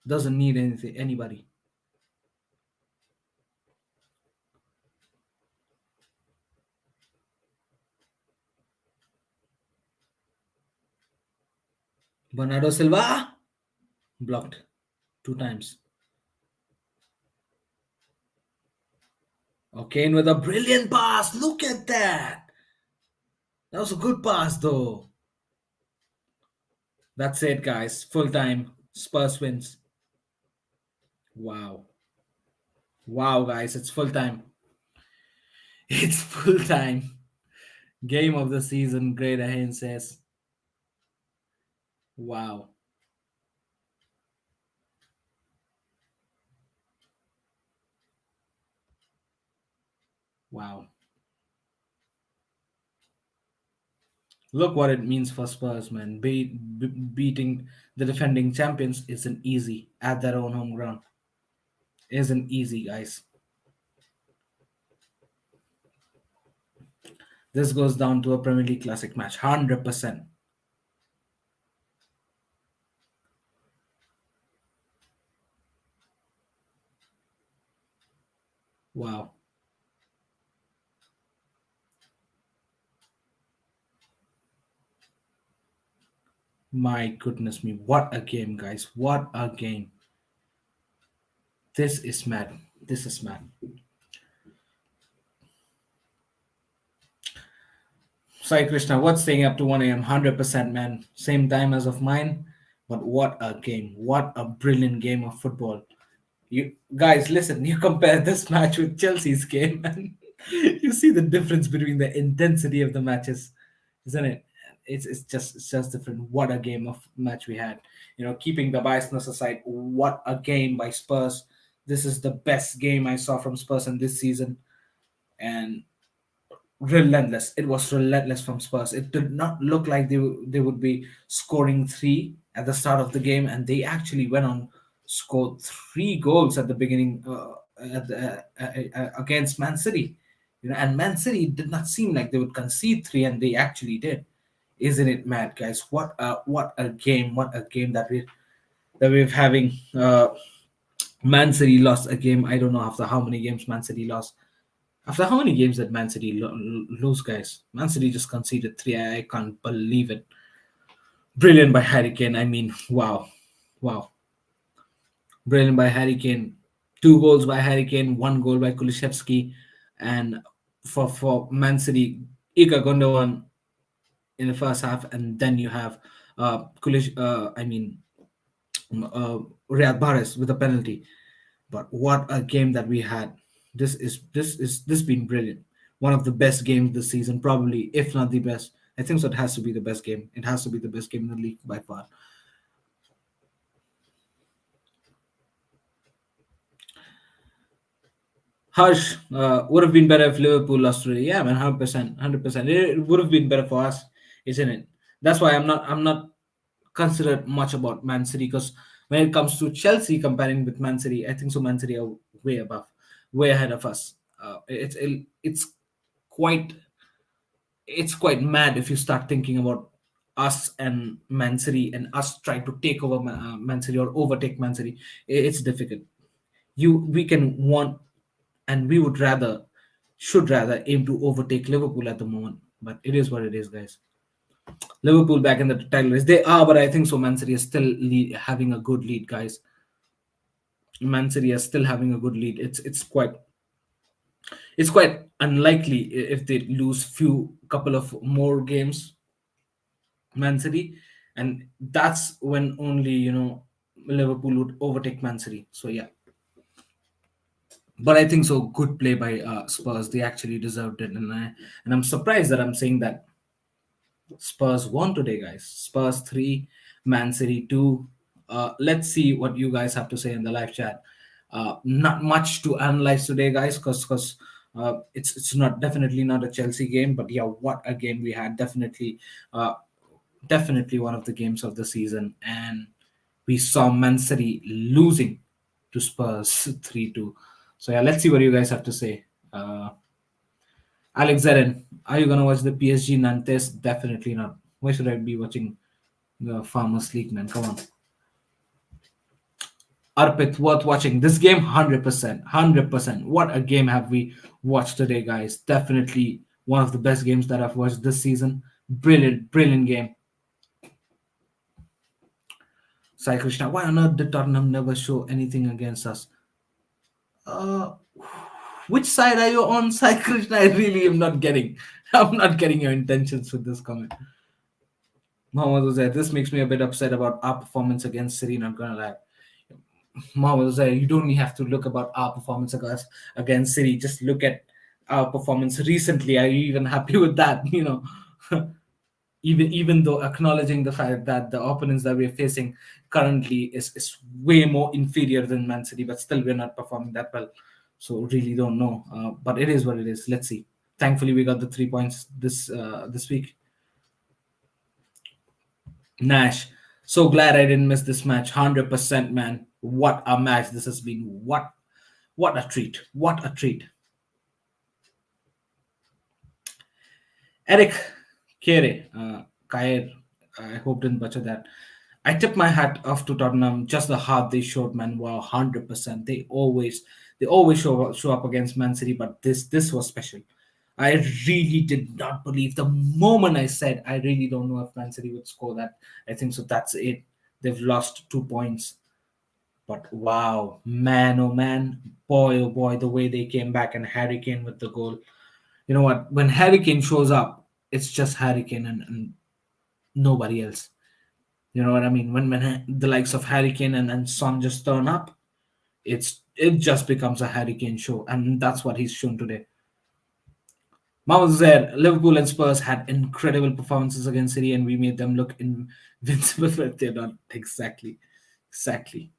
Doesn't need anything, anybody. Bernardo Silva blocked 2 times. Oh, Kane with a brilliant pass. Look at that. That was a good pass, though. That's it, guys. Full time. Spurs wins. Wow. Wow, guys. It's full time. It's full time. Game of the season, Great Ahen says. Wow. Wow. Look what it means for Spurs, man. Beating the defending champions isn't easy at their own home ground. Isn't easy, guys. This goes down to a Premier League classic match. 100%. Wow. My goodness me. What a game, guys. What a game. This is mad. This is mad. Sai Krishna, what's staying up to 1 a.m.? 100%, man. Same time as of mine. But what a game. What a brilliant game of football. You guys, listen, you compare this match with Chelsea's game, and you see the difference between the intensity of the matches, isn't it? It's just different. What a game of match we had. Keeping the biasness aside, what a game by Spurs. This is the best game I saw from Spurs in this season. And relentless. It was relentless from Spurs. It did not look like they would be scoring three at the start of the game, and they actually went on scored 3 goals at the beginning against Man City. And Man City did not seem like they would concede three, and they actually did. Isn't it mad, guys? What a game! What a game that we're having. Man City lost a game. I don't know after how many games Man City lost. After how many games did Man City lose, guys? Man City just conceded three. I can't believe it. Brilliant by Harry Kane. I mean, wow, wow, brilliant by Harry Kane. Two goals by Harry Kane, one goal by Kulishevsky, and for Man City, Ika Gundogan in the first half, and then you have I mean, uh, Riyad Mahrez with a penalty. But what a game that we had! This been brilliant. One of the best games this season, probably if not the best. I think so. It has to be the best game. It has to be the best game in the league by far. Harsh would have been better if Liverpool lost today. Yeah, man, 100%, 100%. It would have been better for us, isn't it? That's why I'm not considered much about Man City, because when it comes to Chelsea comparing with Man City, I think so. Man City are way above, way ahead of us. It's quite it's quite mad if you start thinking about us and Man City and us trying to take over Man City or overtake Man City. It's difficult. We can want, and we would rather, should rather aim to overtake Liverpool at the moment. But it is what it is, guys. Liverpool back in the title race. They are, but I think so. Man City is still having a good lead, guys. Man City is still having a good lead. It's quite unlikely if they lose few couple of more games, Man City, and that's when only Liverpool would overtake Man City. So yeah, but I think so. Good play by Spurs. They actually deserved it, and I'm surprised that I'm saying that Spurs won today, guys. Spurs 3, Man City 2. Let's see what you guys have to say in the live chat. Not much to analyze today, guys, because it's not definitely not a Chelsea game, but yeah, what a game we had. Definitely one of the games of the season, and we saw Man City losing to Spurs 3-2. So yeah, let's see what you guys have to say. Alex Zeren, are you gonna watch the PSG Nantes? Definitely not. Why should I be watching the Farmers League, man? Come on. Arpit, worth watching. This game, 100%. 100%. What a game have we watched today, guys. Definitely one of the best games that I've watched this season. Brilliant, brilliant game. Sai Krishna, why on earth did Tottenham never show anything against us? Uh, which side are you on, Sai Krishna? I really am not getting. I'm not getting your intentions with this comment. Mohammad Uzair, this makes me a bit upset about our performance against City, not gonna lie. Mohammad Uzair, you don't even have to look about our performance against City. Just look at our performance recently. Are you even happy with that? Even though acknowledging the fact that the opponents that we're facing currently is way more inferior than Man City, but still we're not performing that well. So really don't know. But it is what it is. Let's see. Thankfully, we got the 3 points this week. Nash, so glad I didn't miss this match. 100%, man. What a match this has been. What a treat. What a treat. Eric Kere, Kair, I hope didn't butcher that. I tip my hat off to Tottenham. Just the heart they showed, man. Wow, 100%. They always show up against Man City, but this was special. I really did not believe the moment I said I really don't know if Man City would score that. I think so. That's it. They've lost 2 points. But wow, man, oh man, boy, oh boy, the way they came back and Harry Kane with the goal. You know what? When Harry Kane shows up, it's just Harry Kane and nobody else. You know what I mean? When the likes of Harry Kane and Son just turn up, it just becomes a Harry Kane show, and that's what he's shown today. Mama said Liverpool and Spurs had incredible performances against City, and we made them look invincible, but they're not exactly. 13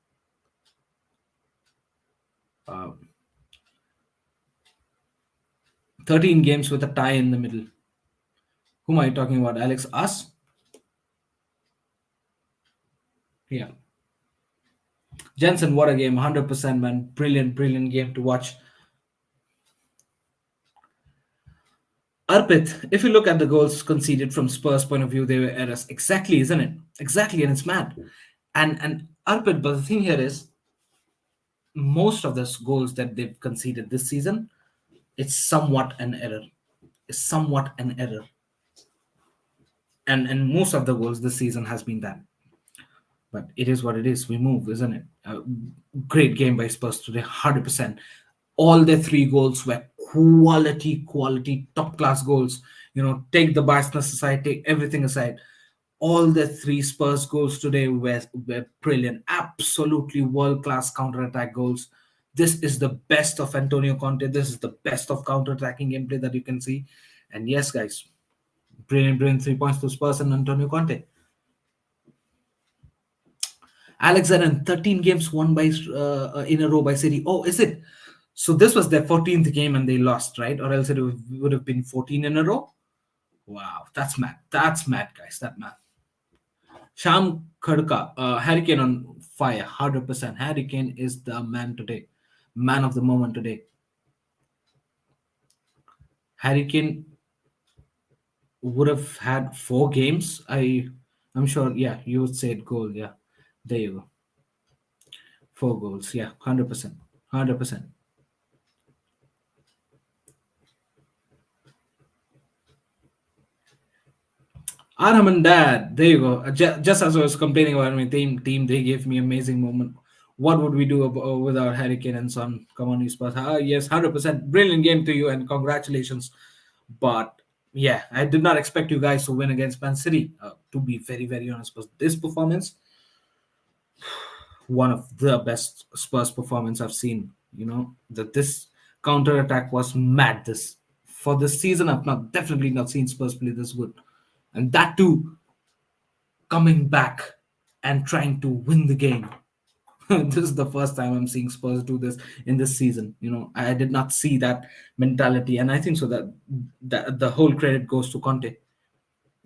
games with a tie in the middle. Whom are you talking about, Alex? Us? Yeah. Jensen, what a game. 100%, man. Brilliant, brilliant game to watch. Arpit, if you look at the goals conceded from Spurs' point of view, they were errors. Exactly, isn't it? Exactly, and it's mad. And Arpit, but the thing here is, most of those goals that they've conceded this season, it's somewhat an error. It's somewhat an error. And most of the goals this season has been that. But it is what it is. We move, isn't it? Great game by Spurs today, 100%. All their three goals were quality, top class goals. Take the biasness aside, take everything aside. All the three Spurs goals today were brilliant. Absolutely world class counter attack goals. This is the best of Antonio Conte. This is the best of counter attacking gameplay that you can see. And yes, guys, brilliant 3 points to Spurs and Antonio Conte. Alexander, 13 games won by in a row by City. Oh, is it? So this was their 14th game and they lost, right? Or else it would have been 14 in a row. Wow, that's mad. That's mad, guys. That mad. Sham Khadka, Harry Kane on fire, 100%. Harry Kane is the man today, man of the moment today. Harry Kane would have had 4 games. I'm sure. Yeah, you would say it goal. Yeah, there you go. 4 goals. Yeah, 100%, 100%. Arham and Dad, there you go. Just as I was complaining about my team, they gave me amazing moment. What would we do without Harry Kane and Son? Come on, you Spurs. Yes, 100%. Brilliant game to you and congratulations. But yeah, I did not expect you guys to win against Man City. To be very, very honest, but this performance, one of the best Spurs performance I've seen. That this counter attack was mad. This for this season, I've not definitely not seen Spurs play this good, and that too coming back and trying to win the game. This is the first time I'm seeing Spurs do this in this season. I did not see that mentality, and I think so that the whole credit goes to Conte.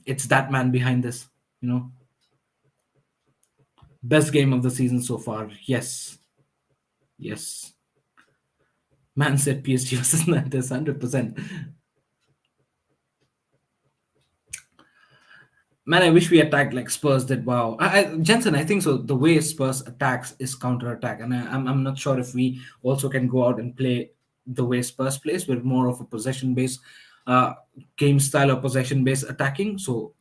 It's that man behind this. Best game of the season so far. Yes, yes. Man said PSG versus Nantes, 100%. Man, I wish we attacked like Spurs did. Wow, Jensen, I think so. The way Spurs attacks is counter attack, and I'm not sure if we also can go out and play the way Spurs plays with more of a possession based game style or possession based attacking. So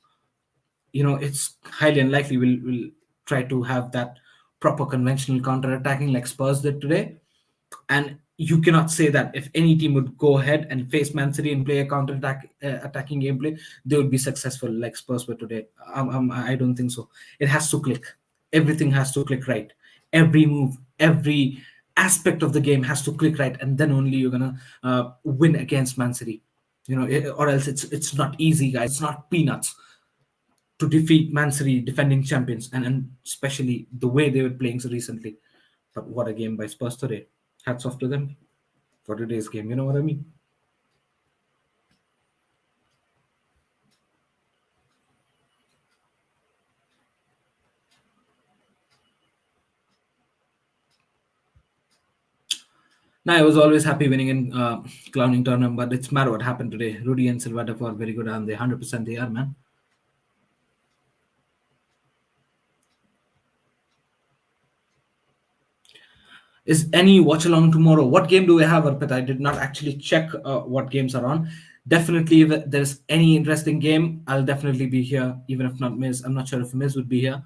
it's highly unlikely we'll try to have that proper conventional counter attacking like Spurs did today. And you cannot say that if any team would go ahead and face Man City and play a counter attacking gameplay, they would be successful like Spurs were today. I don't think so. It has to click. Everything has to click right. Every move, every aspect of the game has to click right, and then only you're gonna win against Man City. Or else it's not easy, guys. It's not peanuts to defeat Man City, defending champions, and especially the way they were playing so recently. But what a game by Spurs today. Hats off to them for today's game. You know what I mean? Now, I was always happy winning in clowning tournament, but it's matter what happened today. Rudy and Silva are very good, and they 100% they are, man. Is any watch along tomorrow? What game do we have, Arpit? I did not actually check what games are on. Definitely, if there's any interesting game, I'll definitely be here, even if not Miz. I'm not sure if Miz would be here.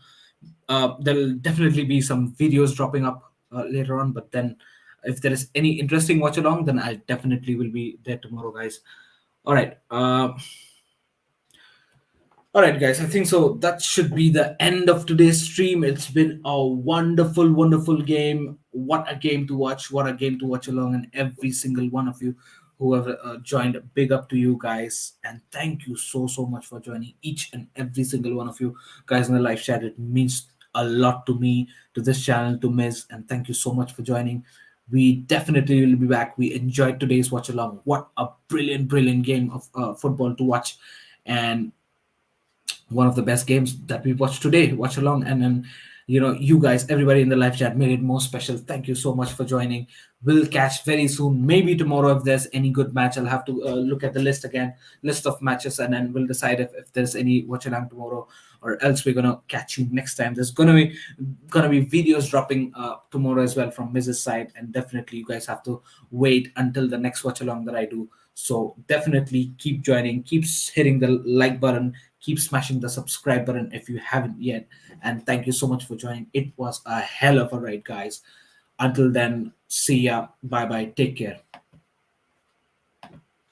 There'll definitely be some videos dropping up later on, but then if there is any interesting watch along, then I definitely will be there tomorrow, guys. All right. All right, guys, I think so. That should be the end of today's stream. It's been a wonderful, wonderful game. What a game to watch. What a game to watch along. And every single one of you who have joined, big up to you guys. And thank you so, so much for joining each and every single one of you guys in the live chat. It means a lot to me, to this channel, to Miz. And thank you so much for joining. We definitely will be back. We enjoyed today's watch along. What a brilliant, brilliant game of football to watch. And one of the best games that we watched today, watch along, and then you guys, everybody in the live chat made it more special. Thank you so much for joining. We'll catch very soon, maybe tomorrow if there's any good match. I'll have to look at the list again, list of matches, and then we'll decide if there's any watching tomorrow, or else we're gonna catch you next time. There's gonna be videos dropping tomorrow as well from Mrs. side, and definitely you guys have to wait until the next watch along that I do. So definitely keep joining, keep hitting the like button, keep smashing the subscribe button if you haven't yet. And thank you so much for joining. It was a hell of a ride, guys. Until then, see ya. Bye bye. Take care.